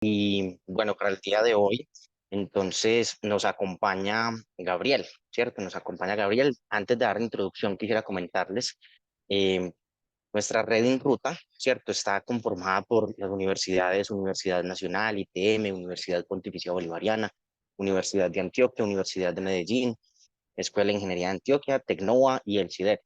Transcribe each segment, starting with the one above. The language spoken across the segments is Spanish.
Y bueno, para el día de hoy, entonces nos acompaña Gabriel, ¿cierto? Nos acompaña Gabriel. Antes de dar la introducción, quisiera comentarles, eh, nuestra red en ruta, ¿cierto? Está conformada por las universidades, Universidad Nacional, ITM, Universidad Pontificia Bolivariana, Universidad de Antioquia, Universidad de Medellín, Escuela de Ingeniería de Antioquia, Tecnova y el CIDEP.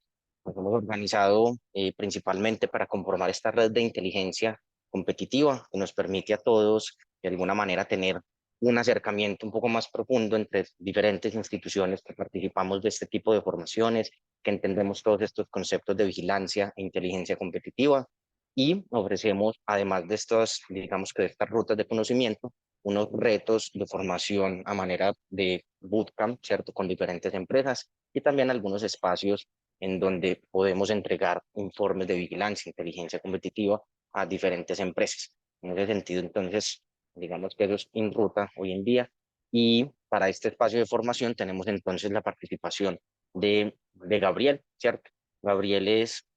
Nos hemos organizado principalmente para conformar esta red de inteligencia competitiva que nos permite a todos, de alguna manera, tener un acercamiento un poco más profundo entre diferentes instituciones que participamos de este tipo de formaciones, que entendemos todos estos conceptos de vigilancia e inteligencia competitiva y ofrecemos, además de estas, digamos que de estas rutas de conocimiento, unos retos de formación a manera de bootcamp, ¿cierto? Con diferentes empresas y también algunos espacios en donde podemos entregar informes de vigilancia, inteligencia competitiva a diferentes empresas. En ese sentido, entonces, digamos que eso es en ruta hoy en día. Y para este espacio de formación tenemos entonces la participación de Gabriel, ¿cierto? Gabriel es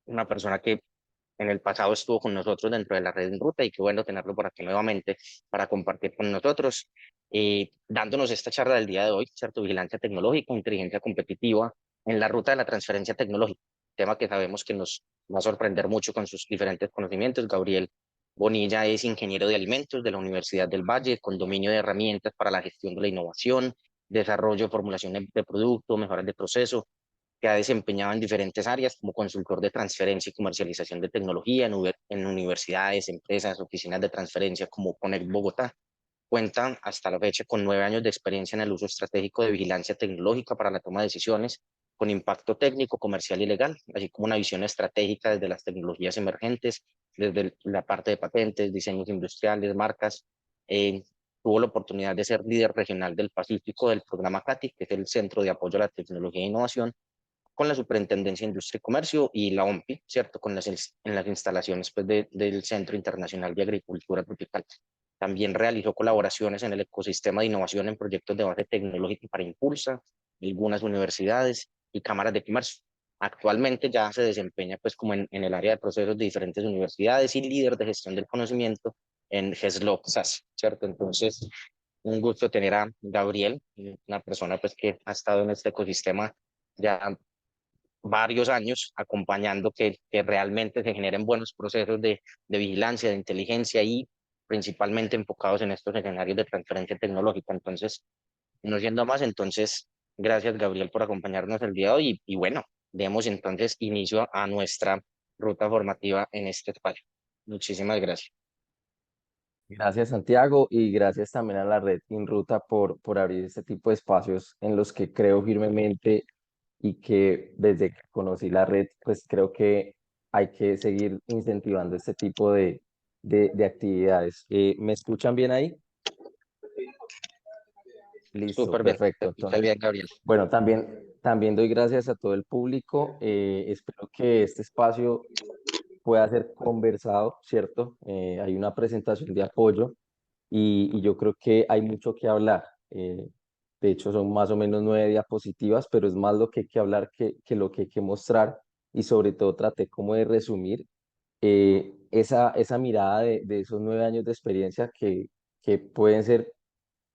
una persona que en el pasado estuvo con nosotros dentro de la red en ruta y qué bueno tenerlo por aquí nuevamente para compartir con nosotros, dándonos esta charla del día de hoy, ¿cierto? Vigilancia tecnológica, inteligencia competitiva en la ruta de la transferencia tecnológica, tema que sabemos que nos va a sorprender mucho con sus diferentes conocimientos. Gabriel Bonilla es ingeniero de alimentos de la Universidad del Valle, con dominio de herramientas para la gestión de la innovación, desarrollo, formulación de producto, mejoras de proceso, que ha desempeñado en diferentes áreas como consultor de transferencia y comercialización de tecnología en universidades, empresas, oficinas de transferencia como Connect Bogotá. Cuenta hasta la fecha con 9 años de experiencia en el uso estratégico de vigilancia tecnológica para la toma de decisiones con impacto técnico, comercial y legal, así como una visión estratégica desde las tecnologías emergentes, desde la parte de patentes, diseños industriales, marcas. Eh, Tuvo la oportunidad de ser líder regional del Pacífico del programa CATI, que es el Centro de Apoyo a la Tecnología e Innovación, con la Superintendencia de Industria y Comercio y la OMPI, ¿cierto? En las instalaciones pues, del Centro Internacional de Agricultura Tropical. También realizó colaboraciones en el ecosistema de innovación en proyectos de base tecnológica para Impulsa, algunas universidades y cámaras de comercio. Actualmente ya se desempeña pues como en el área de procesos de diferentes universidades y líder de gestión del conocimiento en GESLOC SAS, ¿cierto? Entonces, un gusto tener a Gabriel, una persona pues que ha estado en este ecosistema ya varios años acompañando que realmente se generen buenos procesos de vigilancia, de inteligencia y principalmente enfocados en estos escenarios de transferencia tecnológica. Entonces, no siendo más, entonces, gracias Gabriel por acompañarnos el día de hoy y bueno, demos entonces inicio a nuestra ruta formativa en este espacio. Muchísimas gracias. Gracias, Santiago, y gracias también a la red InRuta por abrir este tipo de espacios en los que creo firmemente y que desde que conocí la red, pues creo que hay que seguir incentivando este tipo de actividades. ¿Me escuchan bien ahí? Listo, Súper bien, te perfecto. escuchas Entonces, bien, Gabriel. bueno, también doy gracias a todo el público. Espero que este espacio pueda ser conversado, ¿cierto? Hay una presentación de apoyo y yo creo que hay mucho que hablar. De hecho, son más o menos 9 diapositivas, pero es más lo que hay que hablar que lo que hay que mostrar y sobre todo traté como de resumir esa mirada de esos 9 años de experiencia que pueden ser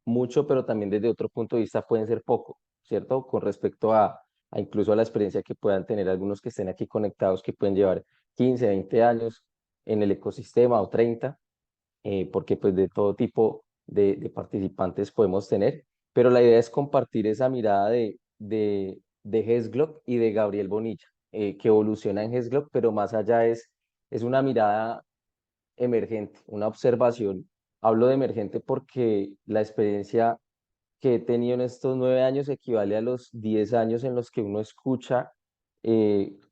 mucho, pero también desde otro punto de vista pueden ser poco, ¿cierto? Con respecto a incluso a la experiencia que puedan tener algunos que estén aquí conectados, que pueden llevar 15 20 años en el ecosistema o 30 porque pues de todo tipo de participantes podemos tener, pero la idea es compartir esa mirada de HESGLOC y de Gabriel Bonilla, que evoluciona en HESGLOC, pero más allá es una mirada emergente, una observación. Hablo de emergente porque la experiencia que he tenido en estos 9 años equivale a los 10 años en los que uno escucha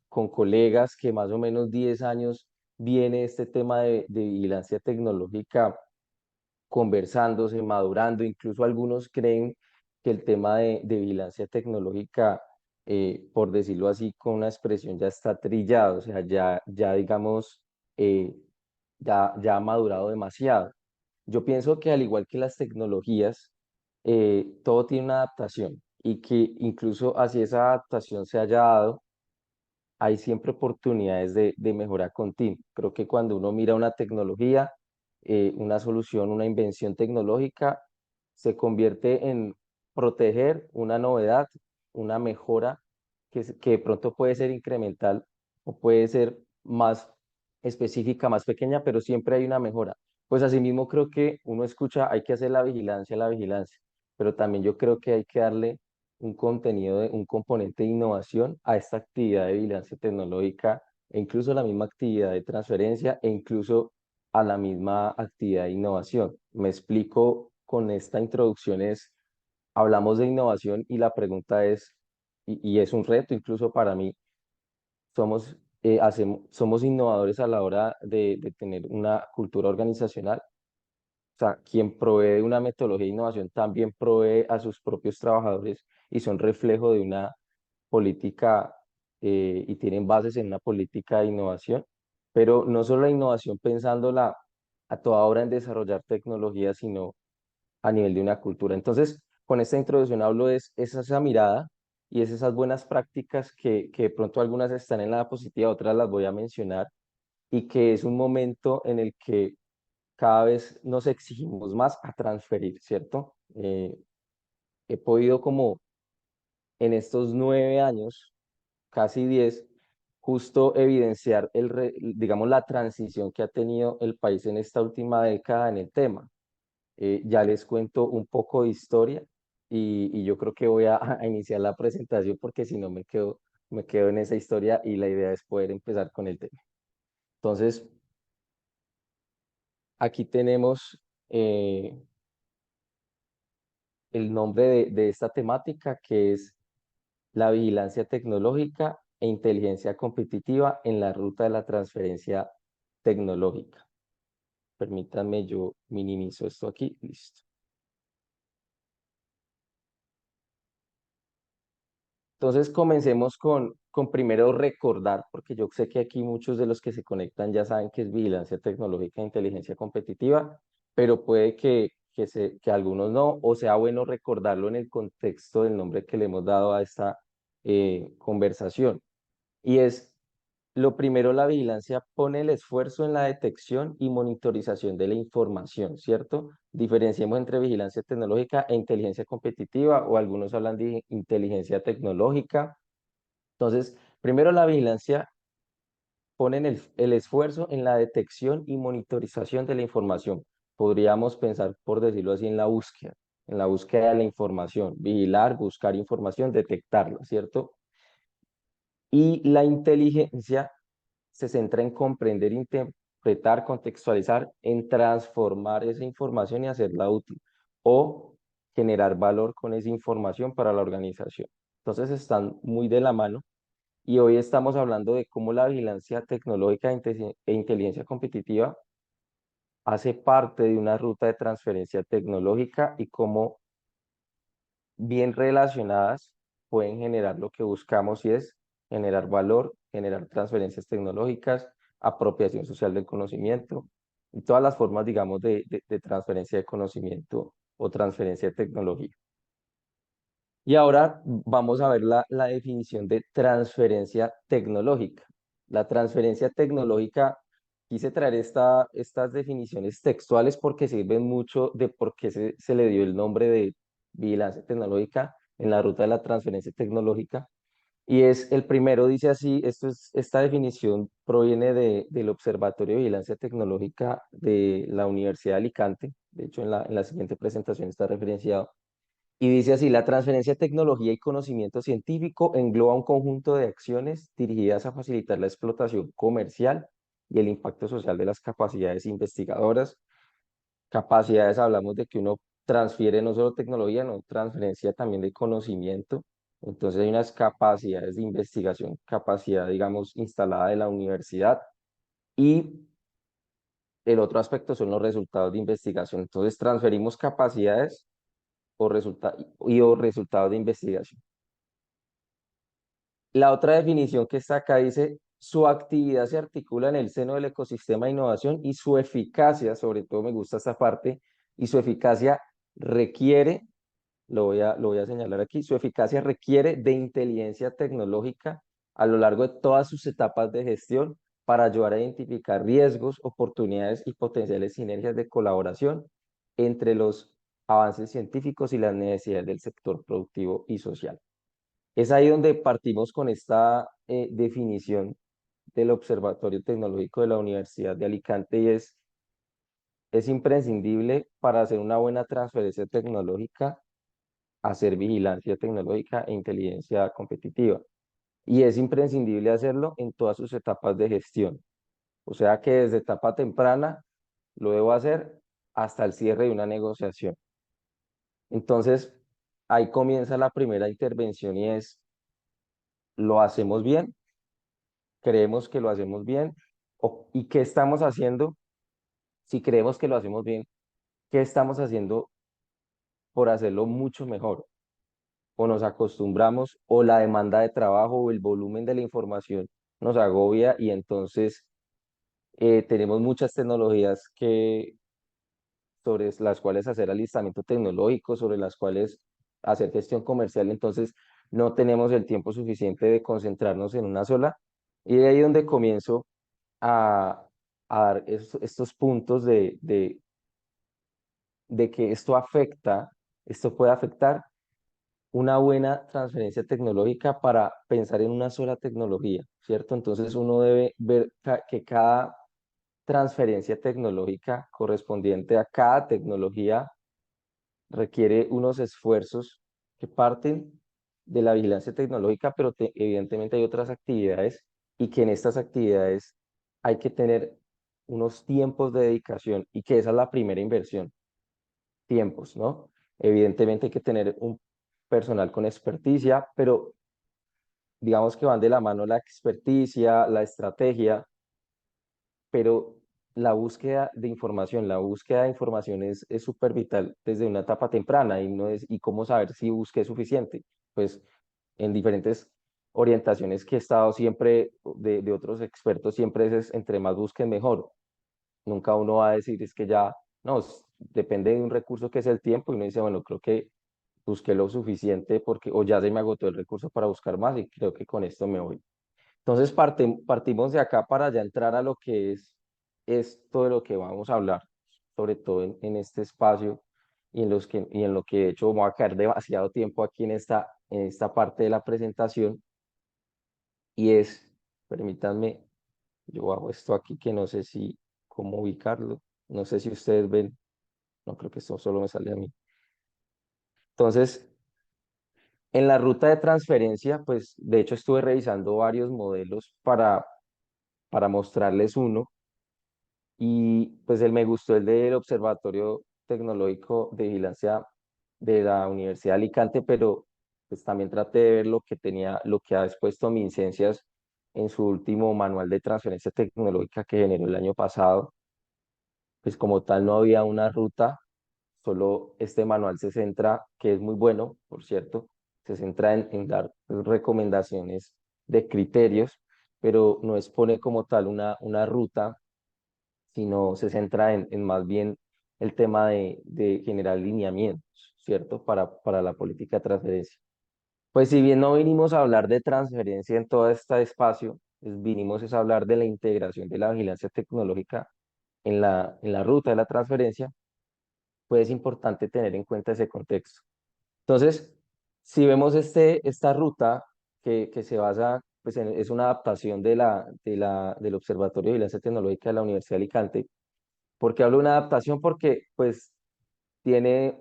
con colegas que más o menos 10 años viene este tema de vigilancia tecnológica conversándose, madurando. Incluso algunos creen que el tema de vigilancia tecnológica, por decirlo así, con una expresión ya está trillado, o sea, ya digamos, eh, ya ha madurado demasiado. Yo pienso que al igual que las tecnologías, todo tiene una adaptación y que incluso así esa adaptación se haya dado, hay siempre oportunidades de mejora continua. Creo que cuando uno mira una tecnología, una solución, una invención tecnológica, se convierte en proteger una novedad, una mejora que de pronto puede ser incremental o puede ser más específica, más pequeña, pero siempre hay una mejora. Pues asimismo creo que uno escucha, hay que hacer la vigilancia, pero también yo creo que hay que darle un contenido, un componente de innovación a esta actividad de vigilancia tecnológica e incluso la misma actividad de transferencia e incluso a la misma actividad de innovación. Me explico con esta introducción es, hablamos de innovación y la pregunta es, y es un reto incluso para mí, somos innovadores a la hora de tener una cultura organizacional. O sea, quien provee una metodología de innovación también provee a sus propios trabajadores y son reflejo de una política y tienen bases en una política de innovación, pero no solo la innovación pensándola a toda hora en desarrollar tecnología, sino a nivel de una cultura. Entonces, con esta introducción hablo es esa mirada y es esas buenas prácticas que de pronto algunas están en la diapositiva, otras las voy a mencionar, y que es un momento en el que cada vez nos exigimos más a transferir, ¿cierto? He podido como en estos 9 años, casi 10, justo evidenciar digamos, la transición que ha tenido el país en esta última década en el tema. Ya les cuento un poco de historia y yo creo que voy a iniciar la presentación porque si no me quedo en esa historia y la idea es poder empezar con el tema. Entonces, aquí tenemos el nombre de esta temática que es la vigilancia tecnológica e inteligencia competitiva en la ruta de la transferencia tecnológica. Permítanme, yo minimizo esto aquí, listo. Entonces comencemos con primero recordar, porque yo sé que aquí muchos de los que se conectan ya saben que es vigilancia tecnológica e inteligencia competitiva, pero puede que algunos no, o sea bueno recordarlo en el contexto del nombre que le hemos dado a esta conversación. Y es, lo primero, la vigilancia pone el esfuerzo en la detección y monitorización de la información, ¿cierto? Diferenciemos entre vigilancia tecnológica e inteligencia competitiva, o algunos hablan de inteligencia tecnológica. Entonces, primero la vigilancia pone el esfuerzo en la detección y monitorización de la información. Podríamos pensar, por decirlo así, en la búsqueda de la información, vigilar, buscar información, detectarla, ¿cierto? Y la inteligencia se centra en comprender, interpretar, contextualizar, en transformar esa información y hacerla útil o generar valor con esa información para la organización. Entonces están muy de la mano y hoy estamos hablando de cómo la vigilancia tecnológica e inteligencia competitiva hace parte de una ruta de transferencia tecnológica y cómo bien relacionadas pueden generar lo que buscamos y es generar valor, generar transferencias tecnológicas, apropiación social del conocimiento y todas las formas, digamos, de transferencia de conocimiento o transferencia de tecnología. Y ahora vamos a ver la definición de transferencia tecnológica. La transferencia tecnológica, quise traer estas definiciones textuales porque sirven mucho de por qué se le dio el nombre de vigilancia tecnológica en la ruta de la transferencia tecnológica. Y es el primero, dice así, esta definición proviene del Observatorio de Vigilancia Tecnológica de la Universidad de Alicante. De hecho, en la siguiente presentación está referenciado y dice así, la transferencia de tecnología y conocimiento científico engloba un conjunto de acciones dirigidas a facilitar la explotación comercial y el impacto social de las capacidades investigadoras. Capacidades, hablamos de que uno transfiere no solo tecnología, no transferencia también de conocimiento. Entonces hay unas capacidades de investigación, capacidad, digamos, instalada de la universidad y el otro aspecto son los resultados de investigación. Entonces transferimos capacidades o resultados de investigación. La otra definición que está acá dice, su actividad se articula en el seno del ecosistema de innovación y su eficacia, sobre todo me gusta esta parte, y su eficacia requiere, lo voy a señalar aquí, su eficacia requiere de inteligencia tecnológica a lo largo de todas sus etapas de gestión para ayudar a identificar riesgos, oportunidades y potenciales sinergias de colaboración entre los avances científicos y las necesidades del sector productivo y social. Es ahí donde partimos con esta definición del Observatorio Tecnológico de la Universidad de Alicante y es imprescindible para hacer una buena transferencia tecnológica, hacer vigilancia tecnológica e inteligencia competitiva. Y es imprescindible hacerlo en todas sus etapas de gestión. O sea que desde etapa temprana lo debo hacer hasta el cierre de una negociación. Entonces, ahí comienza la primera intervención y es, ¿lo hacemos bien? ¿Creemos que lo hacemos bien? ¿Y qué estamos haciendo? Si creemos que lo hacemos bien, ¿qué estamos haciendo por hacerlo mucho mejor? O nos acostumbramos, o la demanda de trabajo o el volumen de la información nos agobia y entonces tenemos muchas tecnologías sobre las cuales hacer alistamiento tecnológico, sobre las cuales hacer gestión comercial, entonces no tenemos el tiempo suficiente de concentrarnos en una sola. Y de ahí donde comienzo a, a dar estos puntos de que esto puede afectar una buena transferencia tecnológica para pensar en una sola tecnología, ¿cierto? Entonces uno debe ver que cada transferencia tecnológica correspondiente a cada tecnología requiere unos esfuerzos que parten de la vigilancia tecnológica, pero evidentemente hay otras actividades y que en estas actividades hay que tener unos tiempos de dedicación y que esa es la primera inversión, tiempos, ¿no? Evidentemente hay que tener un personal con experticia, pero digamos que van de la mano la experticia, la estrategia, pero la búsqueda de información es súper vital desde una etapa temprana y, no es, y cómo saber si busqué suficiente. Pues en diferentes orientaciones que he estado siempre de otros expertos, siempre entre más busquen mejor. Nunca uno va a decir es que ya, no, depende de un recurso que es el tiempo y uno dice, bueno, creo que busqué lo suficiente porque o ya se me agotó el recurso para buscar más y creo que con esto me voy. Entonces partimos de acá para ya entrar a lo que es esto de lo que vamos a hablar, sobre todo en este espacio y en lo que de hecho vamos a quedar demasiado tiempo aquí en esta parte de la presentación y es, permítanme, yo hago esto aquí que no sé si cómo ubicarlo, no sé si ustedes ven, no creo que esto solo me sale a mí. Entonces, en la ruta de transferencia, pues de hecho estuve revisando varios modelos para mostrarles uno. Y pues me gustó el del Observatorio Tecnológico de Vigilancia de la Universidad de Alicante, pero pues también traté de ver lo que tenía, lo que ha expuesto Mincencias en su último manual de transferencia tecnológica que generó el año pasado. Pues como tal no había una ruta, solo este manual se centra, que es muy bueno, por cierto, se centra en dar recomendaciones de criterios, pero no expone como tal una ruta, sino se centra en más bien el tema de generar lineamientos, ¿cierto? Para la política de transferencia. Pues si bien no vinimos a hablar de transferencia en todo este espacio, pues vinimos es a hablar de la integración de la vigilancia tecnológica en la ruta de la transferencia, pues es importante tener en cuenta ese contexto. Entonces, si vemos esta ruta que se basa, pues es una adaptación del Observatorio de Vigilancia Tecnológica de la Universidad de Alicante. ¿Por qué hablo de una adaptación? Porque pues tiene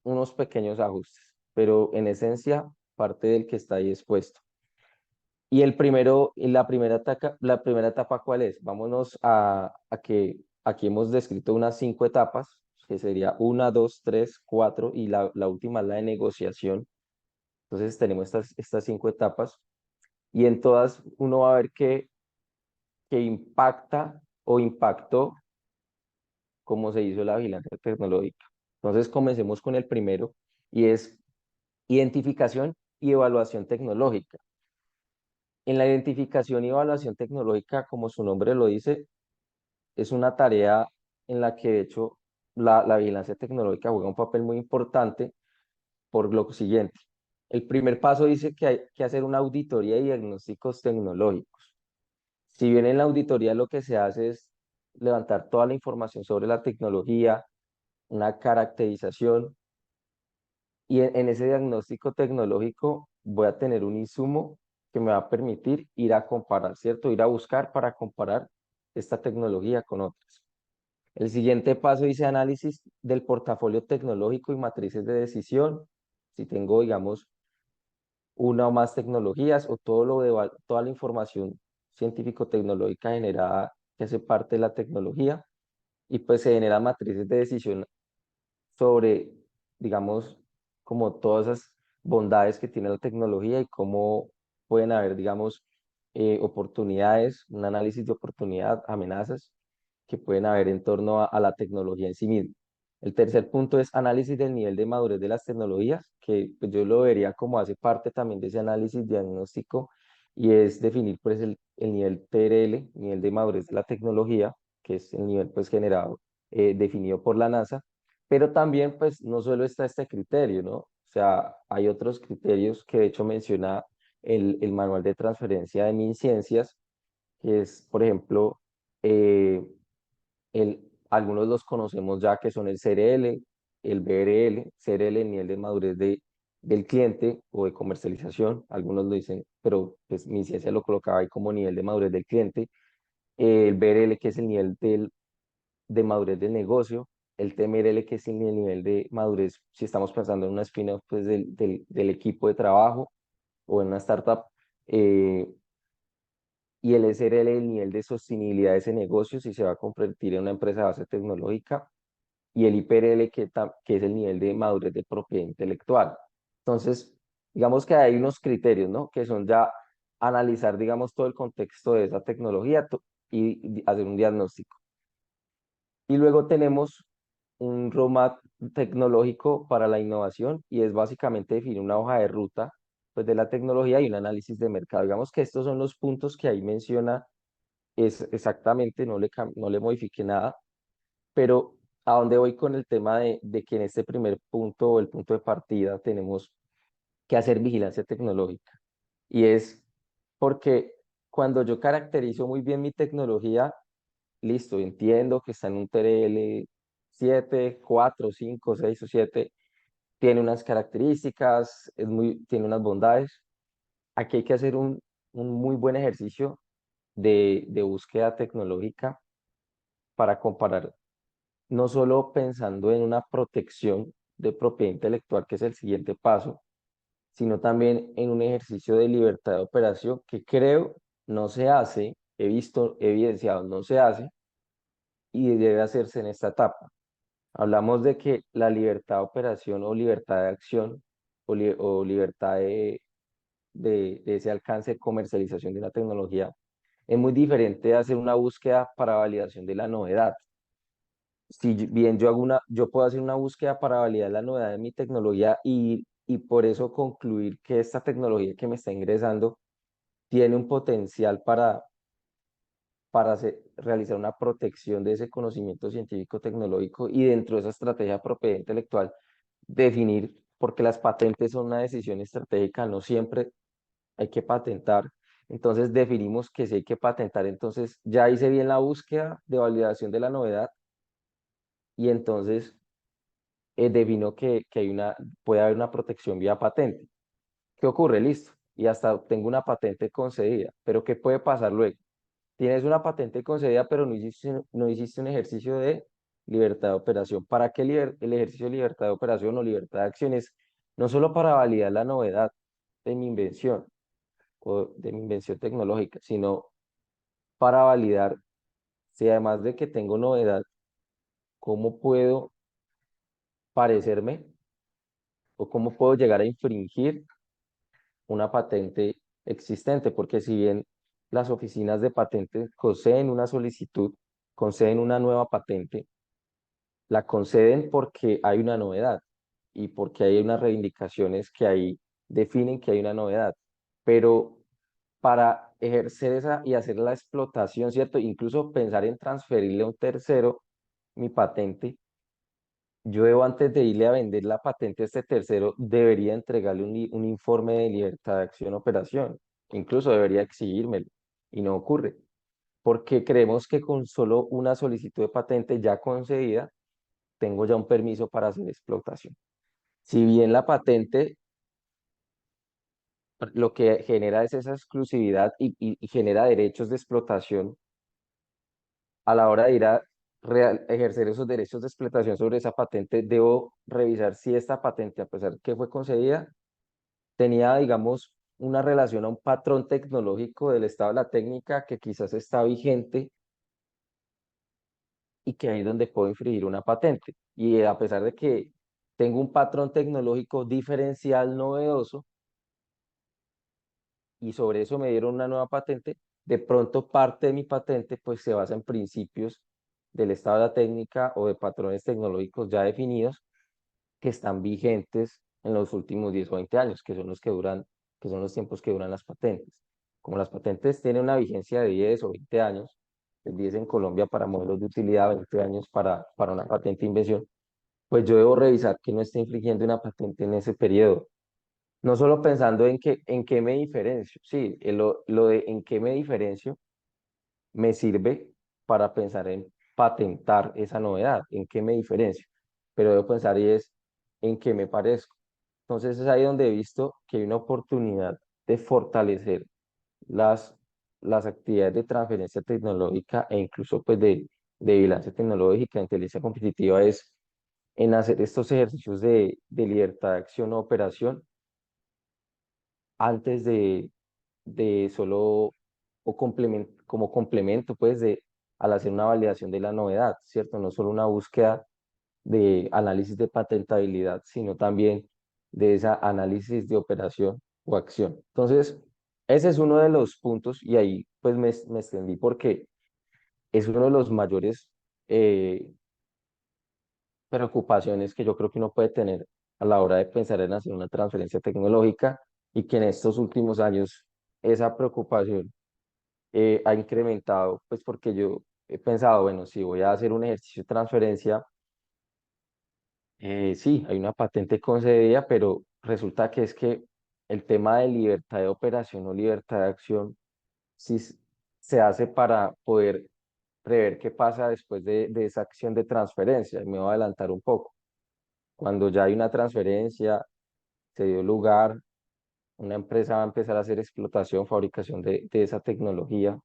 unos pequeños ajustes, pero en esencia parte del que está ahí expuesto. Y la primera etapa, ¿cuál es? Vámonos a que aquí hemos descrito unas 5 etapas, que sería una, dos, tres, cuatro, y la última es la de negociación. Entonces tenemos estas 5 etapas, y en todas uno va a ver que impacta o impactó cómo se hizo la vigilancia tecnológica. Entonces, comencemos con el primero y es identificación y evaluación tecnológica. En la identificación y evaluación tecnológica, como su nombre lo dice, es una tarea en la que de hecho la vigilancia tecnológica juega un papel muy importante por lo siguiente. El primer paso dice que hay que hacer una auditoría de diagnósticos tecnológicos. Si bien en la auditoría lo que se hace es levantar toda la información sobre la tecnología, una caracterización, y en ese diagnóstico tecnológico voy a tener un insumo que me va a permitir ir a comparar, ¿cierto? Ir a buscar para comparar esta tecnología con otras. El siguiente paso dice análisis del portafolio tecnológico y matrices de decisión. Si tengo, digamos, una o más tecnologías o toda la información científico-tecnológica generada que hace parte de la tecnología, y pues se generan matrices de decisión sobre, digamos, como todas esas bondades que tiene la tecnología y cómo pueden haber, digamos, oportunidades, un análisis de oportunidad, amenazas que pueden haber en torno a la tecnología en sí misma. El tercer punto es análisis del nivel de madurez de las tecnologías, que pues, yo lo vería como hace parte también de ese análisis diagnóstico, y es definir pues el nivel TRL, nivel de madurez de la tecnología, que es el nivel pues generado, definido por la NASA. Pero también, pues, no solo está este criterio, ¿no? O sea, hay otros criterios que de hecho menciona el manual de transferencia de MinCiencias, que es, por ejemplo, eh, algunos los conocemos ya que son el CRL, el BRL, CRL, el nivel de madurez del cliente o de comercialización, algunos lo dicen, pero pues MinCiencia lo colocaba ahí como nivel de madurez del cliente, el BRL, que es el nivel de madurez del negocio, el TMRL, que es el nivel de madurez, si estamos pensando en una spin-off pues, del equipo de trabajo o en una startup, eh, y el SRL, el nivel de sostenibilidad de ese negocio, si se va a convertir en una empresa de base tecnológica, y el IPRL, que es el nivel de madurez de propiedad intelectual. Entonces, digamos que hay unos criterios, ¿no? Que son ya analizar, digamos, todo el contexto de esa tecnología y hacer un diagnóstico. Y luego tenemos un roadmap tecnológico para la innovación y es básicamente definir una hoja de ruta pues, de la tecnología y un análisis de mercado. Digamos que estos son los puntos que ahí menciona, es exactamente, no le modifique nada, pero a dónde voy con el tema de que en este primer punto o el punto de partida tenemos que hacer vigilancia tecnológica. Y es porque cuando yo caracterizo muy bien mi tecnología, listo, entiendo que está en un TRL 7 4 5 6 o 7, tiene unas características, tiene unas bondades. Aquí hay que hacer un muy buen ejercicio de búsqueda tecnológica para comparar, no solo pensando en una protección de propiedad intelectual, que es el siguiente paso, sino también en un ejercicio de libertad de operación que creo no se hace, he visto evidenciado, no se hace y debe hacerse en esta etapa. Hablamos de que la libertad de operación o libertad de acción o libertad de ese alcance de comercialización de la tecnología es muy diferente de hacer una búsqueda para validación de la novedad. Si bien yo puedo hacer una búsqueda para validar la novedad de mi tecnología y por eso concluir que esta tecnología que me está ingresando tiene un potencial para realizar una protección de ese conocimiento científico tecnológico y dentro de esa estrategia de propiedad intelectual definir, porque las patentes son una decisión estratégica, no siempre hay que patentar. Entonces definimos que si hay que patentar, entonces ya hice bien la búsqueda de validación de la novedad y entonces defino que puede haber una protección vía patente. ¿Qué ocurre? Listo. Y hasta tengo una patente concedida. Pero ¿qué puede pasar luego? Tienes una patente concedida, pero no hiciste un ejercicio de libertad de operación. ¿Para qué el ejercicio de libertad de operación o libertad de acciones? No solo para validar la novedad de mi invención o de mi invención tecnológica, sino para validar si además de que tengo novedad, cómo puedo parecerme o cómo puedo llegar a infringir una patente existente, porque si bien las oficinas de patentes conceden una solicitud, conceden una nueva patente, la conceden porque hay una novedad y porque hay unas reivindicaciones que ahí definen que hay una novedad, pero para ejercer esa y hacer la explotación, ¿cierto? Incluso pensar en transferirle a un tercero mi patente, yo debo antes de irle a vender la patente a este tercero, debería entregarle un informe de libertad de acción operación. Incluso debería exigírmelo y no ocurre. porque creemos que con solo una solicitud de patente ya concedida, tengo ya un permiso para hacer explotación. Si bien la patente lo que genera es esa exclusividad y genera derechos de explotación, a la hora de ir a ejercer esos derechos de explotación sobre esa patente, debo revisar si esta patente, a pesar que fue concedida, tenía, digamos, una relación a un patrón tecnológico del estado de la técnica que quizás está vigente y que ahí es donde puedo infringir una patente. Y a pesar de que tengo un patrón tecnológico diferencial novedoso y sobre eso me dieron una nueva patente, de pronto parte de mi patente pues se basa en principios del estado de la técnica o de patrones tecnológicos ya definidos que están vigentes en los últimos 10 o 20 años, que son los que duran, que son los tiempos que duran las patentes. Como las patentes tienen una vigencia de 10 o 20 años, pues 10 en Colombia para modelos de utilidad, 20 años para una patente de invención, pues yo debo revisar que no esté infringiendo una patente en ese periodo. No solo pensando en qué me diferencio, sí, lo de en qué me diferencio me sirve para pensar en patentar esa novedad, en qué me diferencio, pero debo pensar y es en qué me parezco. Entonces es ahí donde he visto que hay una oportunidad de fortalecer las, las actividades de transferencia tecnológica e incluso pues de vigilancia tecnológica, inteligencia competitiva, es en hacer estos ejercicios de libertad de acción o operación antes de solo o como complemento, pues, al hacer una validación de la novedad, ¿cierto? No solo una búsqueda de análisis de patentabilidad, sino también de esa análisis de operación o acción. Entonces, ese es uno de los puntos y ahí pues me extendí porque es uno de los mayores eh, preocupaciones que yo creo que uno puede tener a la hora de pensar en hacer una transferencia tecnológica y que en estos últimos años esa preocupación ha incrementado, pues porque yo he pensado, bueno, si voy a hacer un ejercicio de transferencia, sí, hay una patente concedida, pero resulta que es que el tema de libertad de operación o libertad de acción sí se hace para poder prever qué pasa después de esa acción de transferencia. Y me voy a adelantar un poco. Cuando ya hay una transferencia, se dio lugar, una empresa va a empezar a hacer explotación, fabricación de esa tecnología,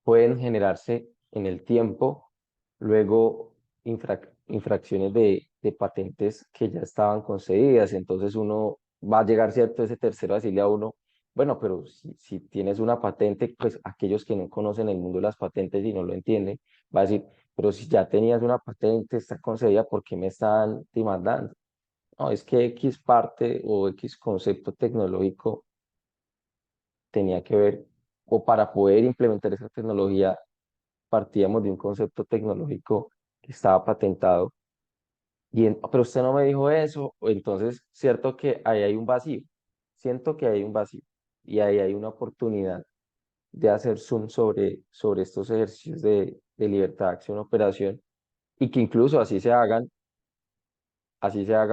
pueden generarse en el tiempo, luego infracciones de patentes que ya estaban concedidas, entonces uno va a llegar, ¿cierto? Ese tercero a decirle a uno, bueno, pero si tienes una patente, pues aquellos que no conocen el mundo de las patentes y no lo entienden, va a decir, pero si ya tenías una patente, está concedida, ¿por qué me están demandando? No, es que X parte o X concepto tecnológico tenía que ver, o para poder implementar esa tecnología partíamos de un concepto tecnológico que estaba patentado. Pero usted no me dijo eso, o entonces cierto que ahí hay un vacío, siento que hay un vacío y ahí hay una oportunidad de hacer zoom sobre estos ejercicios de libertad de acción operación y que incluso así se haga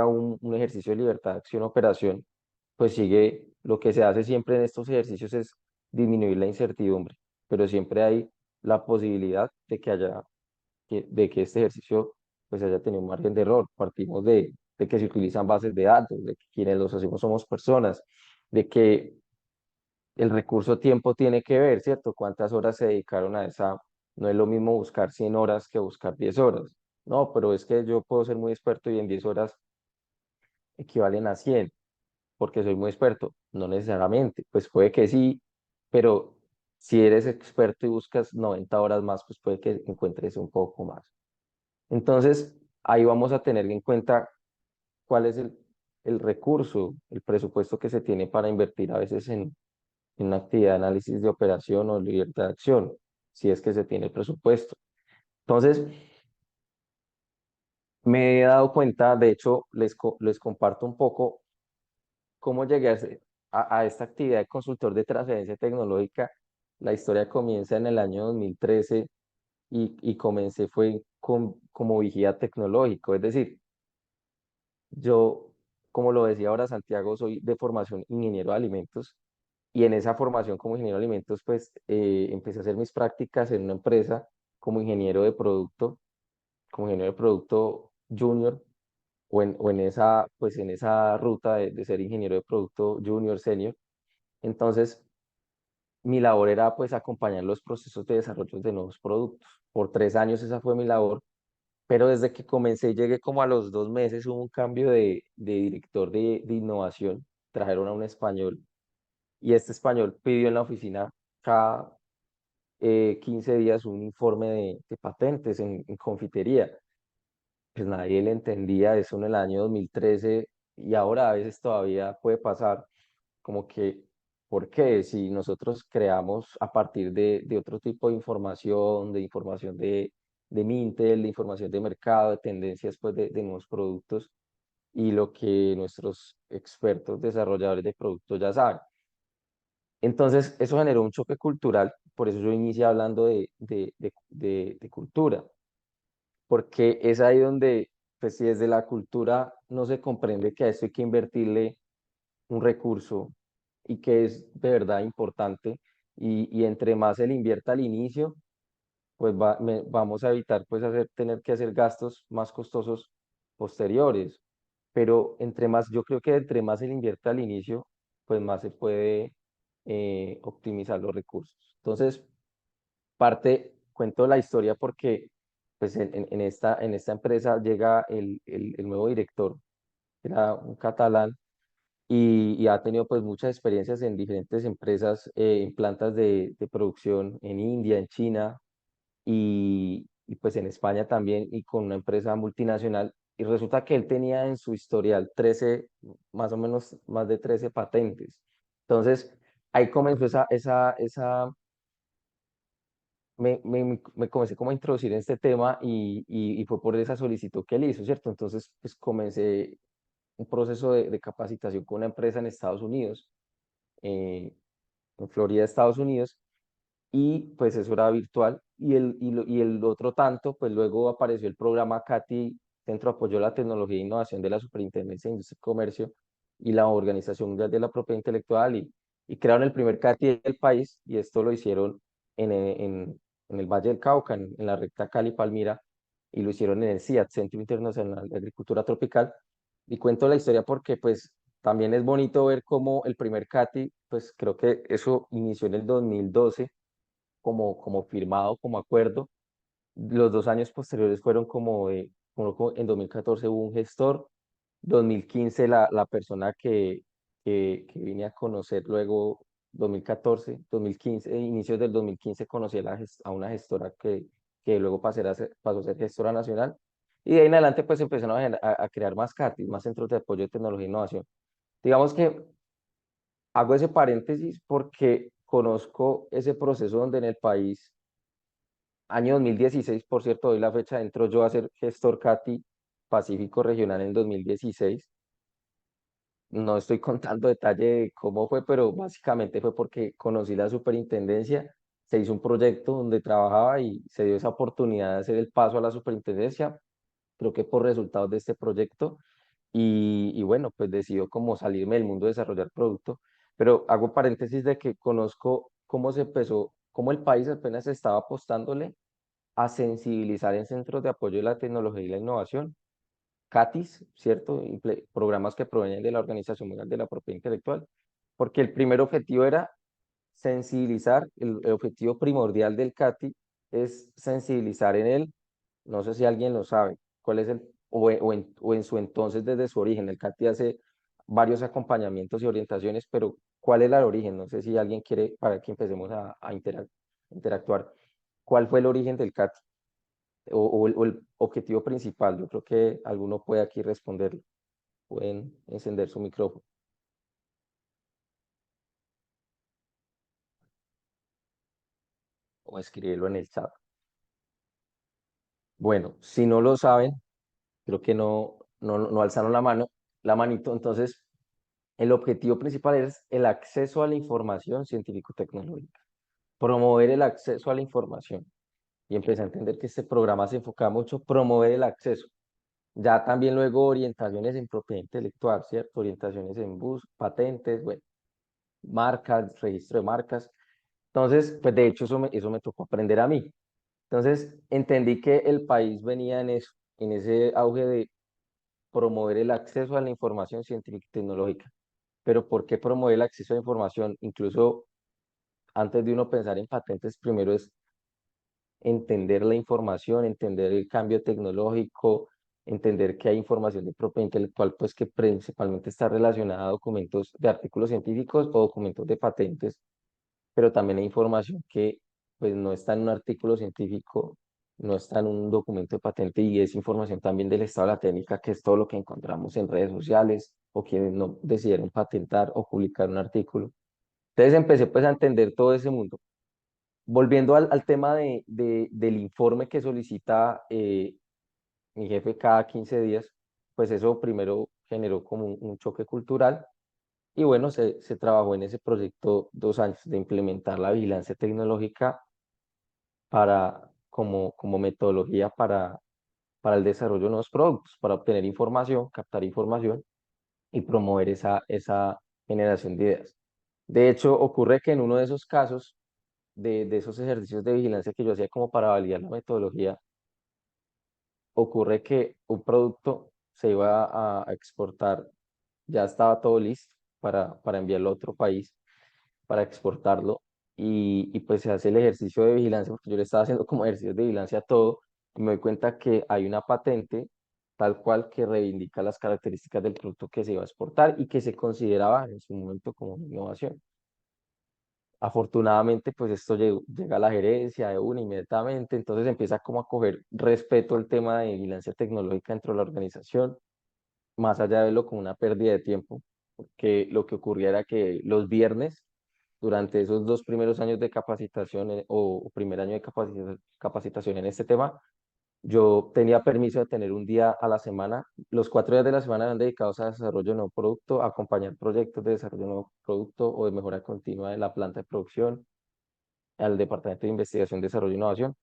un ejercicio de libertad de acción operación, pues sigue, lo que se hace siempre en estos ejercicios es disminuir la incertidumbre, pero siempre hay la posibilidad de que este ejercicio pues haya tenido un margen de error. Partimos de que se utilizan bases de datos, de que quienes los hacemos somos personas, de que el recurso tiempo tiene que ver, ¿cierto? ¿Cuántas horas se dedicaron a esa? No es lo mismo buscar 100 horas que buscar 10 horas. No, pero es que yo puedo ser muy experto y en 10 horas equivalen a 100 porque soy muy experto. No necesariamente, pues puede que sí, pero si eres experto y buscas 90 horas más, pues puede que encuentres un poco más. Entonces, ahí vamos a tener en cuenta cuál es el recurso, el presupuesto que se tiene para invertir a veces en una actividad de análisis de operación o libertad de acción, si es que se tiene el presupuesto. Entonces, me he dado cuenta, de hecho, les comparto un poco cómo llegué a esta actividad de consultor de transferencia tecnológica. La historia comienza en el año 2013 y comencé fue como vigía tecnológico, es decir, yo, como lo decía ahora Santiago, soy de formación ingeniero de alimentos y en esa formación como ingeniero de alimentos, pues empecé a hacer mis prácticas en una empresa como ingeniero de producto, como ingeniero de producto junior, o en esa, pues en esa ruta de ser ingeniero de producto junior, senior. Entonces, mi labor era pues acompañar los procesos de desarrollo de nuevos productos. Por 3 años esa fue mi labor, pero desde que comencé, llegué como a los 2 meses, hubo un cambio de director de innovación, trajeron a un español y este español pidió en la oficina cada 15 días un informe de patentes en confitería. Pues nadie le entendía eso en el año 2013 y ahora a veces todavía puede pasar como que, ¿por qué? Si nosotros creamos a partir de otro tipo de información de Mintel, de información de mercado, de tendencias pues de nuevos productos y lo que nuestros expertos desarrolladores de productos ya saben. Entonces, eso generó un choque cultural, por eso yo inicié hablando de cultura, porque es ahí donde, pues si desde la cultura no se comprende que a esto hay que invertirle un recurso y que es de verdad importante, y entre más se le invierta al inicio, pues vamos a evitar pues tener que hacer gastos más costosos posteriores. Pero entre más, yo creo que entre más se le invierta al inicio, pues más se puede optimizar los recursos. Entonces, cuento la historia porque pues en esta empresa llega el nuevo director, que era un catalán, y ha tenido pues muchas experiencias en diferentes empresas, en plantas de producción en India, en China y pues en España también, y con una empresa multinacional. Y resulta que él tenía en su historial 13, más o menos más de 13 patentes. Entonces, ahí comenzó me comencé como a introducir en este tema y fue por esa solicitud que él hizo, ¿cierto? Entonces, pues comencé un proceso de capacitación con una empresa en Estados Unidos, eh, en Florida, Estados Unidos, y pues eso era virtual. Y el otro tanto, pues luego apareció el programa CATI, Centro de Apoyo a la Tecnología e Innovación de la Superintendencia de Industria y Comercio y la Organización Mundial de la Propiedad Intelectual, y crearon el primer CATI del país, y esto lo hicieron en el Valle del Cauca, en la recta Cali-Palmira, y lo hicieron en el CIAT, Centro Internacional de Agricultura Tropical. Y cuento la historia porque pues también es bonito ver cómo el primer CATI, pues creo que eso inició en el 2012 como firmado, como acuerdo. Los 2 años posteriores fueron en 2014 hubo un gestor, 2015 la persona que vine a conocer luego, 2014, 2015, inicios del 2015 conocí a una gestora que luego pasó a ser gestora nacional. Y de ahí en adelante pues empezaron a crear más CATIs, más centros de apoyo de tecnología e innovación. Digamos que hago ese paréntesis porque conozco ese proceso donde en el país, año 2016, por cierto, doy la fecha, entro yo a ser gestor CATI Pacífico Regional en 2016. No estoy contando detalle de cómo fue, pero básicamente fue porque conocí la superintendencia, se hizo un proyecto donde trabajaba y se dio esa oportunidad de hacer el paso a la superintendencia, creo que por resultados de este proyecto, y bueno, pues decidió como salirme del mundo de desarrollar producto, pero hago paréntesis de que conozco cómo se empezó, cómo el país apenas estaba apostándole a sensibilizar en centros de apoyo de la tecnología y la innovación, CATIS, ¿cierto? Programas que provienen de la Organización Mundial de la Propiedad Intelectual, porque el primer objetivo era sensibilizar, el objetivo primordial del CATI es sensibilizar en él, no sé si alguien lo sabe, cuál es o en su entonces desde su origen, el CATI hace varios acompañamientos y orientaciones, pero ¿cuál es el origen? No sé si alguien quiere, para que empecemos a interactuar. ¿Cuál fue el origen del CATI? O el objetivo principal. Yo creo que alguno puede aquí responderlo. Pueden encender su micrófono o escribirlo en el chat. Bueno, si no lo saben, creo que no alzaron la manito. Entonces, el objetivo principal es el acceso a la información científico-tecnológica, promover el acceso a la información. Y empecé a entender que este programa se enfocaba mucho en promover el acceso. Ya también luego orientaciones en propiedad intelectual, ¿cierto? Orientaciones en bus, patentes, bueno. marcas, registro de marcas. Entonces, pues de hecho eso me tocó aprender a mí. Entonces, entendí que el país venía en eso, en ese auge de promover el acceso a la información científica y tecnológica. Pero ¿por qué promover el acceso a la información? Incluso antes de uno pensar en patentes, primero es entender la información, entender el cambio tecnológico, entender que hay información de propiedad intelectual, pues que principalmente está relacionada a documentos de artículos científicos o documentos de patentes, pero también hay información que pues no está en un artículo científico, no está en un documento de patente y es información también del estado de la técnica, que es todo lo que encontramos en redes sociales o quienes no decidieron patentar o publicar un artículo. Entonces empecé pues a entender todo ese mundo. Volviendo al tema del informe que solicita mi jefe cada 15 días, pues eso primero generó como un choque cultural y bueno, se trabajó en ese proyecto 2 años de implementar la vigilancia tecnológica como metodología para el desarrollo de nuevos productos, para obtener información, captar información y promover esa generación de ideas. De hecho, ocurre que en uno de esos casos, de esos ejercicios de vigilancia que yo hacía como para validar la metodología, ocurre que un producto se iba a exportar, ya estaba todo listo para enviarlo a otro país, para exportarlo, y pues se hace el ejercicio de vigilancia, porque yo le estaba haciendo como ejercicio de vigilancia a todo, y me doy cuenta que hay una patente tal cual que reivindica las características del producto que se iba a exportar y que se consideraba en su momento como una innovación. Afortunadamente, pues esto llega a la gerencia de una inmediatamente, entonces empieza como a coger respeto el tema de vigilancia tecnológica dentro de la organización, más allá de verlo como una pérdida de tiempo, porque lo que ocurría era que los viernes, durante esos 2 primeros años de capacitación o primer año de capacitación en este tema, yo tenía permiso de tener un día a la semana. Los 4 días de la semana eran dedicados a desarrollo de nuevo producto, a acompañar proyectos de desarrollo de nuevo producto o de mejora continua de la planta de producción, al departamento de investigación, desarrollo e innovación.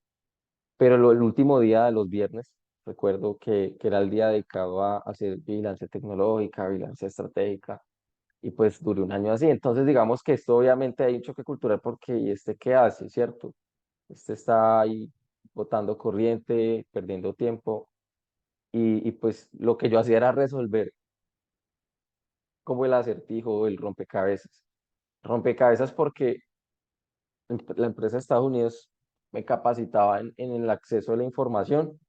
Pero el último día, los viernes, recuerdo que era el día dedicado a hacer vigilancia tecnológica, vigilancia estratégica, y pues duré un año así. Entonces, digamos que esto obviamente hay un choque cultural porque, ¿y este qué hace, cierto? Este está ahí botando corriente, perdiendo tiempo, y pues lo que yo hacía era resolver como el acertijo o el rompecabezas. Rompecabezas porque la empresa de Estados Unidos me capacitaba en el acceso a la información,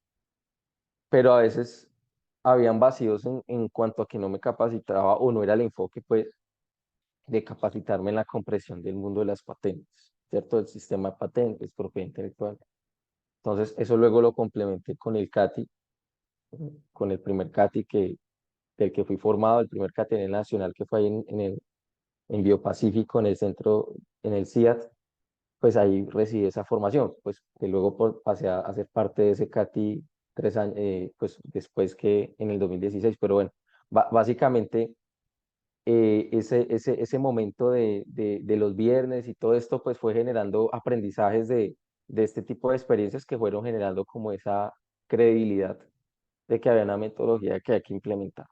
pero a veces habían vacíos en cuanto a que no me capacitaba o no era el enfoque, pues, de capacitarme en la comprensión del mundo de las patentes, ¿cierto? El sistema de patentes, propiedad intelectual. Entonces, eso luego lo complementé con el CATI, con el primer CATI del que fui formado, el primer CATI a nivel nacional que fue ahí en Biopacífico, en el centro, en el CIAT, pues ahí recibí esa formación, pues que luego pasé a ser parte de ese CATI 3 años, pues después que en el 2016, pero bueno, básicamente ese momento de los viernes y todo esto, pues fue generando aprendizajes de este tipo de experiencias que fueron generando como esa credibilidad de que había una metodología que hay que implementar.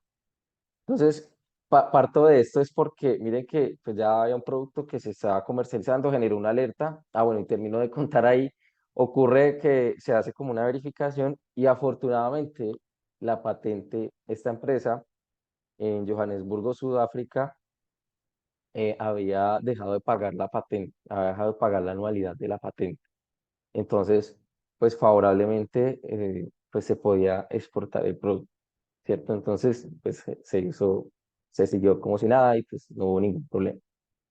Entonces, parto de esto es porque miren que pues ya había un producto que se estaba comercializando, generó una alerta. Ah, bueno, y termino de contar ahí. Ocurre que se hace como una verificación y afortunadamente la patente, esta empresa en Johannesburgo, Sudáfrica, había dejado de pagar la patente, había dejado de pagar la anualidad de la patente. Entonces, pues favorablemente, pues se podía exportar el producto, ¿cierto? Entonces, pues se hizo, se siguió como si nada y pues no hubo ningún problema.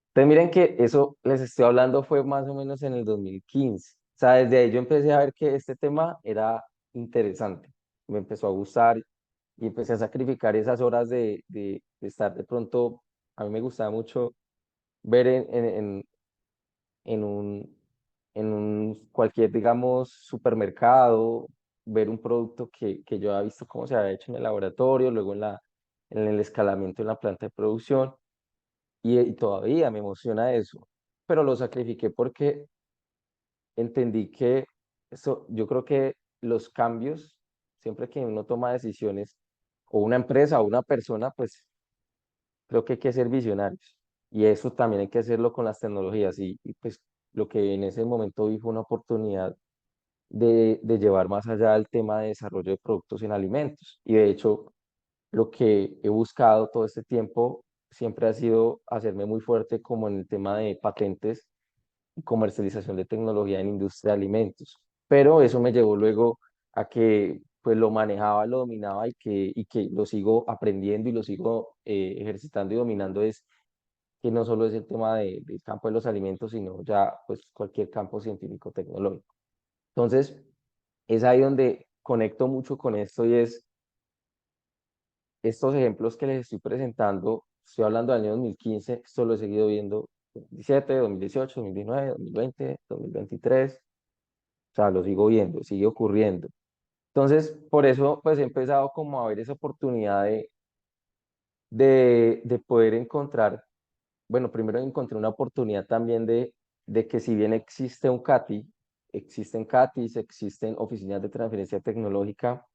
Entonces, miren que eso les estoy hablando fue más o menos en el 2015. O sea, desde ahí yo empecé a ver que este tema era interesante. Me empezó a gustar y empecé a sacrificar esas horas de estar de pronto, a mí me gustaba mucho ver en un, en un cualquier, digamos, supermercado, ver un producto que yo había visto cómo se había hecho en el laboratorio, luego en el escalamiento en la planta de producción, y todavía me emociona eso, pero lo sacrifiqué porque entendí que eso, yo creo que los cambios, siempre que uno toma decisiones, o una empresa o una persona, pues creo que hay que ser visionarios. Y eso también hay que hacerlo con las tecnologías. Y pues lo que en ese momento vi fue una oportunidad de llevar más allá el tema de desarrollo de productos en alimentos. Y de hecho, lo que he buscado todo este tiempo siempre ha sido hacerme muy fuerte como en el tema de patentes y comercialización de tecnología en industria de alimentos. Pero eso me llevó luego a que pues lo manejaba, lo dominaba y que lo sigo aprendiendo y lo sigo ejercitando y dominando es que no solo es el tema del campo de los alimentos, sino ya pues cualquier campo científico tecnológico. Entonces, es ahí donde conecto mucho con esto y es estos ejemplos que les estoy presentando, estoy hablando del año 2015, esto lo he seguido viendo 2017, 2018, 2019, 2020, 2023, o sea, lo sigo viendo, sigue ocurriendo. Entonces, por eso, pues he empezado como a ver esa oportunidad de poder encontrar, bueno, primero encontré una oportunidad también de que si bien existe un CATI, existen CATIs, existen oficinas de transferencia tecnológica,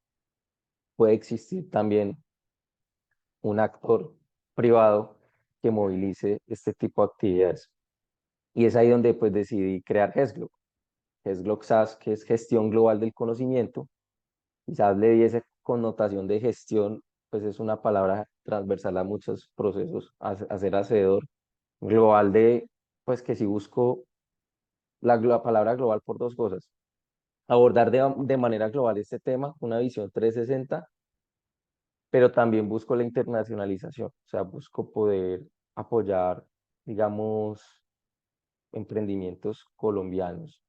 puede existir también un actor privado que movilice este tipo de actividades. Y es ahí donde pues decidí crear HESGLO. HESGLO SAS, que es gestión global del conocimiento. Quizás le di esa connotación de gestión, pues es una palabra transversal a muchos procesos, a ser hacedor. Global de, pues que si busco la palabra global por dos cosas. Abordar de manera global este tema, una visión 360, pero también busco la internacionalización, o sea, busco poder apoyar, digamos, emprendimientos colombianos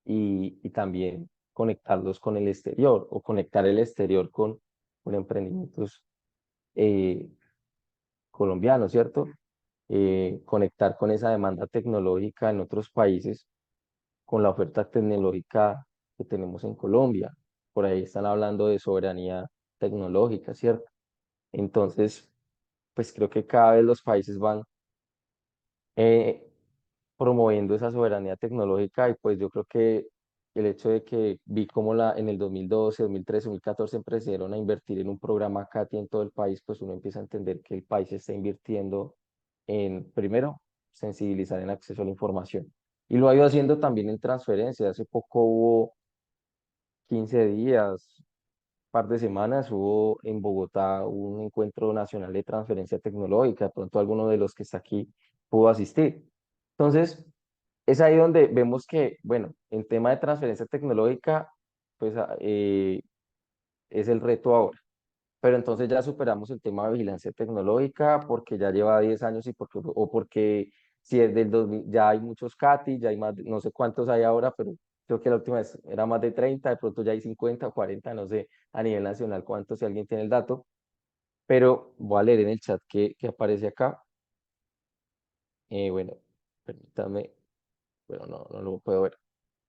y también conectarlos con el exterior o conectar el exterior con emprendimientos eh, colombianos, ¿cierto? Conectar con esa demanda tecnológica en otros países, con la oferta tecnológica que tenemos en Colombia. Por ahí están hablando de soberanía tecnológica, ¿cierto? Entonces, pues creo que cada vez los países van eh, promoviendo esa soberanía tecnológica y pues yo creo que el hecho de que vi cómo en el 2012, 2013, 2014 empezaron a invertir en un programa CATI en todo el país, pues uno empieza a entender que el país está invirtiendo en, primero, sensibilizar en acceso a la información. Y lo ha ido haciendo también en transferencia. Hace poco hubo 15 días, par de semanas, hubo en Bogotá un encuentro nacional de transferencia tecnológica. De pronto alguno de los que está aquí pudo asistir. Entonces, es ahí donde vemos que, bueno, en tema de transferencia tecnológica, pues es el reto ahora. Pero entonces ya superamos el tema de vigilancia tecnológica porque ya lleva 10 años y o porque si es del 2000, ya hay muchos CATI, ya hay más, no sé cuántos hay ahora, pero creo que la última vez era más de 30, de pronto ya hay 50 o 40, no sé a nivel nacional cuántos, si alguien tiene el dato. Pero voy a leer en el chat que aparece acá. Bueno, permítame, bueno, no lo puedo ver.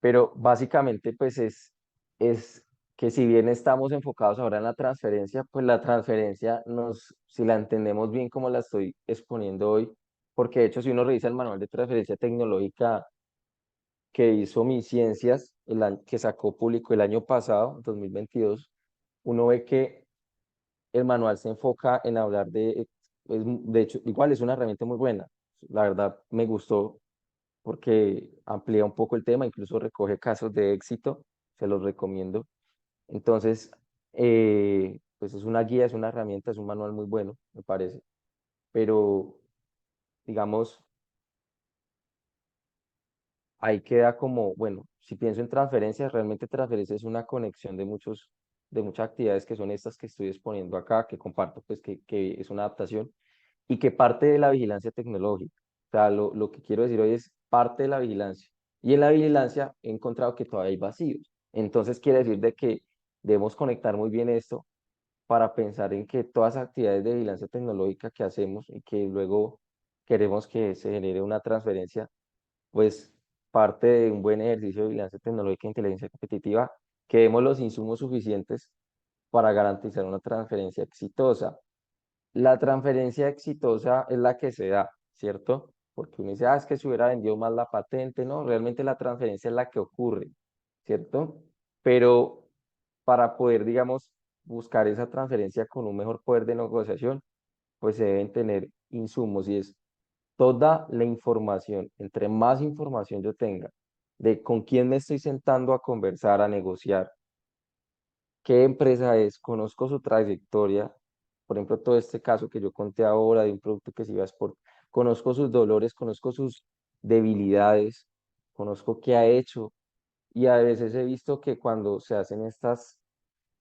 Pero básicamente pues es que si bien estamos enfocados ahora en la transferencia, pues la transferencia si la entendemos bien como la estoy exponiendo hoy, porque de hecho si uno revisa el manual de transferencia tecnológica que hizo Mi Ciencias, que sacó público el año pasado, 2022, uno ve que el manual se enfoca en hablar de hecho, igual es una herramienta muy buena. La verdad me gustó porque amplía un poco el tema, incluso recoge casos de éxito, se los recomiendo. Entonces, pues es una guía, es una herramienta, es un manual muy bueno, me parece. Pero, digamos, ahí queda como, bueno, si pienso en transferencias, realmente transferencia es una conexión de muchas actividades que son estas que estoy exponiendo acá, que comparto, pues que es una adaptación y que parte de la vigilancia tecnológica. O sea, lo que quiero decir hoy es parte de la vigilancia. Y en la vigilancia he encontrado que todavía hay vacíos. Entonces quiere decir de que debemos conectar muy bien esto para pensar en que todas las actividades de vigilancia tecnológica que hacemos y que luego queremos que se genere una transferencia, pues parte de un buen ejercicio de vigilancia tecnológica e inteligencia competitiva, que demos los insumos suficientes para garantizar una transferencia exitosa. La transferencia exitosa es la que se da, ¿cierto? Porque uno dice, es que se hubiera vendido más la patente, no, realmente la transferencia es la que ocurre, ¿cierto? Pero para poder, digamos, buscar esa transferencia con un mejor poder de negociación, pues se deben tener insumos y es toda la información, entre más información yo tenga de con quién me estoy sentando a conversar, a negociar, qué empresa es, conozco su trayectoria, por ejemplo, todo este caso que yo conté ahora de un producto que se iba a export, conozco sus dolores, conozco sus debilidades, conozco qué ha hecho y a veces he visto que cuando se hacen estas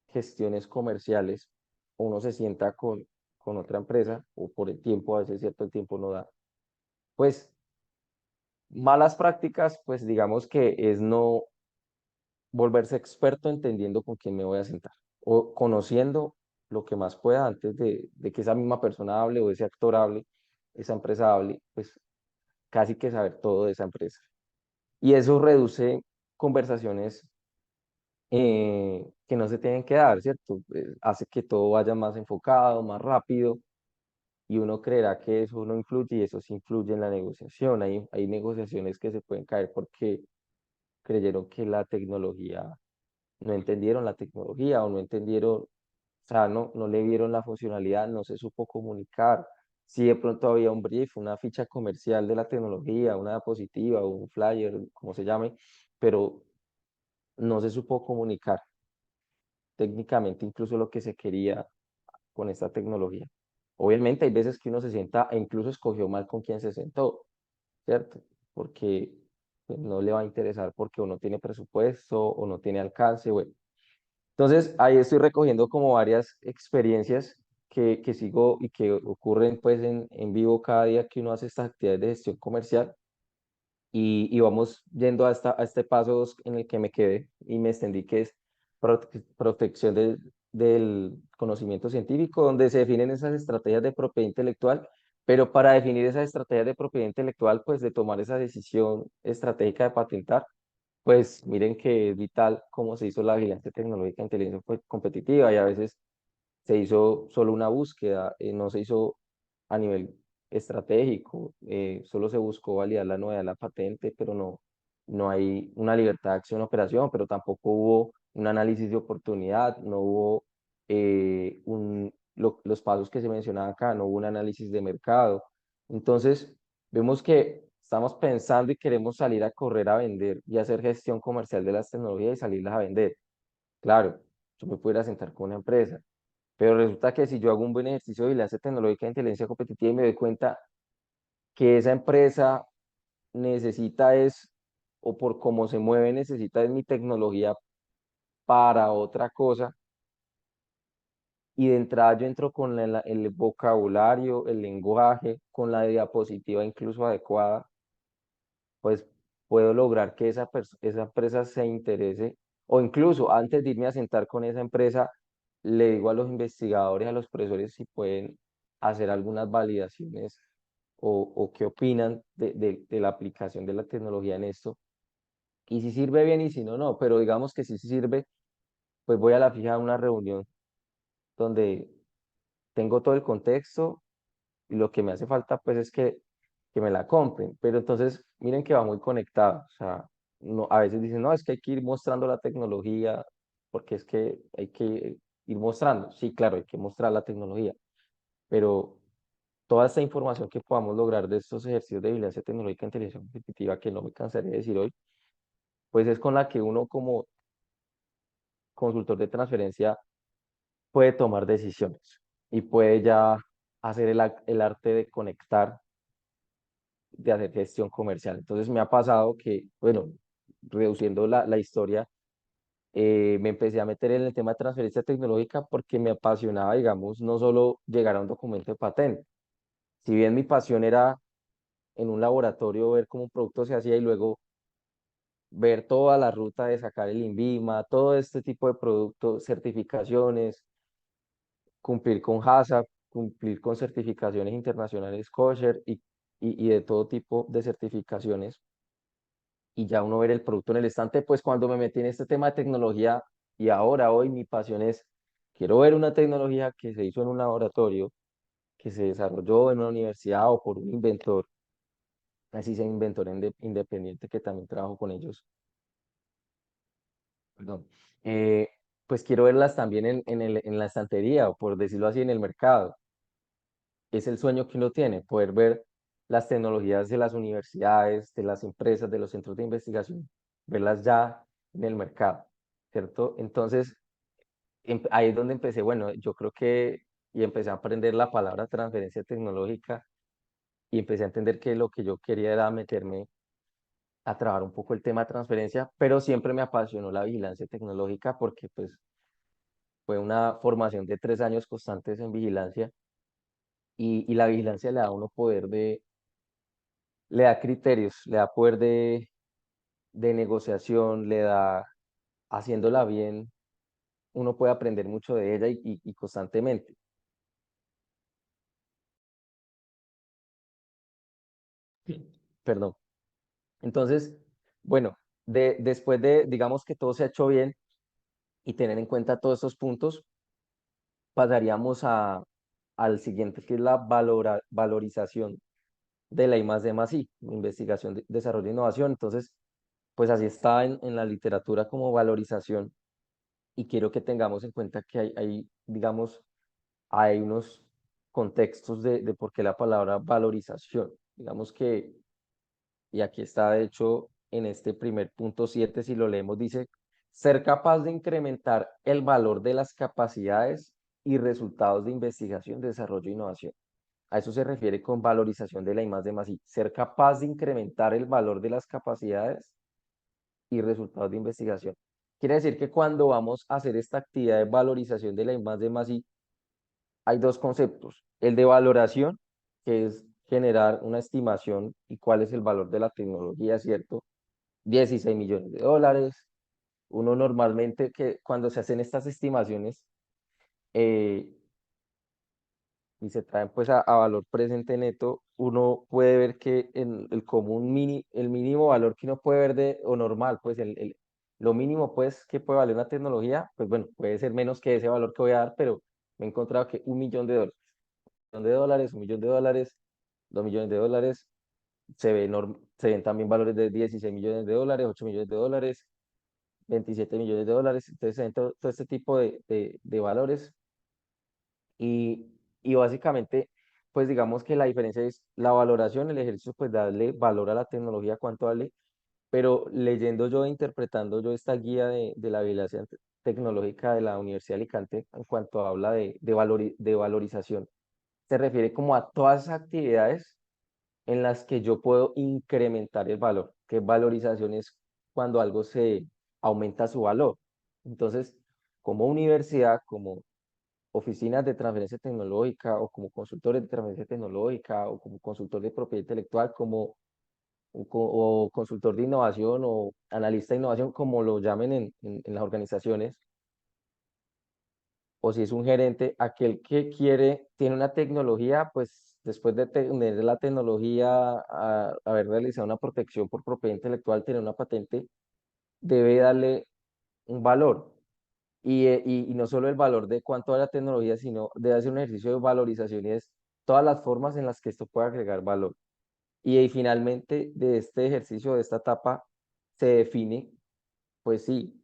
gestiones comerciales, uno se sienta con otra empresa o por el tiempo, a veces cierto el tiempo no da, pues malas prácticas, pues digamos que es no volverse experto entendiendo con quién me voy a sentar o conociendo lo que más pueda antes de que esa misma persona hable o ese actor hable, esa empresa hable, pues casi que saber todo de esa empresa. Y eso reduce conversaciones que no se tienen que dar, ¿cierto? Hace que todo vaya más enfocado, más rápido, y uno creerá que eso no influye y eso sí influye en la negociación. Hay negociaciones que se pueden caer porque creyeron que la tecnología no entendieron la tecnología o no entendieron, o sea, no le vieron la funcionalidad, no se supo comunicar. Si de pronto había un brief, una ficha comercial de la tecnología, una diapositiva, un flyer, como se llame, pero no se supo comunicar técnicamente incluso lo que se quería con esta tecnología. Obviamente hay veces que uno se sienta e incluso escogió mal con quién se sentó, ¿cierto? Porque pues, no le va a interesar porque o no tiene presupuesto o no tiene alcance, bueno. Entonces, ahí estoy recogiendo como varias experiencias que sigo y que ocurren pues en vivo cada día que uno hace estas actividades de gestión comercial y vamos yendo a este paso en el que me quedé y me extendí, que es protección del conocimiento científico, donde se definen esas estrategias de propiedad intelectual, pero para definir esas estrategias de propiedad intelectual, pues de tomar esa decisión estratégica de patentar, pues miren que es vital cómo se hizo la vigilancia tecnológica de inteligencia competitiva y a veces se hizo solo una búsqueda, no se hizo a nivel estratégico, solo se buscó validar la novedad de la patente, pero no hay una libertad de acción o operación, pero tampoco hubo un análisis de oportunidad, no hubo los pasos que se mencionaban acá, no hubo un análisis de mercado. Entonces, vemos que estamos pensando y queremos salir a correr a vender y hacer gestión comercial de las tecnologías y salirlas a vender. Claro, yo me pudiera sentar con una empresa, pero resulta que si yo hago un buen ejercicio de vigilancia tecnológica de inteligencia competitiva y me doy cuenta que esa empresa necesita es, o por cómo se mueve, necesita es mi tecnología para otra cosa, y de entrada yo entro con el vocabulario, el lenguaje, con la diapositiva incluso adecuada, pues puedo lograr que esa empresa se interese, o incluso antes de irme a sentar con esa empresa, le digo a los investigadores, a los profesores si pueden hacer algunas validaciones o qué opinan de la aplicación de la tecnología en esto. Y si sirve bien y si no, no, pero digamos que si sí sirve, pues voy a la fija a una reunión donde tengo todo el contexto y lo que me hace falta pues es que me la compren, pero entonces miren que va muy conectado, o sea, no, a veces dicen, no, es que hay que ir mostrando la tecnología, porque es que hay que ir mostrando, sí, claro, hay que mostrar la tecnología, pero toda esta información que podamos lograr de estos ejercicios de vigilancia tecnológica e inteligencia competitiva, que no me cansaré de decir hoy, pues es con la que uno como consultor de transferencia puede tomar decisiones y puede ya hacer el arte de conectar, de hacer gestión comercial. Entonces me ha pasado que, bueno, reduciendo la historia, me empecé a meter en el tema de transferencia tecnológica porque me apasionaba, digamos, no solo llegar a un documento de patente. Si bien mi pasión era en un laboratorio ver cómo un producto se hacía y luego ver toda la ruta de sacar el INVIMA, todo este tipo de productos, certificaciones, cumplir con HACCP, cumplir con certificaciones internacionales kosher y de todo tipo de certificaciones y ya uno ver el producto en el estante, pues cuando me metí en este tema de tecnología y ahora hoy mi pasión es, quiero ver una tecnología que se hizo en un laboratorio, que se desarrolló en una universidad o por un inventor, así sea inventor independiente que también trabajo con ellos, perdón. Eh, pues quiero verlas también en la estantería o por decirlo así en el mercado. Es el sueño que uno tiene, poder ver. las tecnologías de las universidades, de las empresas, de los centros de investigación, verlas ya en el mercado, ¿cierto? Entonces, ahí es donde empecé, bueno, yo creo que, y empecé a aprender la palabra transferencia tecnológica y empecé a entender que lo que yo quería era meterme a trabajar un poco el tema de transferencia, pero siempre me apasionó la vigilancia tecnológica porque pues fue una formación de 3 años constantes en vigilancia y la vigilancia le da a uno poder le da criterios, le da poder de negociación, le da, haciéndola bien, uno puede aprender mucho de ella y constantemente. Perdón. Entonces, bueno, después de, digamos que todo se ha hecho bien y tener en cuenta todos estos puntos, pasaríamos al siguiente, que es la valorización de la I más D más I, investigación, desarrollo e innovación. Entonces, pues así está en la literatura como valorización y quiero que tengamos en cuenta que digamos, hay unos contextos de por qué la palabra valorización. Digamos que, y aquí está de hecho en este primer punto 7 si lo leemos, dice, ser capaz de incrementar el valor de las capacidades y resultados de investigación, desarrollo e innovación. A eso se refiere con valorización de la I más D más I. Ser capaz de incrementar el valor de las capacidades y resultados de investigación. Quiere decir que cuando vamos a hacer esta actividad de valorización de la I más D más I, hay dos conceptos. El de valoración, que es generar una estimación y cuál es el valor de la tecnología, ¿cierto? 16 millones de dólares. Uno normalmente que cuando se hacen estas estimaciones, eh, y se traen pues a valor presente neto, uno puede ver que en el común el mínimo valor que uno puede ver o normal, pues lo mínimo pues que puede valer una tecnología, pues bueno, puede ser menos que ese valor que voy a dar, pero me he encontrado que 1 millón de dólares, 1 millón de dólares, 1 millón de dólares, 2 millones de dólares, se ven también valores de 16 millones de dólares, 8 millones de dólares, 27 millones de dólares, entonces se ven todo este tipo de valores y, y básicamente, pues digamos que la diferencia es la valoración, el ejercicio, pues darle valor a la tecnología, cuánto vale, pero leyendo yo, interpretando yo esta guía de la vigilancia tecnológica de la Universidad de Alicante, en cuanto habla de valorización, se refiere como a todas esas actividades en las que yo puedo incrementar el valor, que valorización es cuando algo se aumenta su valor. Entonces, como universidad, como oficinas de transferencia tecnológica o como consultores de transferencia tecnológica o como consultor de propiedad intelectual, o consultor de innovación o analista de innovación, como lo llamen en las organizaciones, o si es un gerente, aquel que tiene una tecnología, pues después de tener la tecnología, haber realizado una protección por propiedad intelectual, tener una patente, debe darle un valor. Y no solo el valor de cuánto vale la tecnología, sino de hacer un ejercicio de valorización y es todas las formas en las que esto puede agregar valor. Finalmente, de este ejercicio, de esta etapa, se define, pues sí,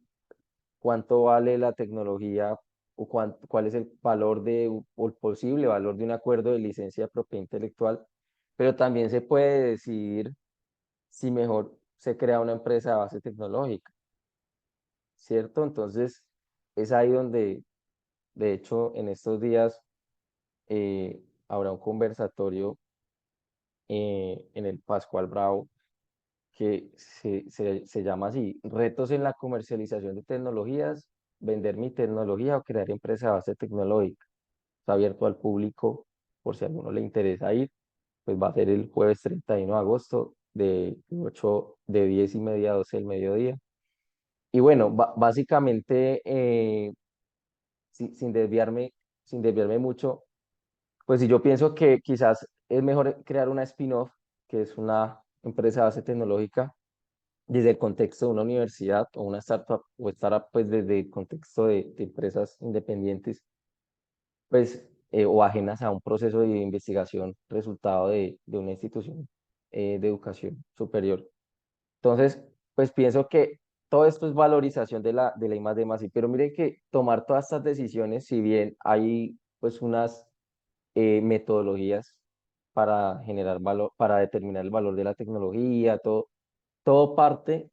cuánto vale la tecnología o cuál es el valor o el posible valor de un acuerdo de licencia de propiedad intelectual, pero también se puede decidir si mejor se crea una empresa de base tecnológica, ¿cierto? Entonces, es ahí donde, de hecho, en estos días habrá un conversatorio en el Pascual Bravo que se llama así, retos en la comercialización de tecnologías, vender mi tecnología o crear empresa de base tecnológica. Está abierto al público por si a alguno le interesa ir, pues va a ser el jueves 31 de agosto de 10:30 a 12 del mediodía. Y bueno, básicamente, sin desviarme mucho, pues si yo pienso que quizás es mejor crear una spin-off, que es una empresa de base tecnológica, desde el contexto de una universidad o una startup, pues desde el contexto de empresas independientes, pues, o ajenas a un proceso de investigación resultado de una institución de educación superior. Entonces, pues pienso que todo esto es valorización de la I más D más I, pero miren que tomar todas estas decisiones, si bien hay pues unas metodologías, para generar valor, para determinar el valor de la tecnología, todo parte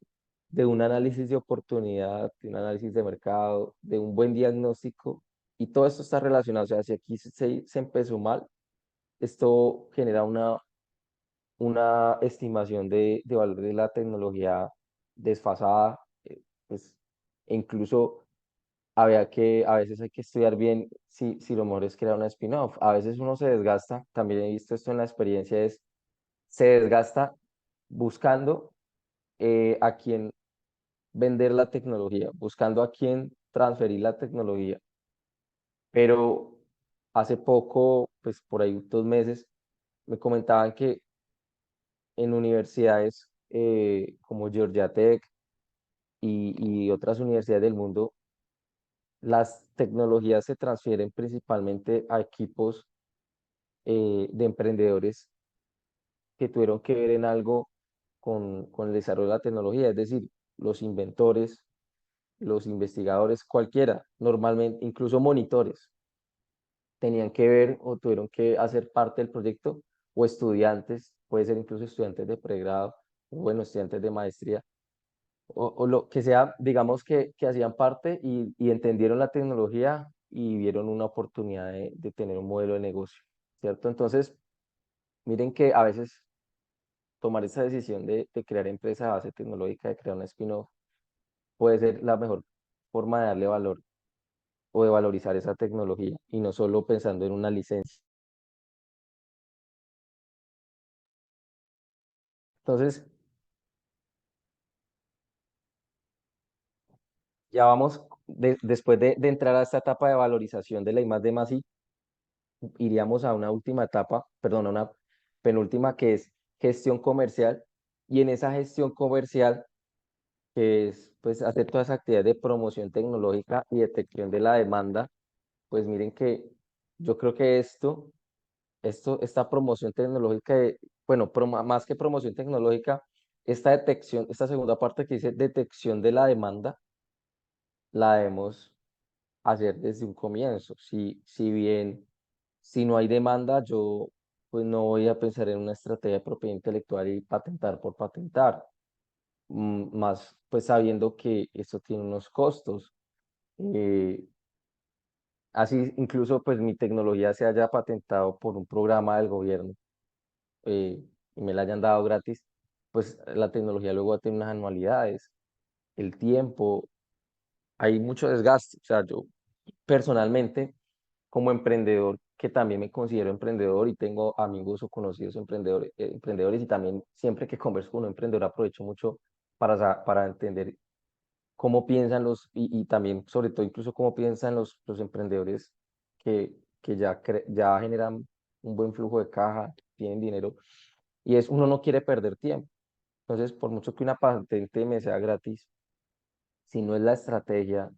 de un análisis de oportunidad, de un análisis de mercado, de un buen diagnóstico, y todo esto está relacionado. O sea, si aquí se empezó mal, esto genera una estimación de valor de la tecnología desfasada, pues, e incluso a veces hay que estudiar bien si lo mejor es crear una spin-off. A veces uno se desgasta, también he visto esto en la experiencia, se desgasta buscando a quién vender la tecnología, buscando a quién transferir la tecnología. Pero hace poco, pues por ahí 2 meses, me comentaban que en universidades como Georgia Tech y otras universidades del mundo, las tecnologías se transfieren principalmente a equipos de emprendedores que tuvieron que ver en algo con el desarrollo de la tecnología, es decir, los inventores, los investigadores, cualquiera, normalmente, incluso monitores, tenían que ver o tuvieron que hacer parte del proyecto, o estudiantes, puede ser incluso estudiantes de pregrado, o bueno, estudiantes de maestría, o lo que sea, digamos que hacían parte y entendieron la tecnología y vieron una oportunidad de tener un modelo de negocio, ¿cierto? Entonces, miren que a veces tomar esa decisión de crear empresa de base tecnológica, de crear una spin-off, puede ser la mejor forma de darle valor o de valorizar esa tecnología y no solo pensando en una licencia. Entonces, ya vamos, después de entrar a esta etapa de valorización de la I más D más I, iríamos a una última etapa, perdón, a una penúltima, que es gestión comercial. Y en esa gestión comercial, que es pues hacer todas las actividades de promoción tecnológica y detección de la demanda, pues miren que yo creo que esta promoción tecnológica, bueno, más que promoción tecnológica, esta detección, esta segunda parte que dice detección de la demanda, la debemos hacer desde un comienzo. Si bien, si no hay demanda, yo pues no voy a pensar en una estrategia de propiedad intelectual y patentar por patentar, más pues sabiendo que esto tiene unos costos. eh, Así incluso pues mi tecnología se haya patentado por un programa del gobierno, y me la hayan dado gratis, pues la tecnología luego tiene unas anualidades, el tiempo, hay mucho desgaste. O sea, yo personalmente, como emprendedor, que también me considero emprendedor y tengo amigos o conocidos emprendedores, y también siempre que converso con un emprendedor aprovecho mucho para entender cómo piensan y también sobre todo incluso cómo piensan los emprendedores que ya generan un buen flujo de caja, tienen dinero, y es uno no quiere perder tiempo. Entonces, por mucho que una patente me sea gratis, si no es la estrategia,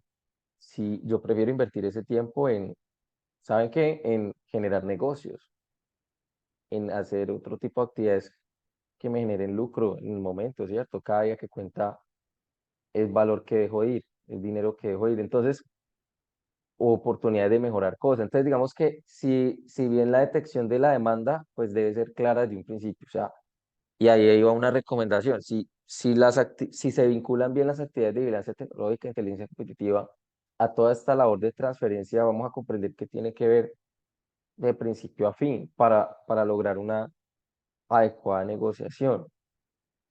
si yo prefiero invertir ese tiempo en, ¿saben qué? En generar negocios, en hacer otro tipo de actividades que me generen lucro en el momento, ¿cierto? Cada día que cuenta es valor que dejo ir, el dinero que dejo ir. Entonces, oportunidades de mejorar cosas. Entonces, digamos que si bien la detección de la demanda, pues debe ser clara desde un principio. O sea, y ahí va una recomendación. Si se vinculan bien las actividades de vigilancia tecnológica, inteligencia competitiva, a toda esta labor de transferencia, vamos a comprender que tiene que ver de principio a fin para lograr una adecuada negociación.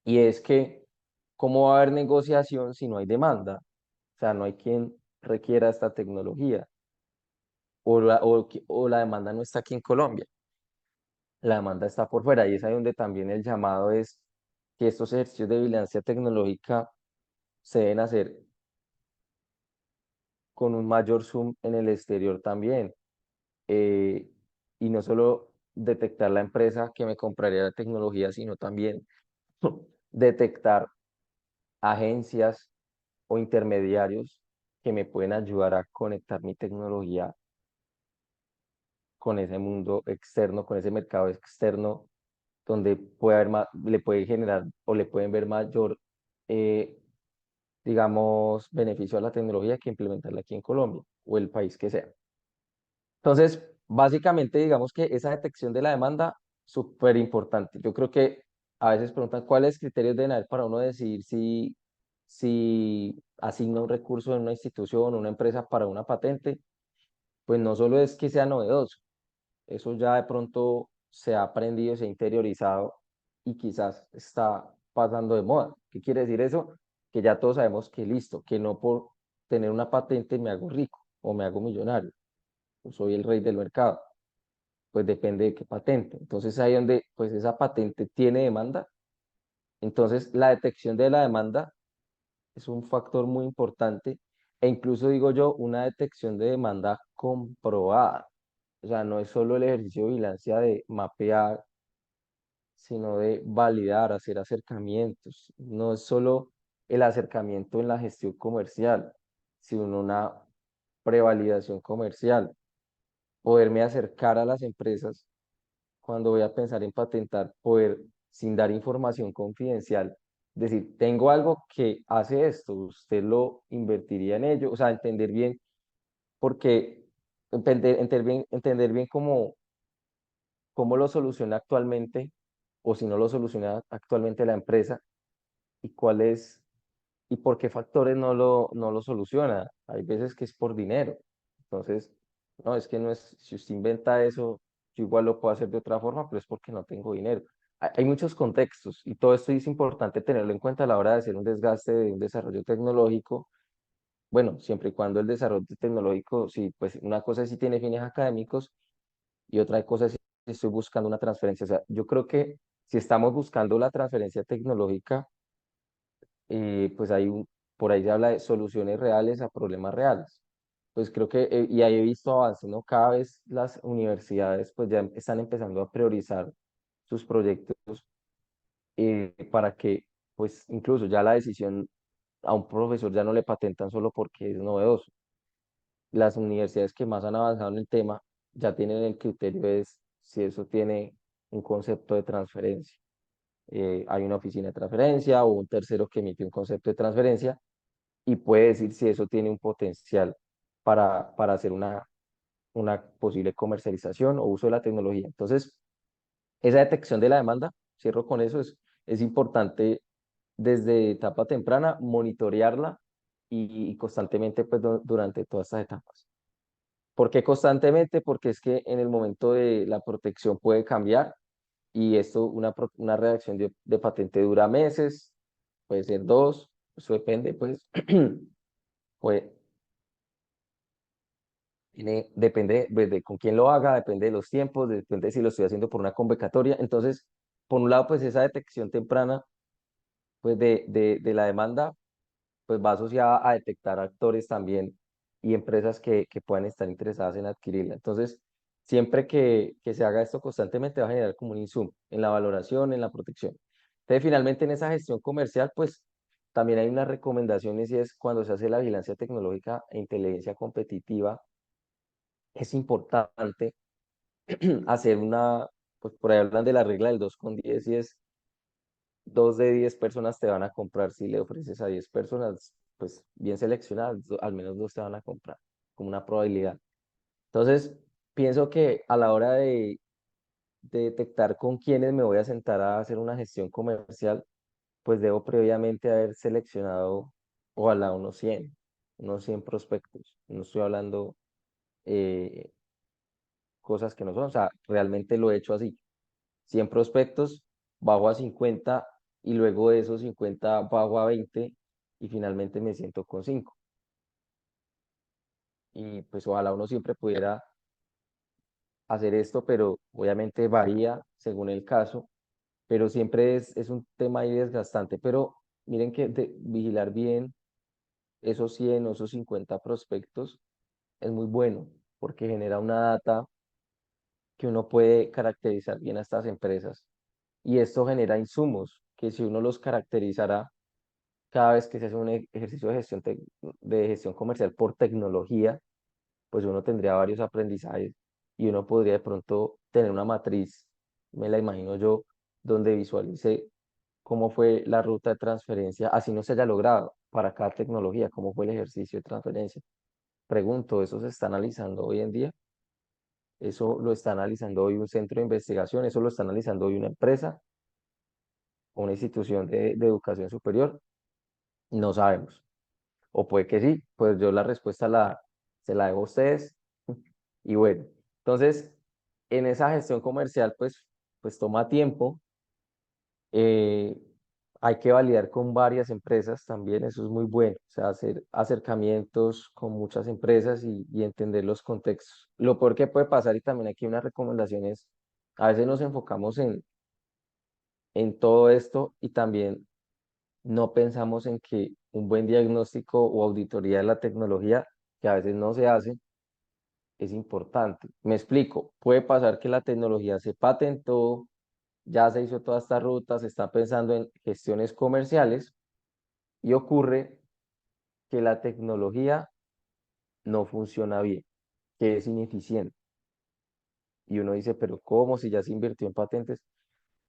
Y es que, ¿cómo va a haber negociación si no hay demanda? O sea, no hay quien requiera esta tecnología, o la demanda no está aquí en Colombia, la demanda está por fuera, y es ahí donde también el llamado es que estos ejercicios de vigilancia tecnológica se deben hacer con un mayor zoom en el exterior también, eh, y no solo detectar la empresa que me compraría la tecnología, sino también detectar agencias o intermediarios que me pueden ayudar a conectar mi tecnología con ese mundo externo, con ese mercado externo, donde puede haber le puede generar o le pueden ver mayor, eh, digamos, beneficio a la tecnología que implementarla aquí en Colombia o el país que sea. Entonces, básicamente, digamos que esa detección de la demanda súper importante. Yo creo que a veces preguntan cuáles criterios deben haber para uno decidir si asigna un recurso en una institución o una empresa para una patente. Pues no solo es que sea novedoso, eso ya de pronto se ha aprendido, se ha interiorizado y quizás está pasando de moda. ¿Qué quiere decir eso? Que ya todos sabemos que listo, que no por tener una patente me hago rico o me hago millonario, o soy el rey del mercado. Pues depende de qué patente. Entonces ahí donde pues esa patente tiene demanda, entonces la detección de la demanda es un factor muy importante e incluso digo yo, una detección de demanda comprobada. O sea, no es solo el ejercicio de vigilancia de mapear, sino de validar, hacer acercamientos. No es solo el acercamiento en la gestión comercial, sino una prevalidación comercial. Poderme acercar a las empresas cuando voy a pensar en patentar, poder, sin dar información confidencial, decir, tengo algo que hace esto, usted lo invertiría en ello, o sea, entender bien, porque entender bien cómo lo soluciona actualmente, o si no lo soluciona actualmente la empresa, y cuál es, y por qué factores no lo soluciona. Hay veces que es por dinero. Entonces, no, es que no es, si usted inventa eso, yo igual lo puedo hacer de otra forma, pero es porque no tengo dinero. Hay muchos contextos y todo esto es importante tenerlo en cuenta a la hora de hacer un desgaste de un desarrollo tecnológico. Bueno, siempre y cuando el desarrollo tecnológico, sí, pues una cosa es si tiene fines académicos y otra cosa es si estoy buscando una transferencia. O sea, yo creo que si estamos buscando la transferencia tecnológica, pues por ahí se habla de soluciones reales a problemas reales. Pues creo que, y ahí he visto avances, ¿no? Cada vez las universidades pues ya están empezando a priorizar sus proyectos para que pues incluso ya la decisión a un profesor ya no le patentan solo porque es novedoso. Las universidades que más han avanzado en el tema ya tienen el criterio de si eso tiene un concepto de transferencia. Hay una oficina de transferencia o un tercero que emite un concepto de transferencia y puede decir si eso tiene un potencial para hacer una posible comercialización o uso de la tecnología. Entonces, esa detección de la demanda, cierro con eso, es importante desde etapa temprana monitorearla y constantemente pues, durante todas estas etapas. ¿Por qué constantemente? Porque es que en el momento de la protección puede cambiar y esto, una redacción de patente dura meses, puede ser dos, eso depende, pues, pues depende de con quién lo haga, depende de los tiempos, depende de si lo estoy haciendo por una convocatoria. Entonces, por un lado, pues esa detección temprana pues de la demanda pues va asociada a detectar actores también y empresas que puedan estar interesadas en adquirirla. Entonces, siempre que se haga esto constantemente va a generar como un insumo en la valoración, en la protección. Entonces, finalmente en esa gestión comercial, pues también hay unas recomendaciones y es cuando se hace la vigilancia tecnológica e inteligencia competitiva, es importante hacer pues por ahí hablan de la regla del 2,10 y es 2 de 10 personas te van a comprar. Si le ofreces a 10 personas, pues bien seleccionadas, al menos dos te van a comprar, como una probabilidad. Entonces, pienso que a la hora de detectar con quiénes me voy a sentar a hacer una gestión comercial, pues debo previamente haber seleccionado ojalá unos 100 prospectos. No estoy hablando eh, cosas que no son, o sea, realmente lo he hecho así. 100 prospectos, bajo a 50 y luego de esos 50 bajo a 20 y finalmente me siento con 5. Y pues ojalá uno siempre pudiera hacer esto, pero obviamente varía según el caso, pero siempre es un tema ahí desgastante. Pero miren que vigilar bien esos 100 o esos 50 prospectos es muy bueno porque genera una data que uno puede caracterizar bien a estas empresas y esto genera insumos que si uno los caracterizara cada vez que se hace un ejercicio de gestión comercial por tecnología, pues uno tendría varios aprendizajes y uno podría de pronto tener una matriz, me la imagino yo, donde visualice cómo fue la ruta de transferencia, así no se haya logrado para cada tecnología, cómo fue el ejercicio de transferencia. Pregunto, ¿eso se está analizando hoy en día? Eso lo está analizando hoy un centro de investigación, eso lo está analizando hoy una empresa o una institución de educación superior. No sabemos. O puede que sí, pues yo la respuesta se la dejo a ustedes. Y bueno, entonces, en esa gestión comercial, pues toma tiempo. eh, Hay que validar con varias empresas también, eso es muy bueno. O sea, hacer acercamientos con muchas empresas y entender los contextos. Lo peor que puede pasar, y también aquí una recomendación es, a veces nos enfocamos en todo esto y también no pensamos en que un buen diagnóstico o auditoría de la tecnología, que a veces no se hace, es importante. Me explico, puede pasar que la tecnología se patentó, ya se hizo toda esta ruta, se está pensando en gestiones comerciales y ocurre que la tecnología no funciona bien, que es ineficiente. Y uno dice, pero ¿cómo si ya se invirtió en patentes?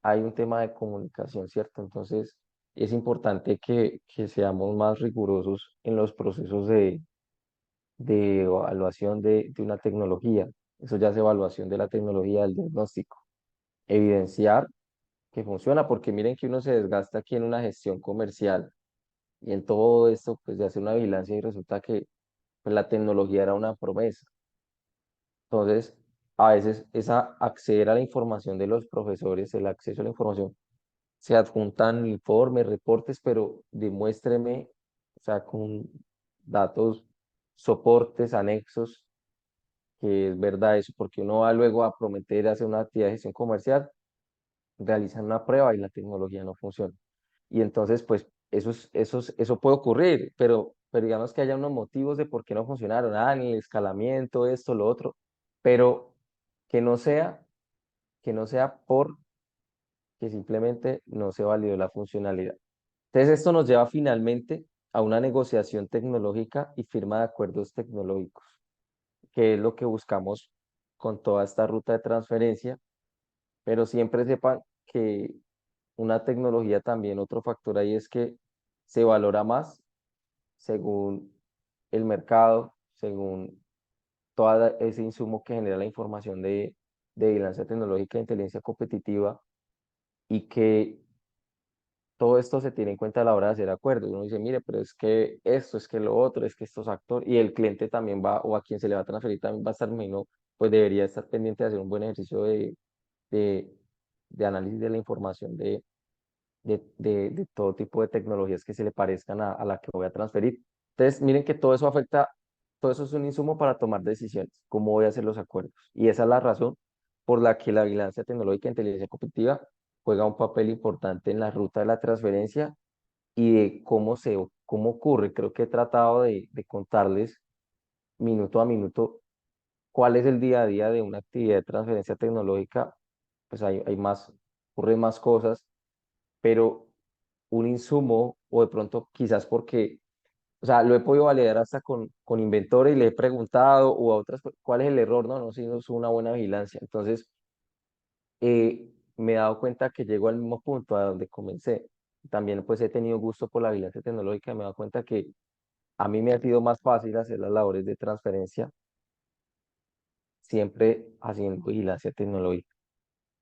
Hay un tema de comunicación, ¿cierto? Entonces, es importante que seamos más rigurosos en los procesos de evaluación de una tecnología. Eso ya es evaluación de la tecnología, del diagnóstico. Evidenciar que funciona, porque miren que uno se desgasta aquí en una gestión comercial y en todo esto, pues de hacer una vigilancia y resulta que pues, la tecnología era una promesa. Entonces, a veces esa acceder a la información de los profesores, el acceso a la información, se adjuntan informes, reportes, pero demuéstreme, o sea, con datos, soportes, anexos, que es verdad eso, porque uno va luego a prometer hacer una actividad de gestión comercial, realizan una prueba y la tecnología no funciona. Y entonces, pues, eso puede ocurrir, pero digamos que haya unos motivos de por qué no funcionaron, ni el escalamiento, esto, lo otro, pero que no sea, que no sea por que simplemente no se validó la funcionalidad. Entonces, esto nos lleva finalmente a una negociación tecnológica y firma de acuerdos tecnológicos, que es lo que buscamos con toda esta ruta de transferencia, pero siempre sepan que una tecnología también, otro factor ahí es que se valora más según el mercado, según todo ese insumo que genera la información de vigilancia tecnológica e inteligencia competitiva y que todo esto se tiene en cuenta a la hora de hacer acuerdos. Uno dice, mire, pero es que esto, es que lo otro, es que estos actores, y el cliente también va, o a quien se le va a transferir también va a estar, menos, pues debería estar pendiente de hacer un buen ejercicio de, de análisis de la información de todo tipo de tecnologías que se le parezcan a la que voy a transferir. Entonces, miren que todo eso afecta, todo eso es un insumo para tomar decisiones, cómo voy a hacer los acuerdos. Y esa es la razón por la que la vigilancia tecnológica e inteligencia competitiva juega un papel importante en la ruta de la transferencia y de cómo ocurre. Creo que he tratado de contarles minuto a minuto cuál es el día a día de una actividad de transferencia tecnológica. Pues hay más, ocurren más cosas, pero un insumo o de pronto quizás porque, o sea, lo he podido validar hasta con inventores y le he preguntado o a otras, ¿cuál es el error? No, no, si no es una buena vigilancia. Entonces, me he dado cuenta que llego al mismo punto a donde comencé. También pues he tenido gusto por la vigilancia tecnológica, me he dado cuenta que a mí me ha sido más fácil hacer las labores de transferencia siempre haciendo vigilancia tecnológica,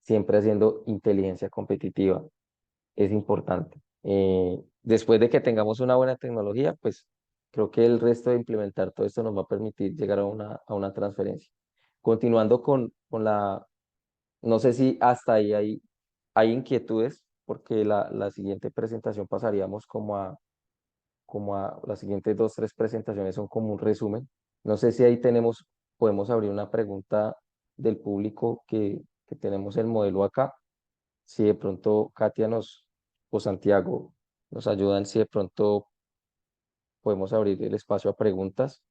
siempre haciendo inteligencia competitiva. Es importante. Después de que tengamos una buena tecnología, pues creo que el resto de implementar todo esto nos va a permitir llegar a una transferencia. Continuando con no sé si hasta ahí hay inquietudes, porque la siguiente presentación pasaríamos como a las siguientes dos, tres presentaciones son como un resumen. No sé si ahí podemos abrir una pregunta del público que tenemos el modelo acá. Si de pronto Katia o Santiago nos ayudan, si de pronto podemos abrir el espacio a preguntas,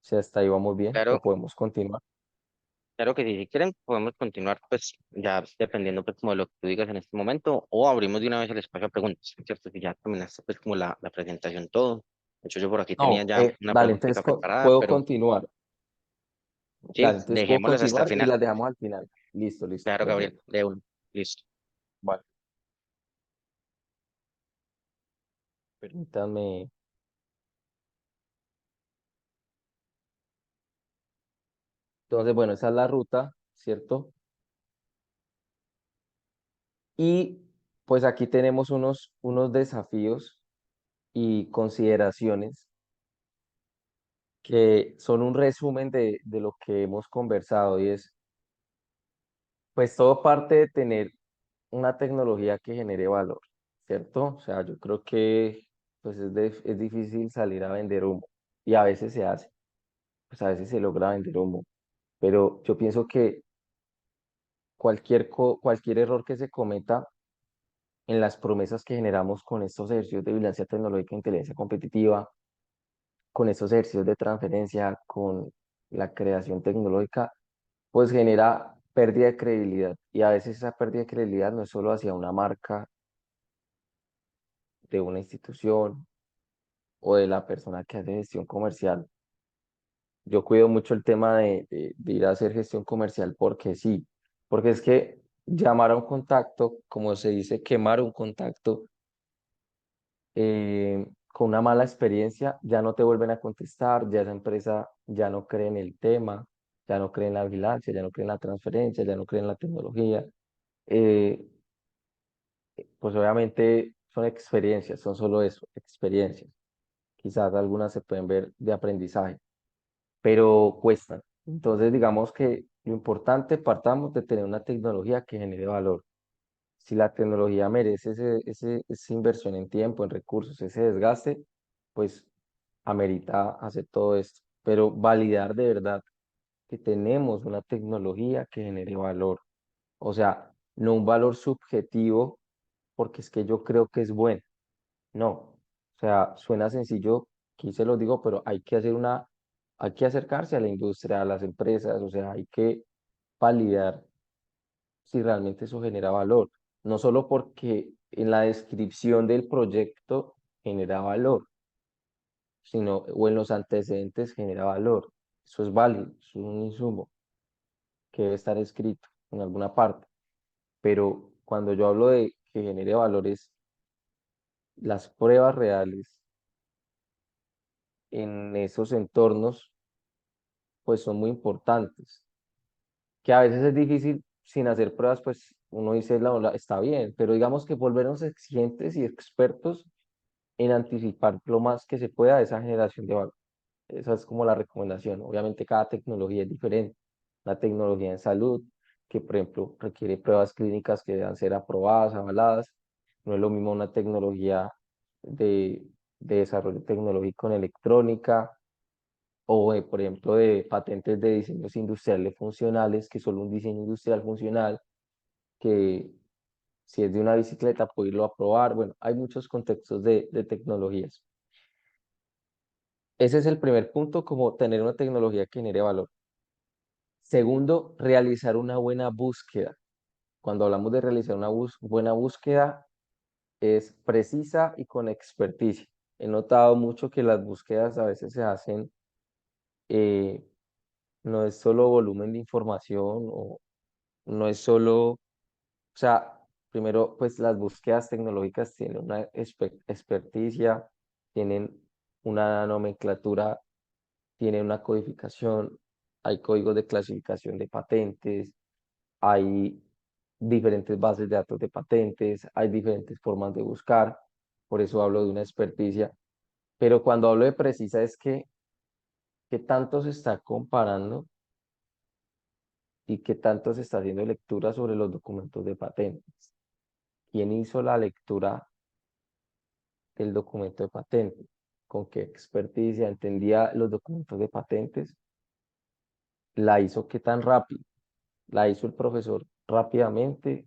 si hasta ahí vamos bien Claro, o podemos continuar. claro que sí, si quieren podemos continuar, pues ya dependiendo pues como de lo que tú digas en este momento, o abrimos de una vez el espacio a preguntas, ¿cierto? Si ya terminaste pues como la presentación, todo. De hecho, yo por aquí tenía No, ya una dale, entonces preguntita preparada, puedo pero continuar. sí, Dale, entonces puedo dejémoslas hasta el continuar y final. las dejamos al final. Listo, listo, Claro, Gabriel, perfecto. de uno. Listo. Vale, permítanme. Entonces, bueno, esa es la ruta, ¿cierto? Y pues aquí tenemos unos desafíos y consideraciones que son un resumen de lo que hemos conversado y es, pues todo parte de tener una tecnología que genere valor, ¿cierto? O sea, yo creo que pues es difícil salir a vender humo y a veces se hace, pues a veces se logra vender humo, pero yo pienso que cualquier error que se cometa en las promesas que generamos con estos ejercicios de vigilancia tecnológica e inteligencia competitiva, con estos ejercicios de transferencia, con la creación tecnológica, pues genera pérdida de credibilidad. Y a veces esa pérdida de credibilidad no es solo hacia una marca de una institución o de la persona que hace gestión comercial. Yo cuido mucho el tema de ir a hacer gestión comercial porque sí, porque es que llamar a un contacto, como se dice, quemar un contacto con una mala experiencia, ya no te vuelven a contestar, ya esa empresa ya no cree en el tema, ya no cree en la vigilancia, ya no cree en la transferencia, ya no cree en la tecnología. Eh, pues obviamente son experiencias, son solo eso, experiencias. Quizás algunas se pueden ver de aprendizaje, pero cuestan. Entonces, digamos que lo importante, partamos de tener una tecnología que genere valor. Si la tecnología merece esa inversión en tiempo, en recursos, ese desgaste, pues amerita hacer todo esto. Pero validar de verdad que tenemos una tecnología que genere valor. O sea, no un valor subjetivo porque es que yo creo que es bueno. No. O sea, suena sencillo, aquí se lo digo, pero hay que acercarse a la industria, a las empresas, o sea, hay que validar si realmente eso genera valor. No solo porque en la descripción del proyecto genera valor, sino o en los antecedentes genera valor. Eso es válido, eso es un insumo que debe estar escrito en alguna parte. Pero cuando yo hablo de que genere valores, las pruebas reales en esos entornos, pues son muy importantes. Que a veces es difícil sin hacer pruebas, pues uno dice, está bien, pero digamos que volvernos exigentes y expertos en anticipar lo más que se pueda esa generación de valor. Esa es como la recomendación. Obviamente cada tecnología es diferente. La tecnología en salud, que por ejemplo requiere pruebas clínicas que deban ser aprobadas, avaladas. No es lo mismo una tecnología de, de desarrollo tecnológico en electrónica o, por ejemplo, de patentes de diseños industriales funcionales, que solo un diseño industrial funcional, que si es de una bicicleta, puede irlo a probar. Bueno, hay muchos contextos de tecnologías. Ese es el primer punto, como tener una tecnología que genere valor. Segundo, realizar una buena búsqueda. Cuando hablamos de realizar una buena búsqueda, es precisa y con experticia. He notado mucho que las búsquedas a veces se hacen, eh, no es solo volumen de información o no es solo, o sea, primero, pues las búsquedas tecnológicas tienen una experticia, tienen una nomenclatura, tienen una codificación, hay códigos de clasificación de patentes, hay diferentes bases de datos de patentes, hay diferentes formas de buscar, por eso hablo de una experticia, pero cuando hablo de precisa es que tanto se está comparando y que tanto se está haciendo lectura sobre los documentos de patentes. ¿Quién hizo la lectura del documento de patentes? ¿Con qué experticia entendía los documentos de patentes? ¿La hizo qué tan rápido? ¿La hizo el profesor rápidamente?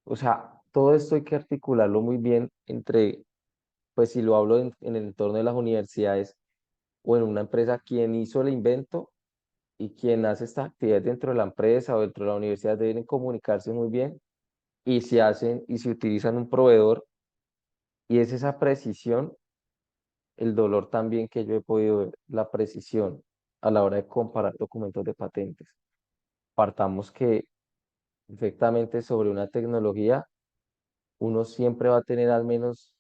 O sea, todo esto hay que articularlo muy bien entre, pues si lo hablo en el entorno de las universidades o en una empresa, quién hizo el invento y quién hace esta actividad dentro de la empresa o dentro de la universidad deben comunicarse muy bien y si hacen y si utilizan un proveedor y es esa precisión, el dolor también que yo he podido ver, la precisión a la hora de comparar documentos de patentes. Partamos que efectivamente sobre una tecnología uno siempre va a tener al menos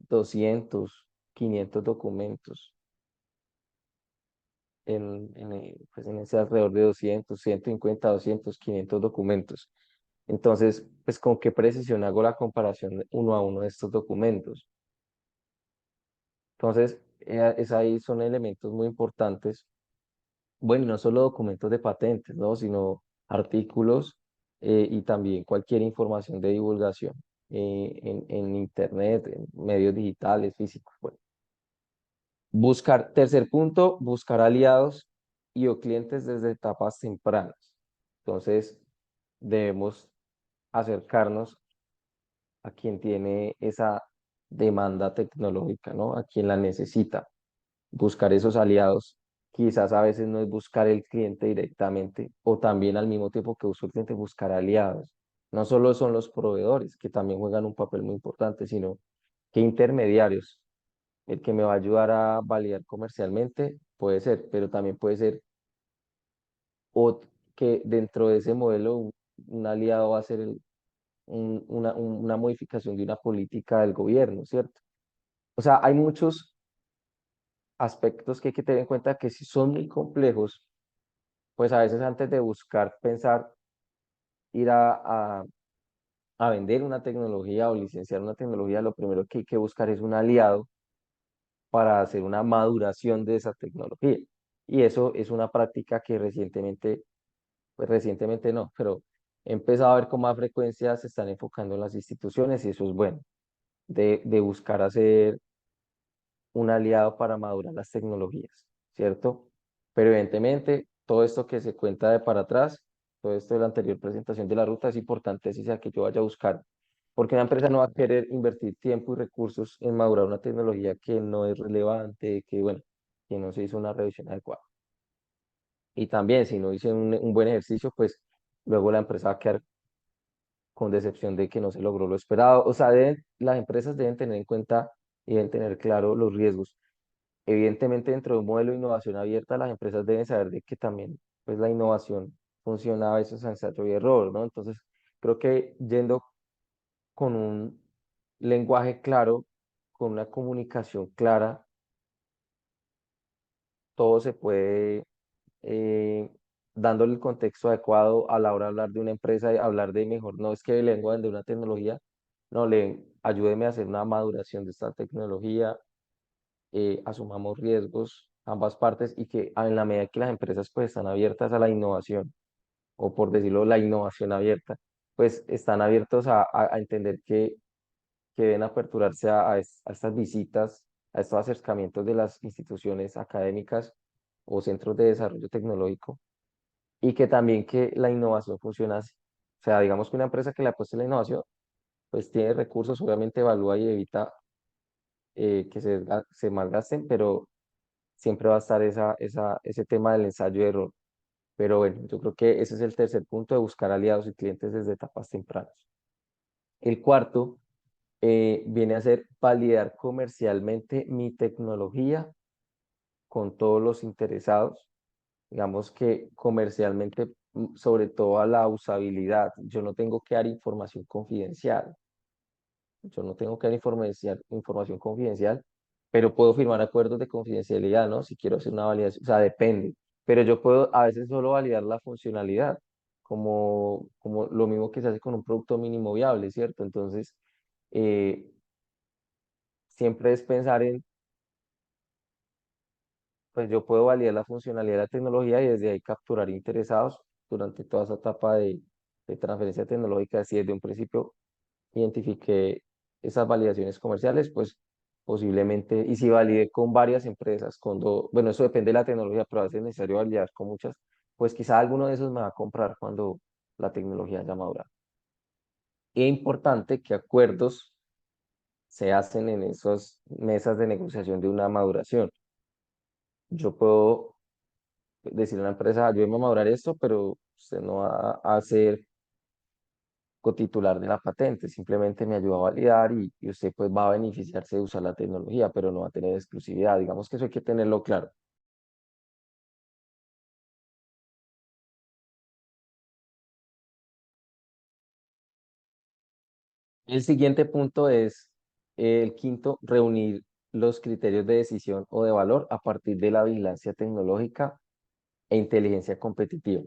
200 500 documentos pues en ese alrededor de 200, 150, 200, 500 documentos. Entonces, pues con qué precisión hago la comparación uno a uno de estos documentos. Entonces, es ahí son elementos muy importantes. Bueno, y no solo documentos de patentes, ¿no? Sino artículos y también cualquier información de divulgación en Internet, en medios digitales, físicos. Bueno. Buscar, tercer punto, buscar aliados y o clientes desde etapas tempranas. Entonces, debemos acercarnos a quien tiene esa demanda tecnológica, ¿no? A quien la necesita. Buscar esos aliados. Quizás a veces no es buscar el cliente directamente o también al mismo tiempo que busco el cliente, buscar aliados. No solo son los proveedores, que también juegan un papel muy importante, sino que intermediarios. El que me va a ayudar a validar comercialmente puede ser, pero también puede ser o que dentro de ese modelo un aliado va a ser una modificación de una política del gobierno, ¿cierto? O sea, hay muchos aspectos que hay que tener en cuenta que si son muy complejos, pues a veces antes de buscar, pensar, ir a vender una tecnología o licenciar una tecnología, lo primero que hay que buscar es un aliado para hacer una maduración de esa tecnología. Y eso es una práctica que recientemente, pues recientemente no, pero he empezado a ver con más frecuencia se están enfocando en las instituciones y eso es bueno, de buscar hacer un aliado para madurar las tecnologías, ¿cierto? Pero evidentemente, todo esto que se cuenta de para atrás, todo esto de la anterior presentación de la ruta, es importante si sea que yo vaya a buscar, porque una empresa no va a querer invertir tiempo y recursos en madurar una tecnología que no es relevante, que bueno, que no se hizo una revisión adecuada. Y también, si no hice un buen ejercicio, pues luego la empresa va a quedar con decepción de que no se logró lo esperado. O sea, las empresas deben tener en cuenta y deben tener claro los riesgos. Evidentemente, dentro de un modelo de innovación abierta, las empresas deben saber de que también pues, la innovación funciona a veces a ensayo y error, ¿no? Entonces, creo que yendo con un lenguaje claro, con una comunicación clara, todo se puede, eh, dándole el contexto adecuado a la hora de hablar de una empresa, de hablar de mejor, no es que le vengo a vender una tecnología, no, ayúdeme a hacer una maduración de esta tecnología, asumamos riesgos ambas partes y que en la medida que las empresas pues están abiertas a la innovación, o por decirlo, la innovación abierta, pues están abiertos a entender que deben aperturarse a estas visitas, a estos acercamientos de las instituciones académicas o centros de desarrollo tecnológico y que también que la innovación funciona así. O sea, digamos que una empresa que le apueste a la innovación, pues tiene recursos, obviamente evalúa y evita que se malgasten, pero siempre va a estar ese tema del ensayo de error. Pero bueno, yo creo que ese es el tercer punto de buscar aliados y clientes desde etapas tempranas. El cuarto viene a ser validar comercialmente mi tecnología con todos los interesados. Digamos que comercialmente, sobre todo a la usabilidad, yo no tengo que dar información confidencial. Yo no tengo que dar información confidencial, pero puedo firmar acuerdos de confidencialidad, ¿no? Si quiero hacer una validación, o sea, depende. Pero yo puedo a veces solo validar la funcionalidad, como lo mismo que se hace con un producto mínimo viable, ¿cierto? Entonces, eh, siempre es pensar en, pues yo puedo validar la funcionalidad de la tecnología y desde ahí capturar interesados durante toda esa etapa de transferencia tecnológica, si desde un principio identifiqué esas validaciones comerciales, pues posiblemente, y si validé con varias empresas, bueno, eso depende de la tecnología, pero a veces es necesario validar con muchas, pues quizá alguno de esos me va a comprar cuando la tecnología ya madura. Es importante que acuerdos se hacen en esas mesas de negociación de una maduración. Yo puedo decirle a una empresa, ayúdeme a madurar esto, pero usted no va a ser cotitular de la patente, simplemente me ayuda a validar y usted pues va a beneficiarse de usar la tecnología, pero no va a tener exclusividad. Digamos que eso hay que tenerlo claro. El siguiente punto es el quinto, reunir. los criterios de decisión o de valor a partir de la vigilancia tecnológica e inteligencia competitiva.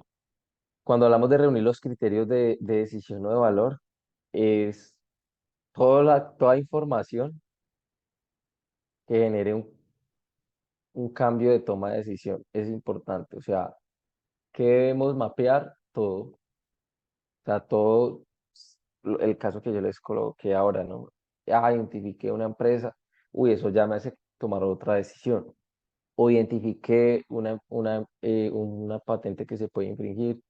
Cuando hablamos de reunir los criterios de decisión o de valor, es toda información que genere un cambio de toma de decisión. Es importante. O sea, ¿qué debemos mapear? Todo. O sea, todo el caso que yo les coloqué ahora, ¿no? Identifiqué una empresa, uy, eso ya me hace tomar otra decisión. O identifiqué una patente que se puede infringir,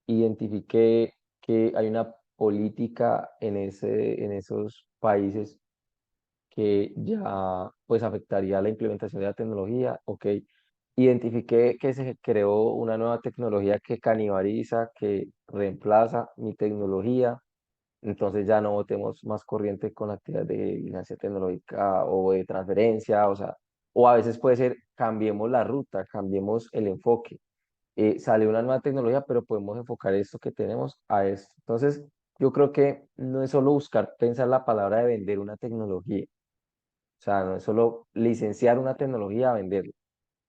identifiqué que hay una política en esos países que ya pues afectaría la implementación de la tecnología, ok. Identifiqué que se creó una nueva tecnología que canibaliza, que reemplaza mi tecnología, entonces ya no botemos más corriente con actividades de vigilancia tecnológica o de transferencia, o sea, o a veces puede ser cambiemos la ruta, cambiemos el enfoque. Sale una nueva tecnología, pero podemos enfocar esto que tenemos a esto. Entonces, yo creo que no es solo buscar pensar la palabra de vender una tecnología, o sea, no es solo licenciar una tecnología a venderla,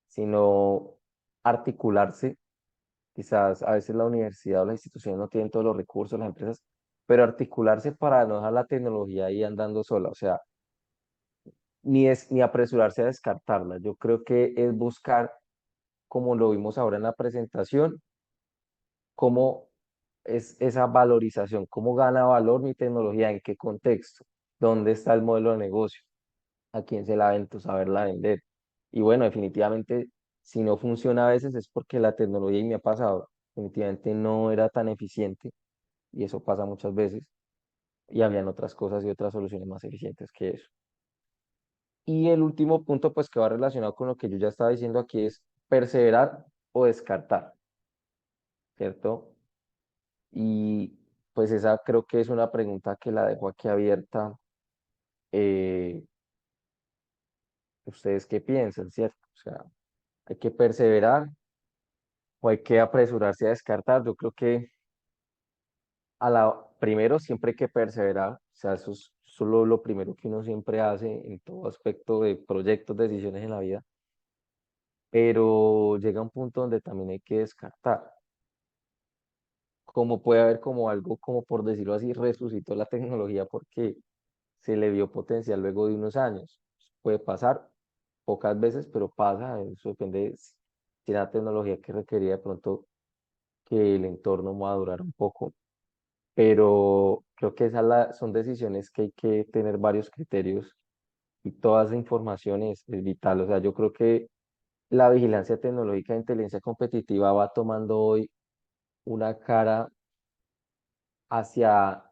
sino articularse. Quizás a veces la universidad o las instituciones no tienen todos los recursos, las empresas, pero articularse para no dejar la tecnología ahí andando sola, o sea, ni apresurarse a descartarla. Yo creo que es buscar, como lo vimos ahora en la presentación, cómo es esa valorización, cómo gana valor mi tecnología, en qué contexto, dónde está el modelo de negocio, a quién se la vendo, saberla vender. Y bueno, definitivamente, si no funciona a veces es porque la tecnología, y me ha pasado, definitivamente no era tan eficiente, y eso pasa muchas veces, y habían otras cosas y otras soluciones más eficientes que eso. Y el último punto, pues que va relacionado con lo que yo ya estaba diciendo aquí, es perseverar o descartar, ¿cierto? Y pues esa creo que es una pregunta que la dejo aquí abierta. Eh, ¿Ustedes qué piensan, cierto? O sea, ¿hay que perseverar o hay que apresurarse a descartar? Yo creo que primero siempre hay que perseverar. O sea, eso es solo lo primero que uno siempre hace en todo aspecto de proyectos, decisiones en la vida. Pero llega un punto donde también hay que descartar. Como puede haber como algo, como por decirlo así, resucitó la tecnología porque se le vio potencial luego de unos años. Puede pasar pocas veces, pero pasa, eso depende si la tecnología que requería de pronto que el entorno madurara un poco, pero creo que son decisiones que hay que tener varios criterios y toda esa información es vital. O sea, yo creo que la vigilancia tecnológica de inteligencia competitiva va tomando hoy una cara hacia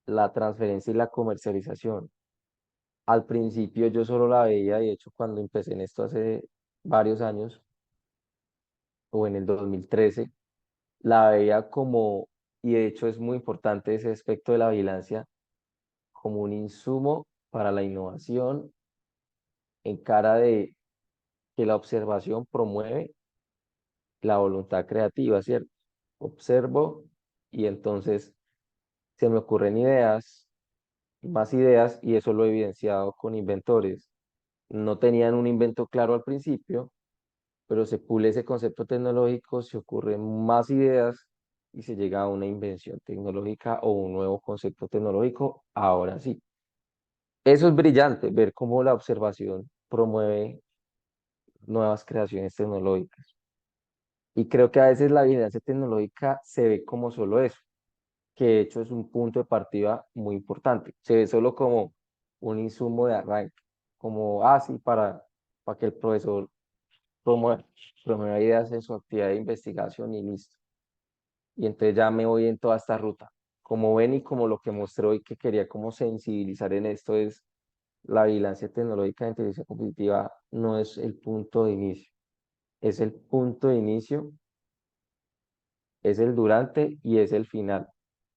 la transferencia y la comercialización. Al principio yo solo la veía, de hecho, cuando empecé en esto hace varios años, o en el 2013, la veía como, y de hecho es muy importante ese aspecto de la vigilancia, como un insumo para la innovación en cara de que la observación promueve la voluntad creativa, ¿cierto? Observo y entonces se me ocurren ideas, más ideas, y eso lo he evidenciado con inventores. No tenían un invento claro al principio, pero se pule ese concepto tecnológico, se ocurren más ideas y se llega a una invención tecnológica o un nuevo concepto tecnológico. Ahora sí, eso es brillante, ver cómo la observación promueve nuevas creaciones tecnológicas. Y creo que a veces la vigilancia tecnológica se ve como solo eso, que de hecho es un punto de partida muy importante. Se ve solo como un insumo de arranque, como, sí, para que el profesor promueva, promueva ideas en su actividad de investigación y listo. Y entonces ya me voy en toda esta ruta. Como ven y como lo que mostré hoy que quería como sensibilizar en esto es la vigilancia tecnológica de inteligencia competitiva no es el punto de inicio, es el punto de inicio, es el durante y es el final.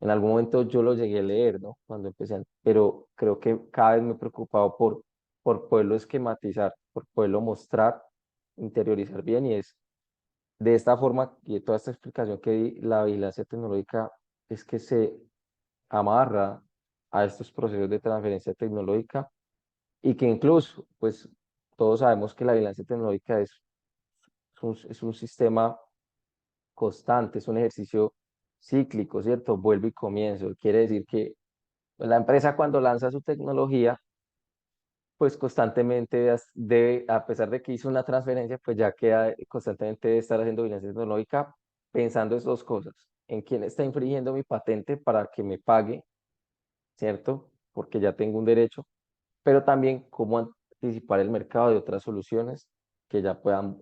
En algún momento yo lo llegué a leer, ¿no? Cuando empecé, pero creo que cada vez me he preocupado por poderlo esquematizar, por poderlo mostrar, interiorizar bien y es de esta forma y de toda esta explicación que di, la vigilancia tecnológica es que se amarra a estos procesos de transferencia tecnológica y que incluso, pues todos sabemos que la vigilancia tecnológica es un sistema constante, es un ejercicio cíclico, ¿cierto? Vuelvo y comienzo. Quiere decir que la empresa cuando lanza su tecnología, pues constantemente debe, a pesar de que hizo una transferencia, pues ya queda constantemente de estar haciendo vigilancia tecnológica pensando esas dos cosas, en quién está infringiendo mi patente para que me pague, ¿cierto? Porque ya tengo un derecho, pero también cómo anticipar el mercado de otras soluciones que ya puedan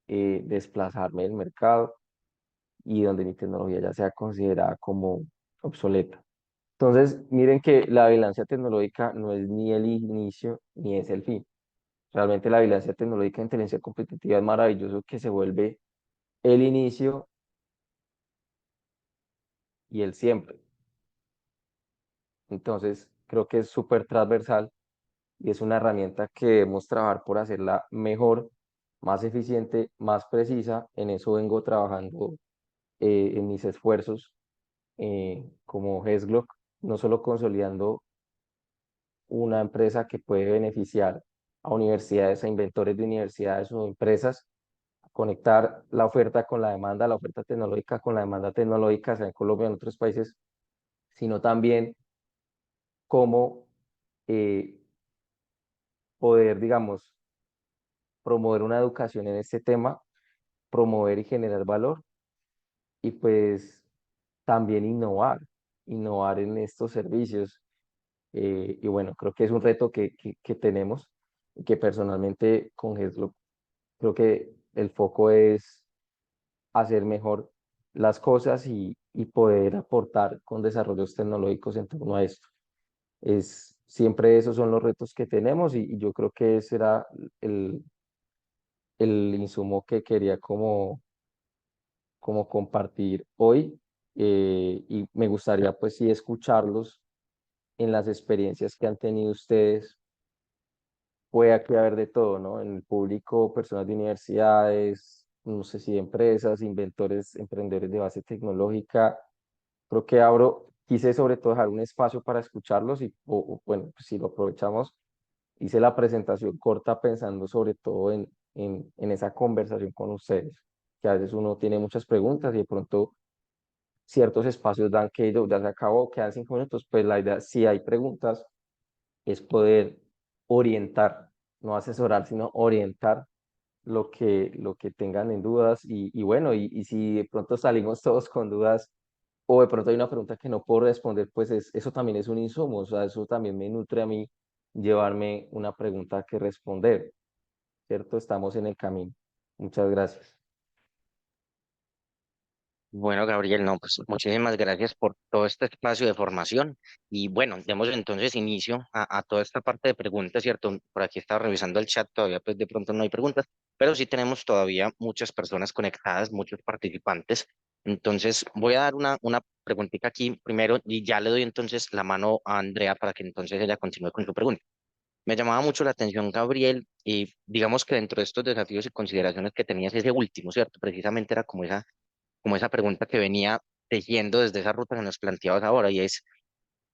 desplazarme del mercado y donde mi tecnología ya sea considerada como obsoleta. Entonces, miren que la vigilancia tecnológica no es ni el inicio ni es el fin. Realmente la vigilancia tecnológica de inteligencia competitiva es maravilloso que se vuelve el inicio y el siempre. Entonces, creo que es súper transversal y es una herramienta que debemos trabajar por hacerla mejor, más eficiente, más precisa. En eso vengo trabajando en mis esfuerzos como GESGLOC, no solo consolidando una empresa que puede beneficiar a universidades, a inventores de universidades o empresas, conectar la oferta con la demanda, la oferta tecnológica con la demanda tecnológica, sea en Colombia o en otros países, sino también cómo eh, poder, digamos, promover una educación en este tema, promover y generar valor y pues también innovar en estos servicios. Y bueno, creo que es un reto que tenemos y que personalmente con GESLO creo que el foco es hacer mejor las cosas y poder aportar con desarrollos tecnológicos en torno a esto. Siempre esos son los retos que tenemos y yo creo que ese era el, el insumo que quería como compartir hoy. Y me gustaría pues sí escucharlos en las experiencias que han tenido ustedes. Puede aquí haber de todo, ¿no? En el público, personas de universidades, no sé si de empresas, inventores, emprendedores de base tecnológica. Creo que quise sobre todo dejar un espacio para escucharlos y, bueno, pues si lo aprovechamos, hice la presentación corta pensando sobre todo en esa conversación con ustedes, que a veces uno tiene muchas preguntas y de pronto ciertos espacios dan que ya se acabó, quedan 5 minutos, pues la idea, si hay preguntas, es poder orientar, no asesorar, sino orientar lo que tengan en dudas y bueno, y si de pronto salimos todos con dudas o de pronto hay una pregunta que no puedo responder, pues eso también es un insumo, o sea, eso también me nutre a mí llevarme una pregunta que responder, ¿cierto? Estamos en el camino. Muchas gracias. Bueno, Gabriel, no, pues muchísimas gracias por todo este espacio de formación. Y bueno, demos entonces inicio a toda esta parte de preguntas, ¿cierto? Por aquí estaba revisando el chat, todavía pues de pronto no hay preguntas, pero sí tenemos todavía muchas personas conectadas, muchos participantes. Entonces voy a dar una preguntita aquí primero y ya le doy entonces la mano a Andrea para que entonces ella continúe con su pregunta. Me llamaba mucho la atención, Gabriel, y digamos que dentro de estos desafíos y consideraciones que tenías ese último, ¿cierto? Precisamente era como esa pregunta que venía tejiendo desde esa ruta que nos planteabas ahora, y es,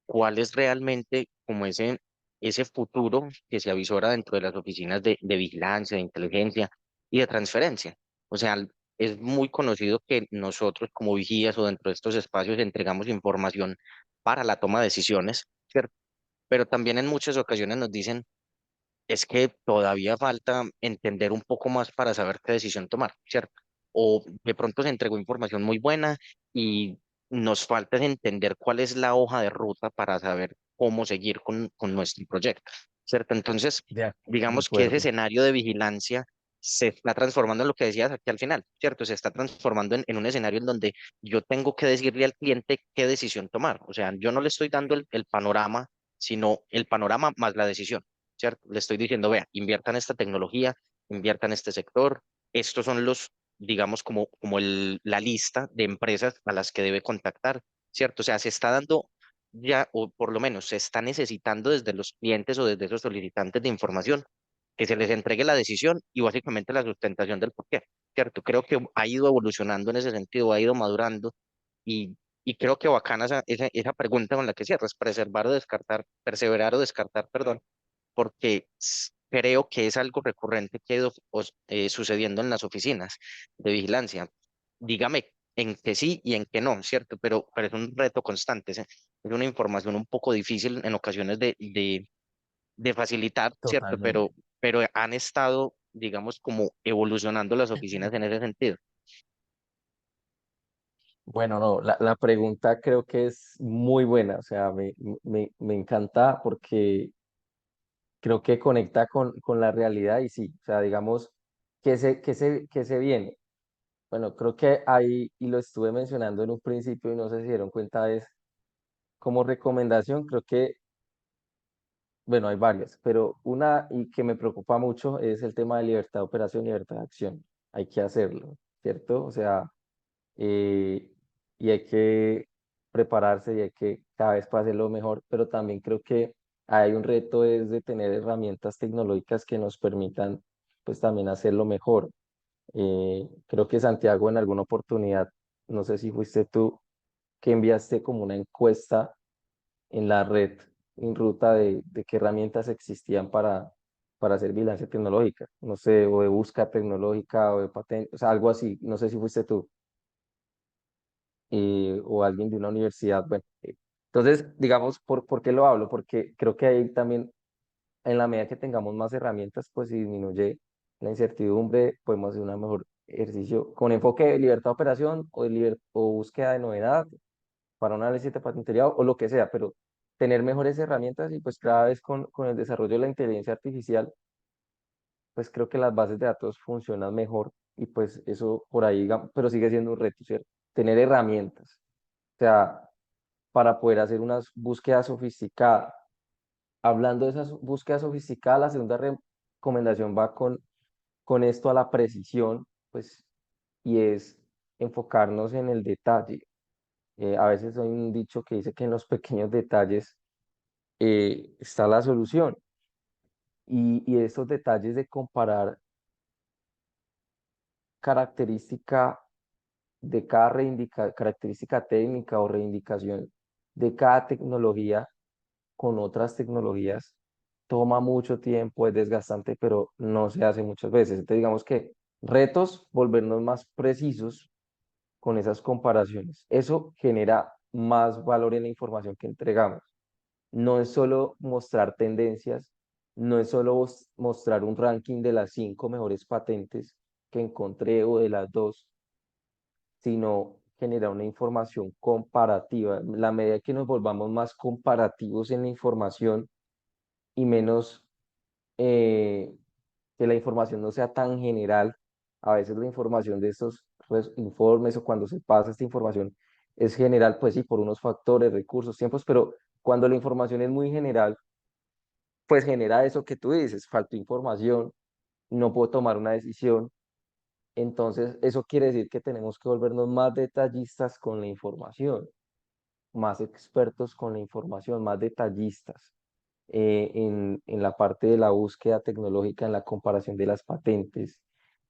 ¿cuál es realmente como ese futuro que se avisora dentro de las oficinas de vigilancia, de inteligencia y de transferencia? O sea, es muy conocido que nosotros como vigías o dentro de estos espacios entregamos información para la toma de decisiones, ¿cierto? Pero también en muchas ocasiones nos dicen, es que todavía falta entender un poco más para saber qué decisión tomar, ¿cierto? O de pronto se entregó información muy buena y nos falta es entender cuál es la hoja de ruta para saber cómo seguir con nuestro proyecto, ¿cierto? Entonces, De digamos que ese acuerdo. escenario de vigilancia se está transformando en lo que decías aquí al final, ¿cierto? Se está transformando en un escenario en donde yo tengo que decirle al cliente qué decisión tomar. O sea, yo no le estoy dando el panorama, sino el panorama más la decisión. ¿Cierto? Le estoy diciendo, vea, inviertan esta tecnología, inviertan este sector, estos son digamos, como la lista de empresas a las que debe contactar, ¿cierto? O sea, se está dando ya, o por lo menos se está necesitando desde los clientes o desde esos solicitantes de información que se les entregue la decisión y básicamente la sustentación del porqué, ¿cierto? Creo que ha ido evolucionando en ese sentido, ha ido madurando y creo que bacana esa pregunta con la que cierras, preservar o descartar, perseverar o descartar, perdón, porque creo que es algo recurrente que ha ido sucediendo en las oficinas de vigilancia. Dígame en que sí y en que no, ¿cierto? Pero es un reto constante, es una información un poco difícil en ocasiones de facilitar, ¿cierto? Totalmente. Pero han estado, digamos, como evolucionando las oficinas en ese sentido. Bueno, no, la pregunta creo que es muy buena, o sea, me encanta porque creo que conecta con la realidad y sí, o sea, digamos, qué se viene? Bueno, creo que ahí, y lo estuve mencionando en un principio y no sé si se dieron cuenta, es como recomendación, creo que, bueno, hay varias, pero una y que me preocupa mucho es el tema de libertad de operación y libertad de acción. Hay que hacerlo, ¿cierto? O sea, eh, y hay que prepararse y hay que cada vez para hacerlo mejor, pero también creo que hay un reto es de tener herramientas tecnológicas que nos permitan pues también hacerlo mejor. Creo que Santiago en alguna oportunidad, no sé si fuiste tú, que enviaste como una encuesta en la red en ruta de qué herramientas existían para hacer vigilancia tecnológica, no sé, o de búsqueda tecnológica o de patente, o sea, algo así, no sé si fuiste tú o alguien de una universidad. Bueno, entonces, digamos, ¿por qué lo hablo? Porque creo que ahí también, en la medida que tengamos más herramientas, pues si disminuye la incertidumbre, podemos hacer un mejor ejercicio con enfoque de libertad de operación o, o búsqueda de novedad para un análisis de patentería o lo que sea, pero tener mejores herramientas y pues cada vez con el desarrollo de la inteligencia artificial, pues creo que las bases de datos funcionan mejor y pues eso por ahí, pero sigue siendo un reto, ¿cierto? Tener herramientas, o sea, para poder hacer unas búsquedas sofisticadas. Hablando de esas búsquedas sofisticadas, la segunda recomendación va con esto a la precisión, pues, y es enfocarnos en el detalle. A veces hay un dicho que dice que en los pequeños detalles está la solución. Y estos detalles de comparar característica de cada característica técnica o reivindicación de cada tecnología con otras tecnologías toma mucho tiempo, es desgastante, pero no se hace muchas veces. Entonces, digamos que retos, volvernos más precisos con esas comparaciones. Eso genera más valor en la información que entregamos. No es solo mostrar tendencias, no es solo mostrar un ranking de las 5 mejores patentes que encontré o de las dos, sino generar una información comparativa. La medida que nos volvamos más comparativos en la información y menos eh, que la información no sea tan general, a veces la información de estos informes o cuando se pasa esta información es general, pues sí, por unos factores, recursos, tiempos, pero cuando la información es muy general, pues genera eso que tú dices, falta información, no puedo tomar una decisión. Entonces, eso quiere decir que tenemos que volvernos más detallistas con la información, más expertos con la información, más detallistas en la parte de la búsqueda tecnológica, en la comparación de las patentes,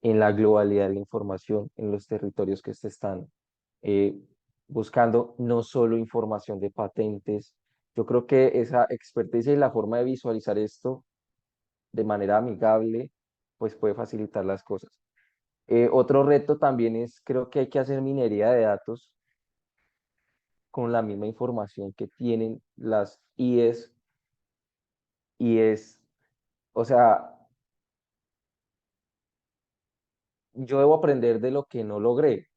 en la globalidad de la información, en los territorios que se están eh, buscando, no solo información de patentes. Yo creo que esa experticia y la forma de visualizar esto de manera amigable, pues puede facilitar las cosas. Otro reto también es, creo que hay que hacer minería de datos con la misma información que tienen las IES y es, o sea, yo debo aprender de lo que no logré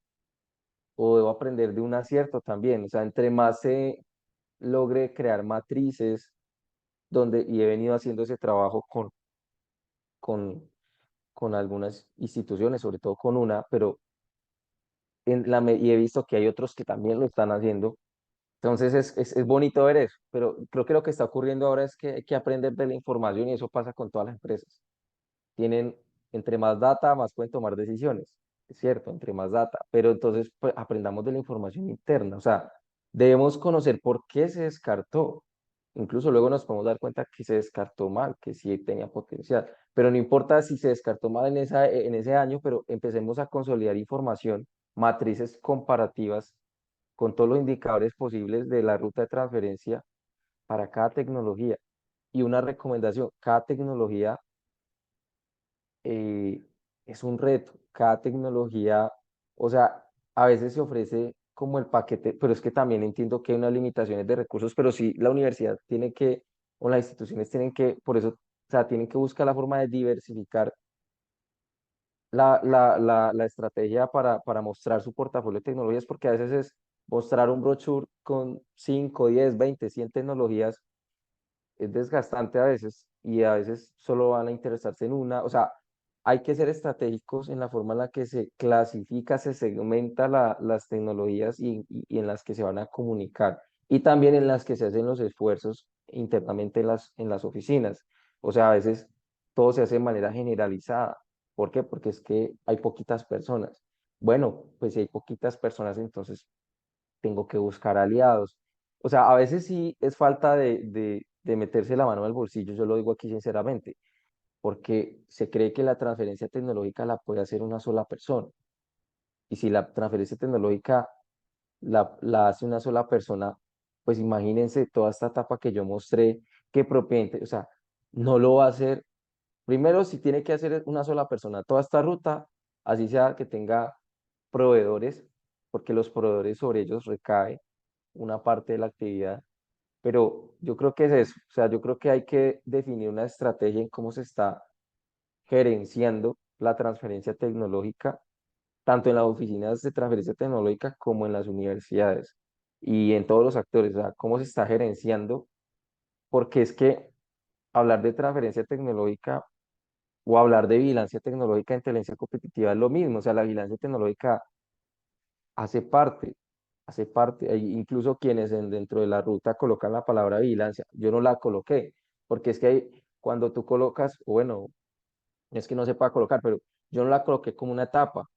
o debo aprender de un acierto también. O sea, entre más se logre crear matrices donde, y he venido haciendo ese trabajo con, con algunas instituciones, sobre todo con una, pero y he visto que hay otros que también lo están haciendo. Entonces es bonito ver eso, pero creo que lo que está ocurriendo ahora es que hay que aprender de la información y eso pasa con todas las empresas. Tienen, entre más data, más pueden tomar decisiones, es cierto, entre más data, pero entonces pues, aprendamos de la información interna, o sea, debemos conocer por qué se descartó. Incluso luego nos podemos dar cuenta que se descartó mal, que sí tenía potencial, pero no importa si se descartó mal en ese año, pero empecemos a consolidar información, matrices comparativas con todos los indicadores posibles de la ruta de transferencia para cada tecnología. Y una recomendación, cada tecnología eh, es un reto, cada tecnología, o sea, a veces se ofrece como el paquete, pero es que también entiendo que hay unas limitaciones de recursos, pero sí la universidad tiene que, o las instituciones tienen que, por eso, o sea, tienen que buscar la forma de diversificar la estrategia para mostrar su portafolio de tecnologías, porque a veces es mostrar un brochure con 5 10 20 100 tecnologías es desgastante a veces y a veces solo van a interesarse en una. O sea, hay que ser estratégicos en la forma en la que se clasifica, se segmenta las tecnologías y en las que se van a comunicar y también en las que se hacen los esfuerzos internamente en las oficinas. O sea, a veces todo se hace de manera generalizada. ¿Por qué? Porque es que hay poquitas personas. Bueno, pues si hay poquitas personas, entonces tengo que buscar aliados. O sea, a veces sí es falta de meterse la mano en el bolsillo, yo lo digo aquí sinceramente, porque se cree que la transferencia tecnológica la puede hacer una sola persona. Y si la transferencia tecnológica la hace una sola persona, pues imagínense toda esta etapa que yo mostré, que propiamente, o sea, no lo va a hacer. Primero, si tiene que hacer una sola persona toda esta ruta, así sea que tenga proveedores, porque los proveedores sobre ellos recae una parte de la actividad, pero yo creo que es eso, o sea, yo creo que hay que definir una estrategia en cómo se está gerenciando la transferencia tecnológica, tanto en las oficinas de transferencia tecnológica como en las universidades y en todos los actores, o sea, cómo se está gerenciando, porque es que hablar de transferencia tecnológica o hablar de vigilancia tecnológica en inteligencia competitiva es lo mismo, o sea, la vigilancia tecnológica hace parte, hace parte, hay incluso quienes dentro de la ruta colocan la palabra vigilancia, yo no la coloqué, porque es que cuando tú colocas, o bueno, no es que no se pueda colocar, pero yo no la coloqué como una etapa,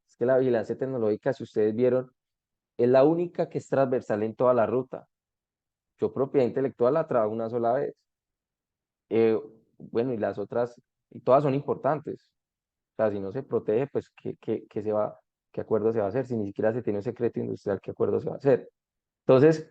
es que la vigilancia tecnológica, si ustedes vieron, es la única que es transversal en toda la ruta. Yo propiedad intelectual la trabajo una sola vez. Eh, bueno, y las otras, y todas son importantes. O sea, si no se protege, pues ¿qué se va, qué acuerdo se va a hacer? Si ni siquiera se tiene un secreto industrial, ¿qué acuerdo se va a hacer? Entonces,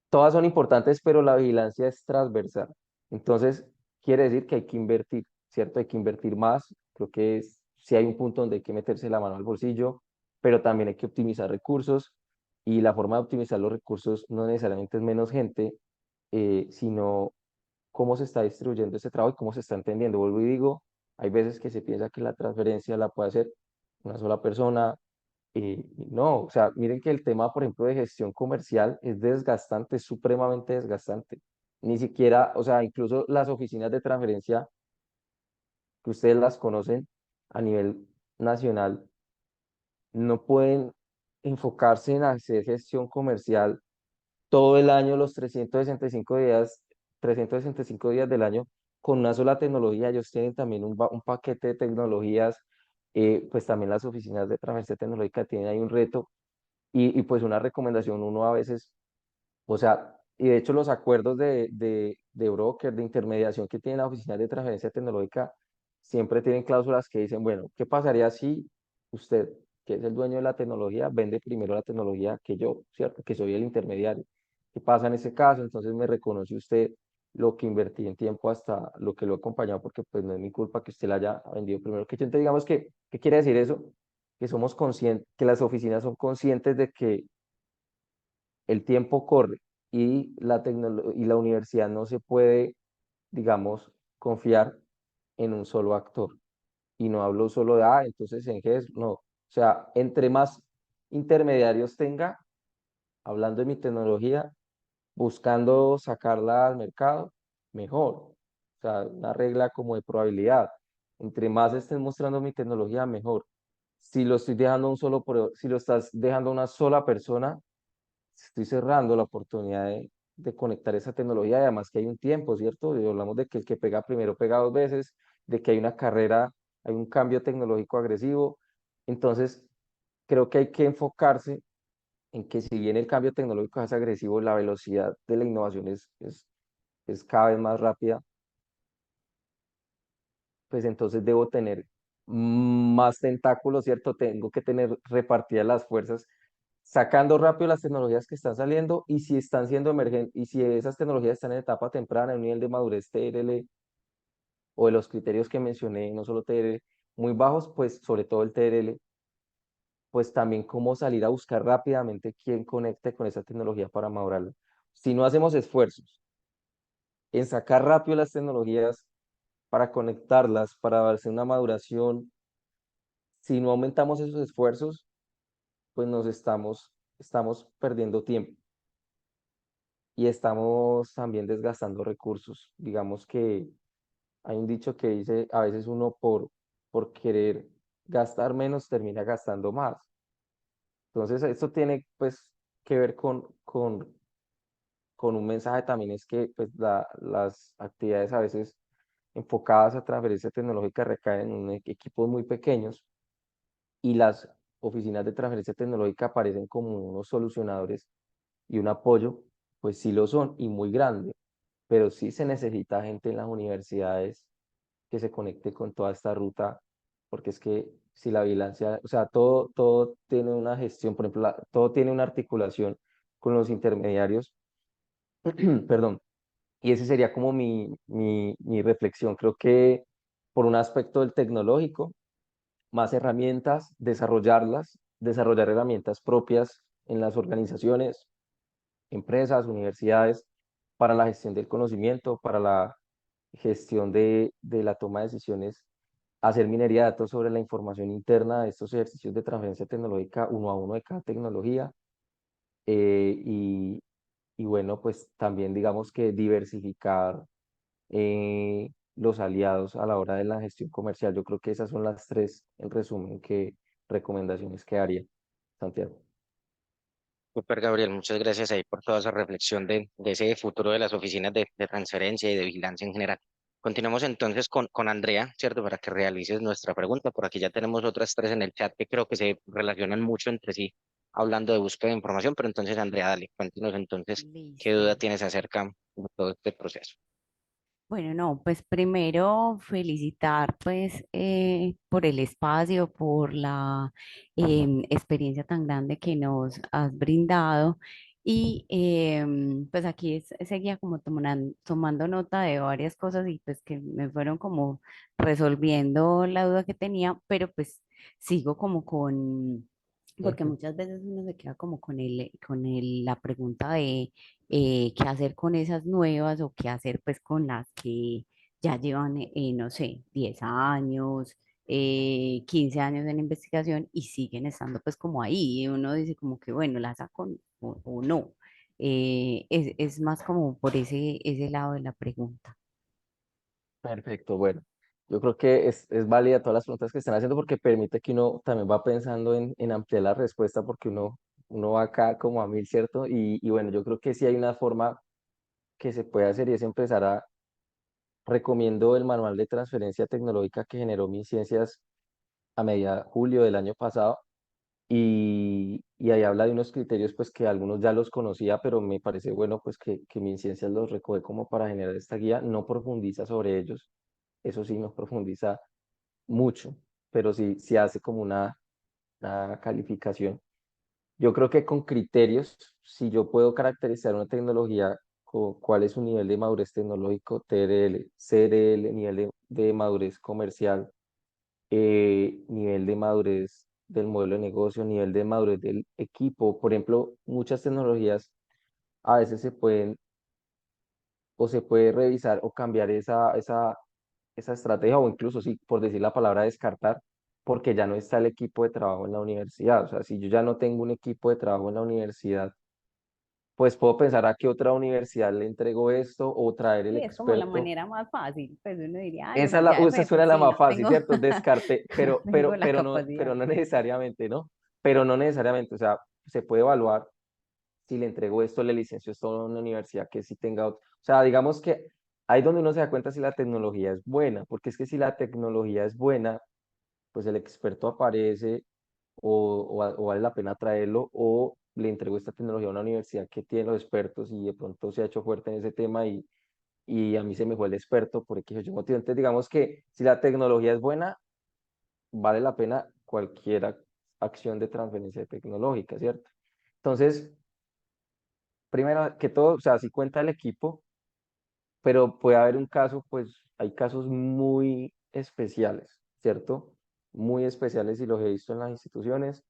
todas son importantes, pero la vigilancia es transversal. Entonces, quiere decir que hay que invertir, ¿cierto? Hay que invertir más. Creo que sí hay un punto donde hay que meterse la mano al bolsillo, pero también hay que optimizar recursos. Y la forma de optimizar los recursos no necesariamente es menos gente, sino cómo se está distribuyendo ese trabajo y cómo se está entendiendo. Vuelvo y digo, hay veces que se piensa que la transferencia la puede hacer una sola persona, y no, o sea, miren que el tema, por ejemplo, de gestión comercial es desgastante, es supremamente desgastante. Ni siquiera, o sea, incluso las oficinas de transferencia que ustedes las conocen a nivel nacional, no pueden enfocarse en hacer gestión comercial todo el año, los 365 días, 365 días del año, con una sola tecnología. Ellos tienen también un paquete de tecnologías, pues también las oficinas de transferencia tecnológica tienen ahí un reto y pues una recomendación, uno a veces, o sea, y de hecho los acuerdos de broker, de intermediación que tienen las oficinas de transferencia tecnológica, siempre tienen cláusulas que dicen, bueno, ¿qué pasaría si usted, que es el dueño de la tecnología, vende primero la tecnología que yo, ¿cierto? Que soy el intermediario. ¿Qué pasa en ese caso? Entonces me reconoce usted lo que invertí en tiempo hasta lo que lo he acompañado, porque pues no es mi culpa que usted la haya vendido primero que yo. Entonces digamos que, ¿qué quiere decir eso? Que somos conscientes, que las oficinas son conscientes de que el tiempo corre y y la universidad no se puede, digamos, confiar en un solo actor. Y no hablo solo de, entonces en GES, no. O sea, entre más intermediarios tenga, hablando de mi tecnología, buscando sacarla al mercado, mejor. O sea, una regla como de probabilidad. Entre más estén mostrando mi tecnología, mejor. Si lo estoy dejando a un solo, si lo estás dejando a una sola persona, estoy cerrando la oportunidad de conectar esa tecnología, y además que hay un tiempo, ¿cierto? Y hablamos de que el que pega primero pega dos veces, de que hay una carrera, hay un cambio tecnológico agresivo. Entonces, creo que hay que enfocarse en que si bien el cambio tecnológico es agresivo, la velocidad de la innovación es cada vez más rápida, pues entonces debo tener más tentáculos, ¿cierto? Tengo que tener repartidas las fuerzas sacando rápido las tecnologías que están saliendo y si están siendo emergentes, y si esas tecnologías están en etapa temprana, en un nivel de madurez TRL o de los criterios que mencioné, no solo TRL, muy bajos, pues sobre todo el TRL, pues también cómo salir a buscar rápidamente quién conecte con esa tecnología para madurarla. Si no hacemos esfuerzos en sacar rápido las tecnologías para conectarlas, para darse una maduración, si no aumentamos esos esfuerzos, pues estamos perdiendo tiempo y estamos también desgastando recursos. Digamos que hay un dicho que dice, a veces uno por querer gastar menos termina gastando más. Entonces, esto tiene pues que ver con un mensaje también, es que pues las actividades a veces enfocadas a transferencia tecnológica recaen en equipos muy pequeños y las oficinas de transferencia tecnológica aparecen como unos solucionadores y un apoyo, pues sí lo son y muy grande, pero sí se necesita gente en las universidades que se conecte con toda esta ruta, porque es que si la vigilancia, o sea, todo tiene una gestión, por ejemplo, todo tiene una articulación con los intermediarios, perdón, y ese sería como mi reflexión. Creo que por un aspecto del tecnológico, más herramientas, desarrollarlas, desarrollar herramientas propias en las organizaciones, empresas, universidades, para la gestión del conocimiento, para la gestión de la toma de decisiones, hacer minería de datos sobre la información interna de estos ejercicios de transferencia tecnológica uno a uno de cada tecnología. eh, y, y bueno, pues también digamos que diversificar los aliados a la hora de la gestión comercial. Yo creo que esas son las tres, en resumen, que recomendaciones que haría, Santiago. Super Gabriel, muchas gracias ahí por toda esa reflexión de ese futuro de las oficinas de transferencia y de vigilancia en general. Continuamos entonces con Andrea, ¿cierto? Para que realices nuestra pregunta. Por aquí ya tenemos otras tres en el chat que creo que se relacionan mucho entre sí, hablando de búsqueda de información, pero entonces Andrea, dale, cuéntanos entonces qué duda Listo. tienes acerca de todo este proceso. Bueno, no, pues primero felicitar pues por el espacio, por la experiencia tan grande que nos has brindado y pues aquí seguía como tomando nota de varias cosas y pues que me fueron como resolviendo la duda que tenía, pero pues sigo como porque Ujú. muchas veces uno se queda como la pregunta de qué hacer con esas nuevas o qué hacer pues con las que ya llevan, no sé, 10 años, 15 años en investigación y siguen estando pues como ahí. Y uno dice como que bueno, las saco o no. Es más como por ese lado de la pregunta. Perfecto, bueno. Yo creo que es válida todas las preguntas que están haciendo porque permite que uno también va pensando en ampliar la respuesta porque uno va acá como a mil, ¿cierto? Y bueno, yo creo que sí hay una forma que se puede hacer y es empezar a, recomiendo el manual de transferencia tecnológica que generó MinCiencias a media julio del año pasado y ahí habla de unos criterios pues que algunos ya los conocía, pero me parece bueno pues que MinCiencias los recoge como para generar esta guía, no profundiza sobre ellos, eso sí, no profundiza mucho, pero sí hace como una calificación. Yo creo que con criterios, si yo puedo caracterizar una tecnología, cuál es su nivel de madurez tecnológico, TRL, CRL, nivel de madurez comercial, nivel de madurez del modelo de negocio, nivel de madurez del equipo. Por ejemplo, muchas tecnologías a veces se pueden o se puede revisar o cambiar esa estrategia o incluso, sí, por decir la palabra descartar, porque ya no está el equipo de trabajo en la universidad. O sea, si yo ya no tengo un equipo de trabajo en la universidad, pues puedo pensar a qué otra universidad le entrego esto o traer el Sí, es como la experto. manera más fácil, pues uno diría, ay, Esa, no, ya de esa por suena la sí más no fácil, tengo, ¿cierto? Descarte, no tengo la capacidad. pero no necesariamente, ¿no? Pero no necesariamente, o sea, se puede evaluar si le entrego esto, le licencio esto a una universidad que sí tenga otro. O sea, digamos que ahí donde uno se da cuenta si la tecnología es buena, porque es que si la tecnología es buena, pues el experto aparece o vale la pena traerlo o le entrego esta tecnología a una universidad que tiene los expertos y de pronto se ha hecho fuerte en ese tema y a mí se me fue el experto por X o Y motivo. Entonces, digamos que si la tecnología es buena, vale la pena cualquier acción de transferencia tecnológica, ¿cierto? Entonces, primero que todo, o sea, sí cuenta el equipo, pero puede haber un caso, pues hay casos muy especiales, ¿cierto? Muy especiales y los he visto en las instituciones,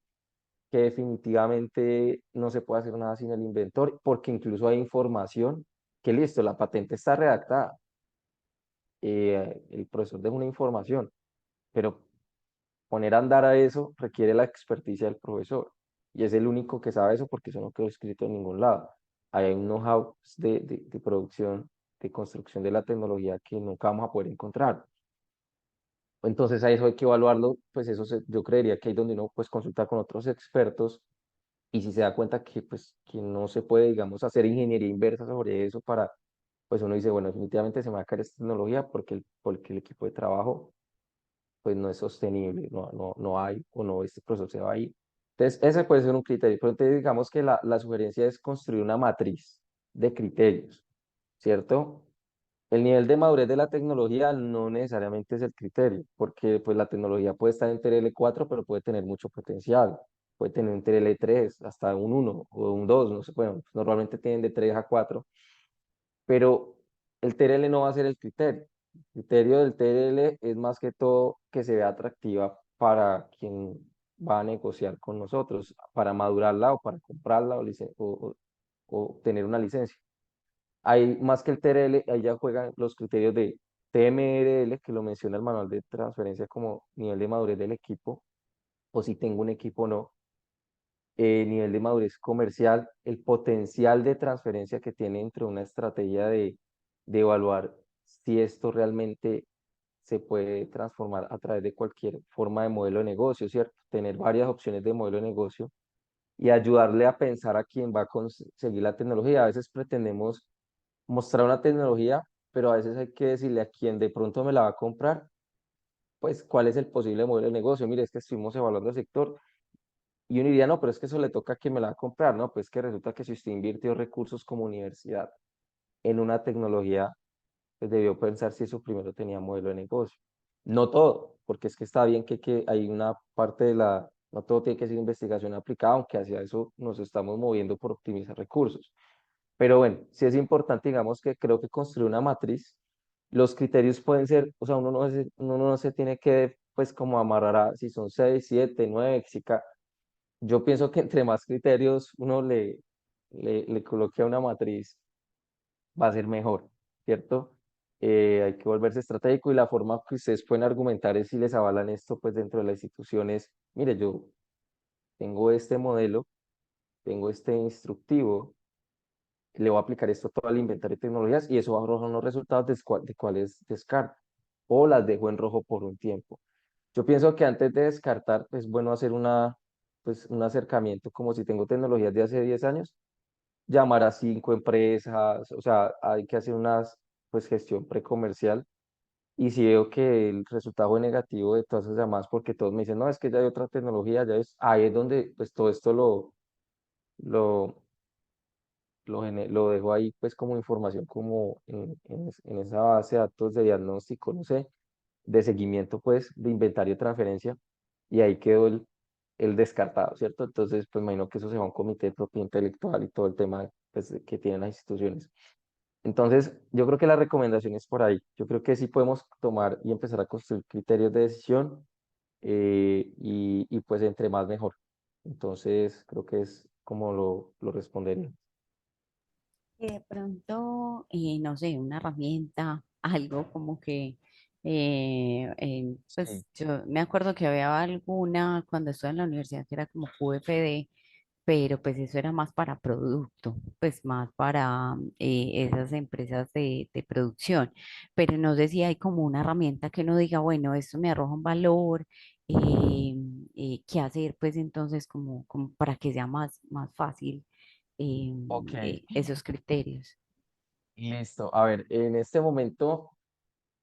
que definitivamente no se puede hacer nada sin el inventor, porque incluso hay información que listo, la patente está redactada, el profesor deja una información, pero poner a andar a eso requiere la experticia del profesor, y es el único que sabe eso porque eso no quedó escrito en ningún lado. Hay un know-how de producción, de construcción de la tecnología que nunca vamos a poder encontrar. Entonces a eso hay que evaluarlo, pues yo creería que ahí donde uno pues consulta con otros expertos y si se da cuenta que pues que no se puede, digamos, hacer ingeniería inversa sobre eso para, pues uno dice, bueno, definitivamente se me va a caer esta tecnología porque el equipo de trabajo pues no es sostenible, no hay o no, este proceso se va a ir. Entonces, ese puede ser un criterio, pero entonces digamos que la sugerencia es construir una matriz de criterios, ¿cierto? El nivel de madurez de la tecnología no necesariamente es el criterio, porque pues la tecnología puede estar en TRL 4 pero puede tener mucho potencial. Puede tener un TRL 3 hasta un 1 o un 2 no sé, bueno, normalmente tienen de 3 a 4 pero el TRL no va a ser el criterio. El criterio del TRL es más que todo que se vea atractiva para quien va a negociar con nosotros, para madurarla o para comprarla o tener una licencia. Hay más que el TRL, ahí ya juegan los criterios de TMRL, que lo menciona el manual de transferencia como nivel de madurez del equipo, o si tengo un equipo o no, nivel de madurez comercial, el potencial de transferencia que tiene dentro de una estrategia de evaluar si esto realmente se puede transformar a través de cualquier forma de modelo de negocio, ¿cierto? Tener varias opciones de modelo de negocio y ayudarle a pensar a quién va a conseguir la tecnología. A veces pretendemos mostrar una tecnología, pero a veces hay que decirle a quien de pronto me la va a comprar, pues cuál es el posible modelo de negocio. Mire, es que estuvimos evaluando el sector y uno diría, no, pero es que eso le toca a quien me la va a comprar, ¿no? Pues que resulta que si usted invirtió recursos como universidad en una tecnología, pues debió pensar si eso primero tenía modelo de negocio. No todo, porque es que está bien que hay una parte no todo tiene que ser investigación aplicada, aunque hacia eso nos estamos moviendo por optimizar recursos. Pero bueno, sí es importante, digamos que creo que construir una matriz, los criterios pueden ser, o sea, uno no se tiene que, pues, como amarrar a si son 6 7 9 yo pienso que entre más criterios uno le coloque a una matriz, va a ser mejor, ¿cierto? Hay que volverse estratégico y la forma que ustedes pueden argumentar es si les avalan esto, pues, dentro de las instituciones, mire, yo tengo este modelo, tengo este instructivo, le voy a aplicar esto a todo el inventario de tecnologías y eso va a arrojar unos resultados de cuáles descarto o las dejo en rojo por un tiempo. Yo pienso que antes de descartar es bueno hacer pues, un acercamiento como si tengo tecnologías de hace 10 años, llamar a 5 empresas, o sea, hay que hacer una pues, gestión precomercial y si veo que el resultado es negativo de todas esas llamadas porque todos me dicen, no, es que ya hay otra tecnología, ahí es donde pues todo esto lo, lo dejo ahí pues como información como en esa base de datos de diagnóstico, no sé, de seguimiento pues de inventario de transferencia y ahí quedó el descartado, ¿cierto? Entonces pues imagino que eso se va a un comité de propiedad intelectual y todo el tema pues, que tienen las instituciones. Entonces yo creo que la recomendación es por ahí. Yo creo que sí podemos tomar y empezar a construir criterios de decisión y pues entre más mejor. Entonces creo que es como lo respondería. Y de pronto, no sé, una herramienta, algo como que, Sí. pues yo me acuerdo que había alguna cuando estuve en la universidad que era como QFD, pero pues eso era más para producto, pues más para esas empresas de producción, pero no sé si hay como una herramienta que uno diga, bueno, esto me arroja un valor, qué hacer, pues entonces como para que sea más fácil Ok, esos criterios. listo. A ver, en este momento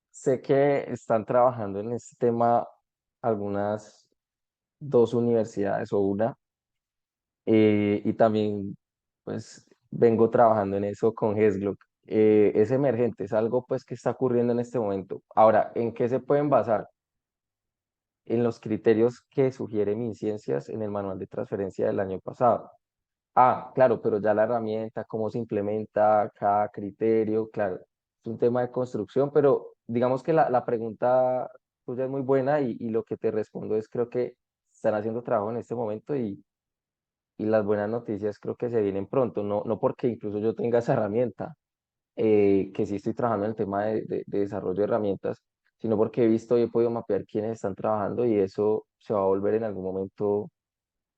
sé que están trabajando en este tema algunas 2 universidades o una, y también pues vengo trabajando en eso con HESGLOC. Es emergente, es algo pues que está ocurriendo en este momento. Ahora, ¿en qué se pueden basar? En los criterios que sugiere MinCiencias en el manual de transferencia del año pasado. Ah, claro, pero ya la herramienta, cómo se implementa cada criterio, claro, es un tema de construcción, pero digamos que la pregunta tuya es muy buena y lo que te respondo es creo que están haciendo trabajo en este momento y las buenas noticias creo que se vienen pronto, no porque incluso yo tenga esa herramienta, que sí estoy trabajando en el tema de desarrollo de herramientas, sino porque he visto y he podido mapear quiénes están trabajando y eso se va a volver en algún momento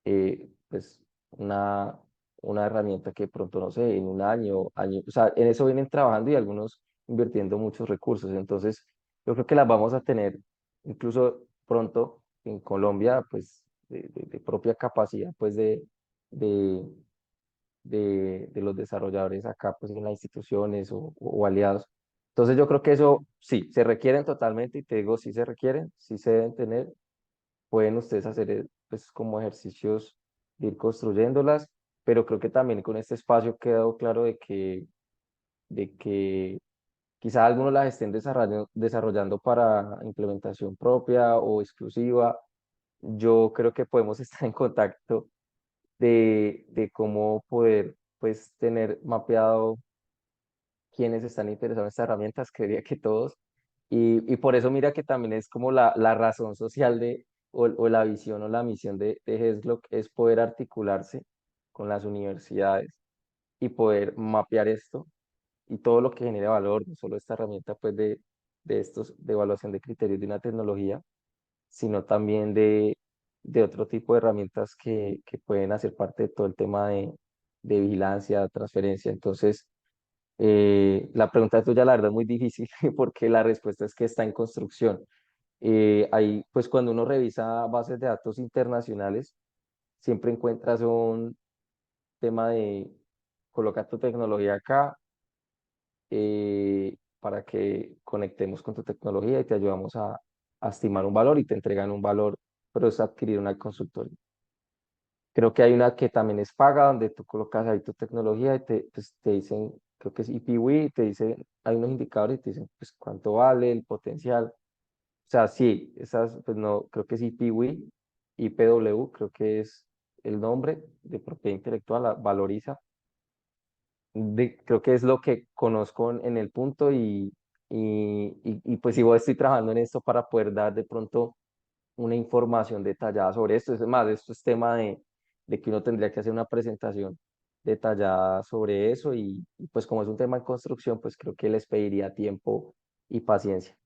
pues una, una herramienta que pronto, no sé, en un año, o sea, en eso vienen trabajando y algunos invirtiendo muchos recursos. Entonces, yo creo que las vamos a tener incluso pronto en Colombia, pues, de propia capacidad, pues, de, de los desarrolladores acá, pues, en las instituciones o aliados. Entonces, yo creo que eso sí, se requieren totalmente y te digo, sí se requieren, sí se deben tener, pueden ustedes hacer pues como ejercicios de ir construyéndolas, pero creo que también con este espacio ha quedado claro de que quizá algunos las estén desarrollando para implementación propia o exclusiva. Yo creo que podemos estar en contacto de cómo poder pues tener mapeado quienes están interesados en estas herramientas, creería que todos. Y por eso mira que también es como la razón social o la visión o la misión de HESGLOC es poder articularse con las universidades y poder mapear esto y todo lo que genere valor, no solo esta herramienta pues de estos, de evaluación de criterios de una tecnología, sino también de otro tipo de herramientas que pueden hacer parte de todo el tema de vigilancia, transferencia. Entonces, la pregunta tuya, la verdad, es muy difícil porque la respuesta es que está en construcción. Ahí, pues cuando uno revisa bases de datos internacionales, siempre encuentras un tema de coloca tu tecnología acá para que conectemos con tu tecnología y te ayudamos a estimar un valor y te entregan un valor, pero es adquirir una consultoría. Creo que hay una que también es paga, donde tú colocas ahí tu tecnología y pues, te dicen, creo que es IPWE, te dicen, hay unos indicadores y te dicen, pues, cuánto vale el potencial. O sea, sí, esas, pues no, creo que es IPWE, IPW, creo que es el nombre de propiedad intelectual, valoriza. Creo que es lo que conozco en el punto y pues igual estoy trabajando en esto para poder dar de pronto una información detallada sobre esto. Es más, esto es tema de que uno tendría que hacer una presentación detallada sobre eso y pues como es un tema en construcción, pues creo que les pediría tiempo y paciencia.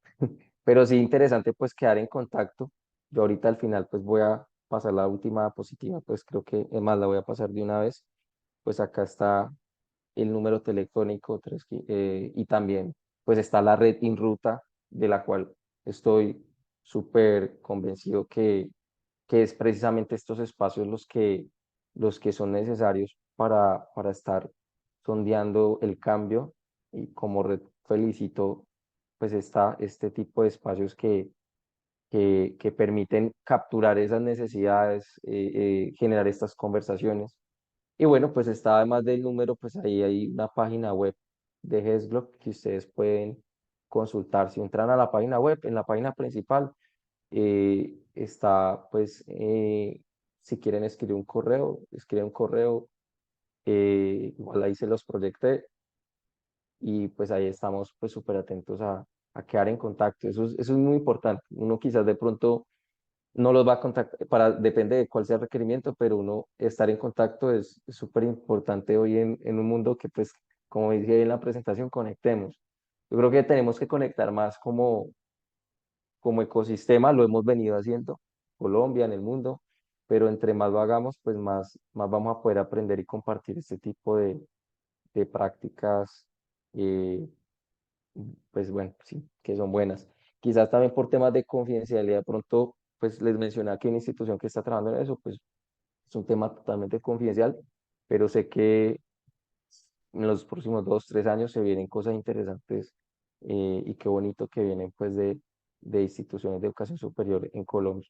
Pero sí interesante pues quedar en contacto. Yo ahorita al final pues voy a pasar la última diapositiva, pues creo que es más la voy a pasar de una vez. Pues acá está el número telefónico y también pues está la red InRuta de la cual estoy súper convencido que es precisamente estos espacios los que son necesarios para estar sondeando el cambio y como red felicito pues este tipo de espacios que permiten capturar esas necesidades, generar estas conversaciones y bueno, pues está además del número, pues ahí hay una página web de HESGLOC que ustedes pueden consultar. Si entran a la página web, en la página principal está, pues, si quieren escriben un correo, igual ahí se los proyecté y pues ahí estamos pues súper atentos a quedar en contacto. Eso es muy importante. Uno quizás de pronto no los va a contactar, depende de cuál sea el requerimiento, pero uno estar en contacto es súper importante hoy en un mundo que, pues, como dije en la presentación, conectemos. Yo creo que tenemos que conectar más como ecosistema, lo hemos venido haciendo, Colombia, en el mundo, pero entre más lo hagamos, pues más vamos a poder aprender y compartir este tipo de prácticas, eh, pues bueno, sí, que son buenas. Quizás también por temas de confidencialidad, de pronto, pues les mencioné que hay una institución que está trabajando en eso, pues es un tema totalmente confidencial, pero sé que en los próximos 2, 3 años se vienen cosas interesantes y qué bonito que vienen pues de instituciones de educación superior en Colombia.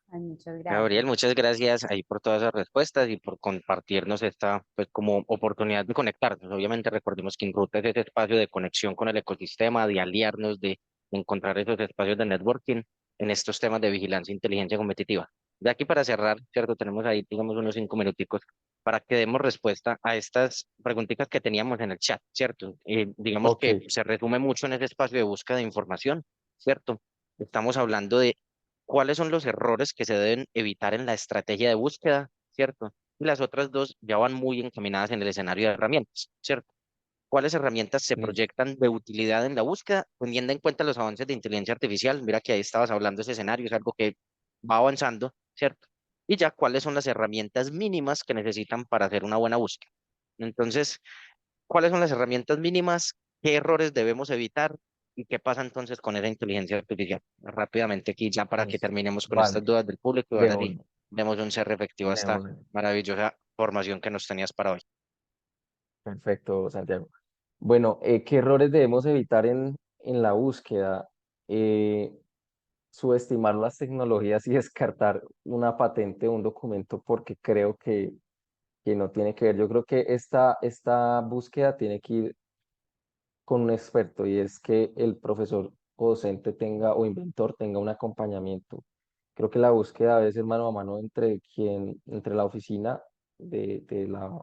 Ay, muchas Gabriel, gracias. muchas gracias ahí por todas las respuestas y por compartirnos esta, pues, como oportunidad de conectarnos. Obviamente recordemos que InRuta es ese espacio de conexión con el ecosistema, de aliarnos, de encontrar esos espacios de networking en estos temas de vigilancia e inteligencia competitiva. De aquí para cerrar, ¿cierto? Tenemos ahí, digamos, unos 5 minuticos para que demos respuesta a estas preguntitas que teníamos en el chat, ¿cierto? Digamos Ok, que se resume mucho en ese espacio de búsqueda de información, ¿cierto? Estamos hablando de cuáles son los errores que se deben evitar en la estrategia de búsqueda, ¿cierto? Y las otras dos ya van muy encaminadas en el escenario de herramientas, ¿cierto? ¿Cuáles herramientas se listo. proyectan de utilidad en la búsqueda, teniendo en cuenta los avances de inteligencia artificial? Mira que ahí estabas hablando de ese escenario, es algo que va avanzando, ¿cierto? Y ya cuáles son las herramientas mínimas que necesitan para hacer una buena búsqueda. Entonces, ¿cuáles son las herramientas mínimas? ¿Qué errores debemos evitar? ¿Y qué pasa entonces con esa inteligencia artificial? Rápidamente aquí, ya para que Listo. terminemos con Vale, estas dudas del público, y de ahora sí, una, demos un cierre efectivo a de esta una. maravillosa formación que nos tenías para hoy. Perfecto, Santiago. Bueno, ¿qué errores debemos evitar en la búsqueda? Eh, Subestimar las tecnologías y descartar una patente o un documento porque creo que no tiene que ver. Yo creo que esta búsqueda tiene que ir con un experto y es que el profesor o docente tenga o inventor tenga un acompañamiento. Creo que la búsqueda debe ser mano a mano entre la oficina de la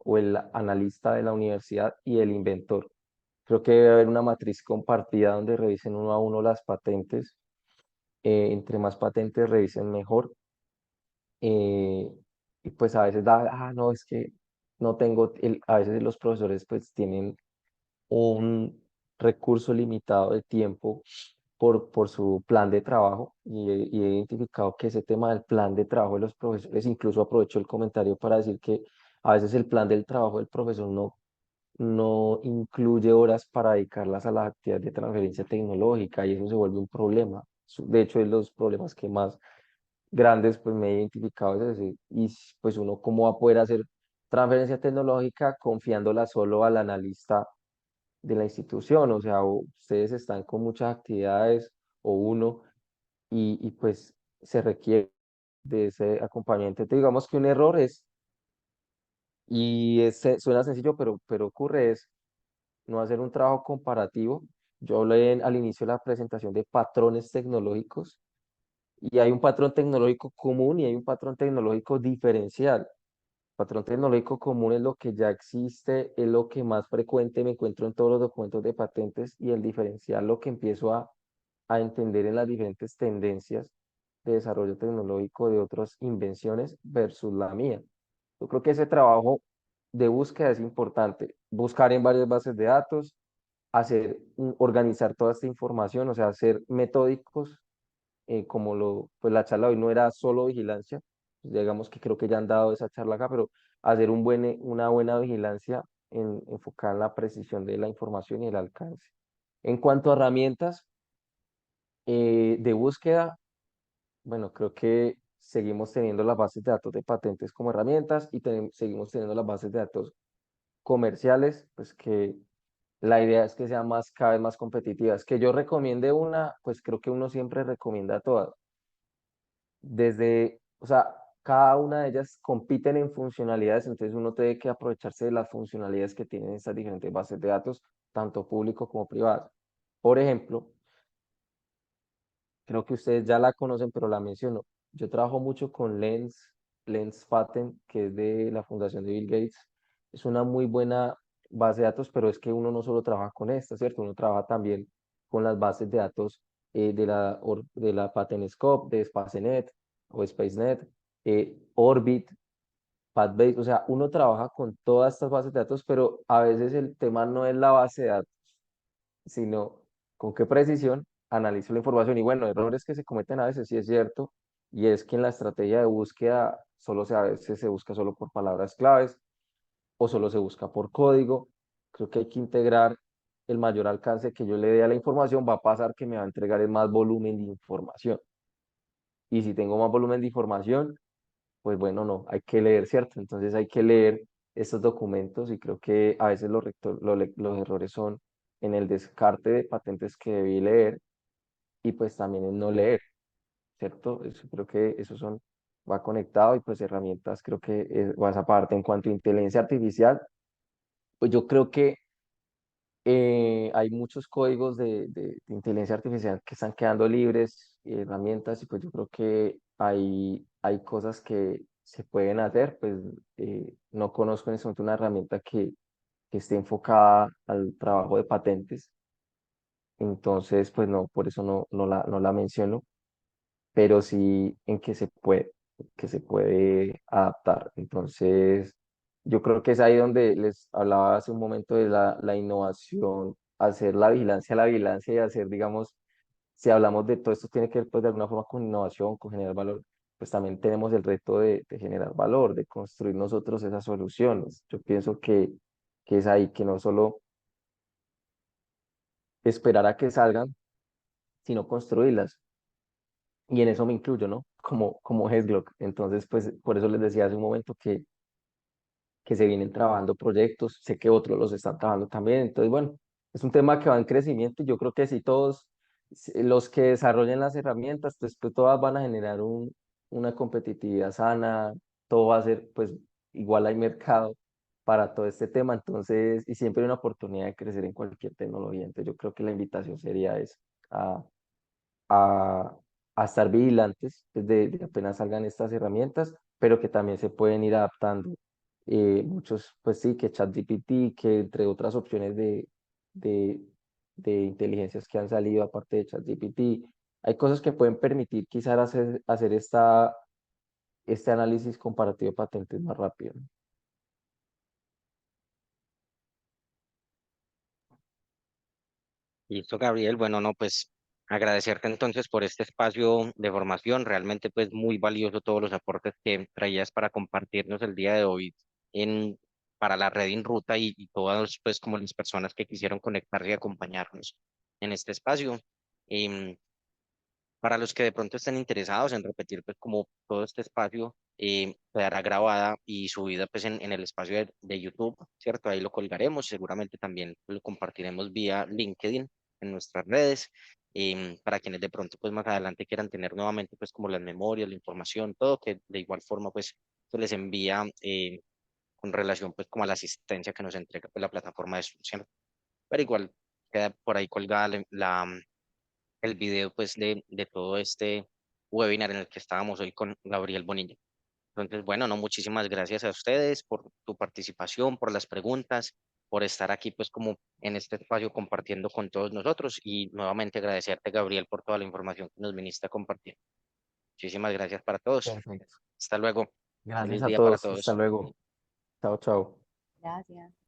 o el analista de la universidad y el inventor. Creo que debe haber una matriz compartida donde revisen uno a uno las patentes. Entre más patentes revisen mejor. eh, y pues a veces no, es que no tengo, a veces los profesores pues tienen un recurso limitado de tiempo por su plan de trabajo y he identificado que ese tema del plan de trabajo de los profesores, incluso aprovecho el comentario para decir que a veces el plan del trabajo del profesor no incluye horas para dedicarlas a las actividades de transferencia tecnológica y eso se vuelve un problema. De hecho, es los problemas que más grandes pues me he identificado es ese. Pues uno cómo va a poder hacer transferencia tecnológica confiándola solo al analista de la institución, o sea, ustedes están con muchas actividades o uno pues se requiere de ese acompañamiento. Entonces, digamos que un error es, suena sencillo, pero ocurre es no hacer un trabajo comparativo. Yo hablé al inicio de la presentación de patrones tecnológicos y hay un patrón tecnológico común y hay un patrón tecnológico diferencial. Patrón tecnológico común es lo que ya existe, es lo que más frecuente me encuentro en todos los documentos de patentes y el diferencial lo que empiezo a entender en las diferentes tendencias de desarrollo tecnológico de otras invenciones versus la mía. Yo creo que ese trabajo de búsqueda es importante, buscar en varias bases de datos, organizar toda esta información, o sea, ser metódicos, pues la charla de hoy no era solo vigilancia, digamos que creo que ya han dado esa charla acá, pero hacer una buena vigilancia enfocada en la precisión de la información y el alcance. En cuanto a herramientas de búsqueda, bueno, creo que seguimos teniendo las bases de datos de patentes como herramientas y seguimos teniendo las bases de datos comerciales, pues que la idea es que sean cada vez más competitivas. Que yo recomiende una, pues creo que uno siempre recomienda todas. O sea, cada una de ellas compiten en funcionalidades, entonces uno tiene que aprovecharse de las funcionalidades que tienen estas diferentes bases de datos, tanto público como privadas. Por ejemplo, creo que ustedes ya la conocen, pero la menciono. Yo trabajo mucho con Lens Patent, que es de la Fundación de Bill Gates. Es una muy buena base de datos, pero es que uno no solo trabaja con esta, ¿cierto? Uno trabaja también con las bases de datos de la PatentScope, de SpaceNet o SpaceNet, Orbit, PathBase. O sea, uno trabaja con todas estas bases de datos, pero a veces el tema no es la base de datos sino con qué precisión analizo la información. Y bueno, errores que se cometen a veces, sí es cierto, y es que en la estrategia de búsqueda a veces se busca solo por palabras claves o solo se busca por código. Creo que hay que integrar el mayor alcance que yo le dé a la información, va a pasar que me va a entregar el más volumen de información. Y si tengo más volumen de información, pues bueno, no, hay que leer, ¿cierto? Entonces hay que leer estos documentos y creo que a veces los errores son en el descarte de patentes que debí leer y pues también en no leer, ¿cierto? Creo que va conectado y pues herramientas, creo que va esa parte. En cuanto a inteligencia artificial, pues yo creo que hay muchos códigos de inteligencia artificial que están quedando libres y herramientas y pues yo creo que hay cosas que se pueden hacer, pues no conozco en este momento una herramienta que esté enfocada al trabajo de patentes, entonces pues no, por eso no la menciono, pero sí en que se puede adaptar. Entonces, yo creo que es ahí donde les hablaba hace un momento de la innovación, hacer la vigilancia y hacer, digamos, si hablamos de todo esto, tiene que ver pues de alguna forma con innovación, con generar valor, pues también tenemos el reto de generar valor, de construir nosotros esas soluciones. Yo pienso que es ahí, que no solo esperar a que salgan, sino construirlas. Y en eso me incluyo, ¿no? Como Hesglock. Entonces, pues por eso les decía hace un momento que se vienen trabajando proyectos, sé que otros los están trabajando también, entonces bueno, es un tema que va en crecimiento y yo creo que si todos los que desarrollen las herramientas, pues todas van a generar una competitividad sana, todo va a ser, pues igual hay mercado para todo este tema, entonces, y siempre hay una oportunidad de crecer en cualquier tecnología, entonces yo creo que la invitación sería esa, a, a estar vigilantes de apenas salgan estas herramientas, pero que también se pueden ir adaptando. Muchos, pues sí, que ChatGPT, que entre otras opciones de, de inteligencias que han salido aparte de ChatGPT, hay cosas que pueden permitir quizás hacer este análisis comparativo de patentes más rápido. Listo, Gabriel. Bueno, no, pues agradecerte entonces por este espacio de formación. Realmente, pues muy valioso todos los aportes que traías para compartirnos el día de hoy en, para la red en ruta y todas, pues, como las personas que quisieron conectarse y acompañarnos en este espacio. Em, para los que de pronto estén interesados en repetir, pues, como todo este espacio quedará grabada y subida, pues, en el espacio de YouTube, ¿cierto? Ahí lo colgaremos. Seguramente también lo compartiremos vía LinkedIn en nuestras redes. Para quienes de pronto, pues, más adelante quieran tener nuevamente, pues, como las memorias, la información, todo, que de igual forma, pues, se les envía con relación, pues, como a la asistencia que nos entrega, pues, la plataforma de solución. Pero igual queda por ahí colgada el video pues de todo este webinar en el que estábamos hoy con Gabriel Bonilla. Entonces, bueno, no, muchísimas gracias a ustedes por tu participación, por las preguntas, por estar aquí pues como en este espacio compartiendo con todos nosotros y nuevamente agradecerte, Gabriel, por toda la información que nos viniste a compartir. Muchísimas gracias para todos. Perfecto. Hasta luego. Gracias Feliz a día para todos. Hasta todos. luego. Chao, chao. Gracias.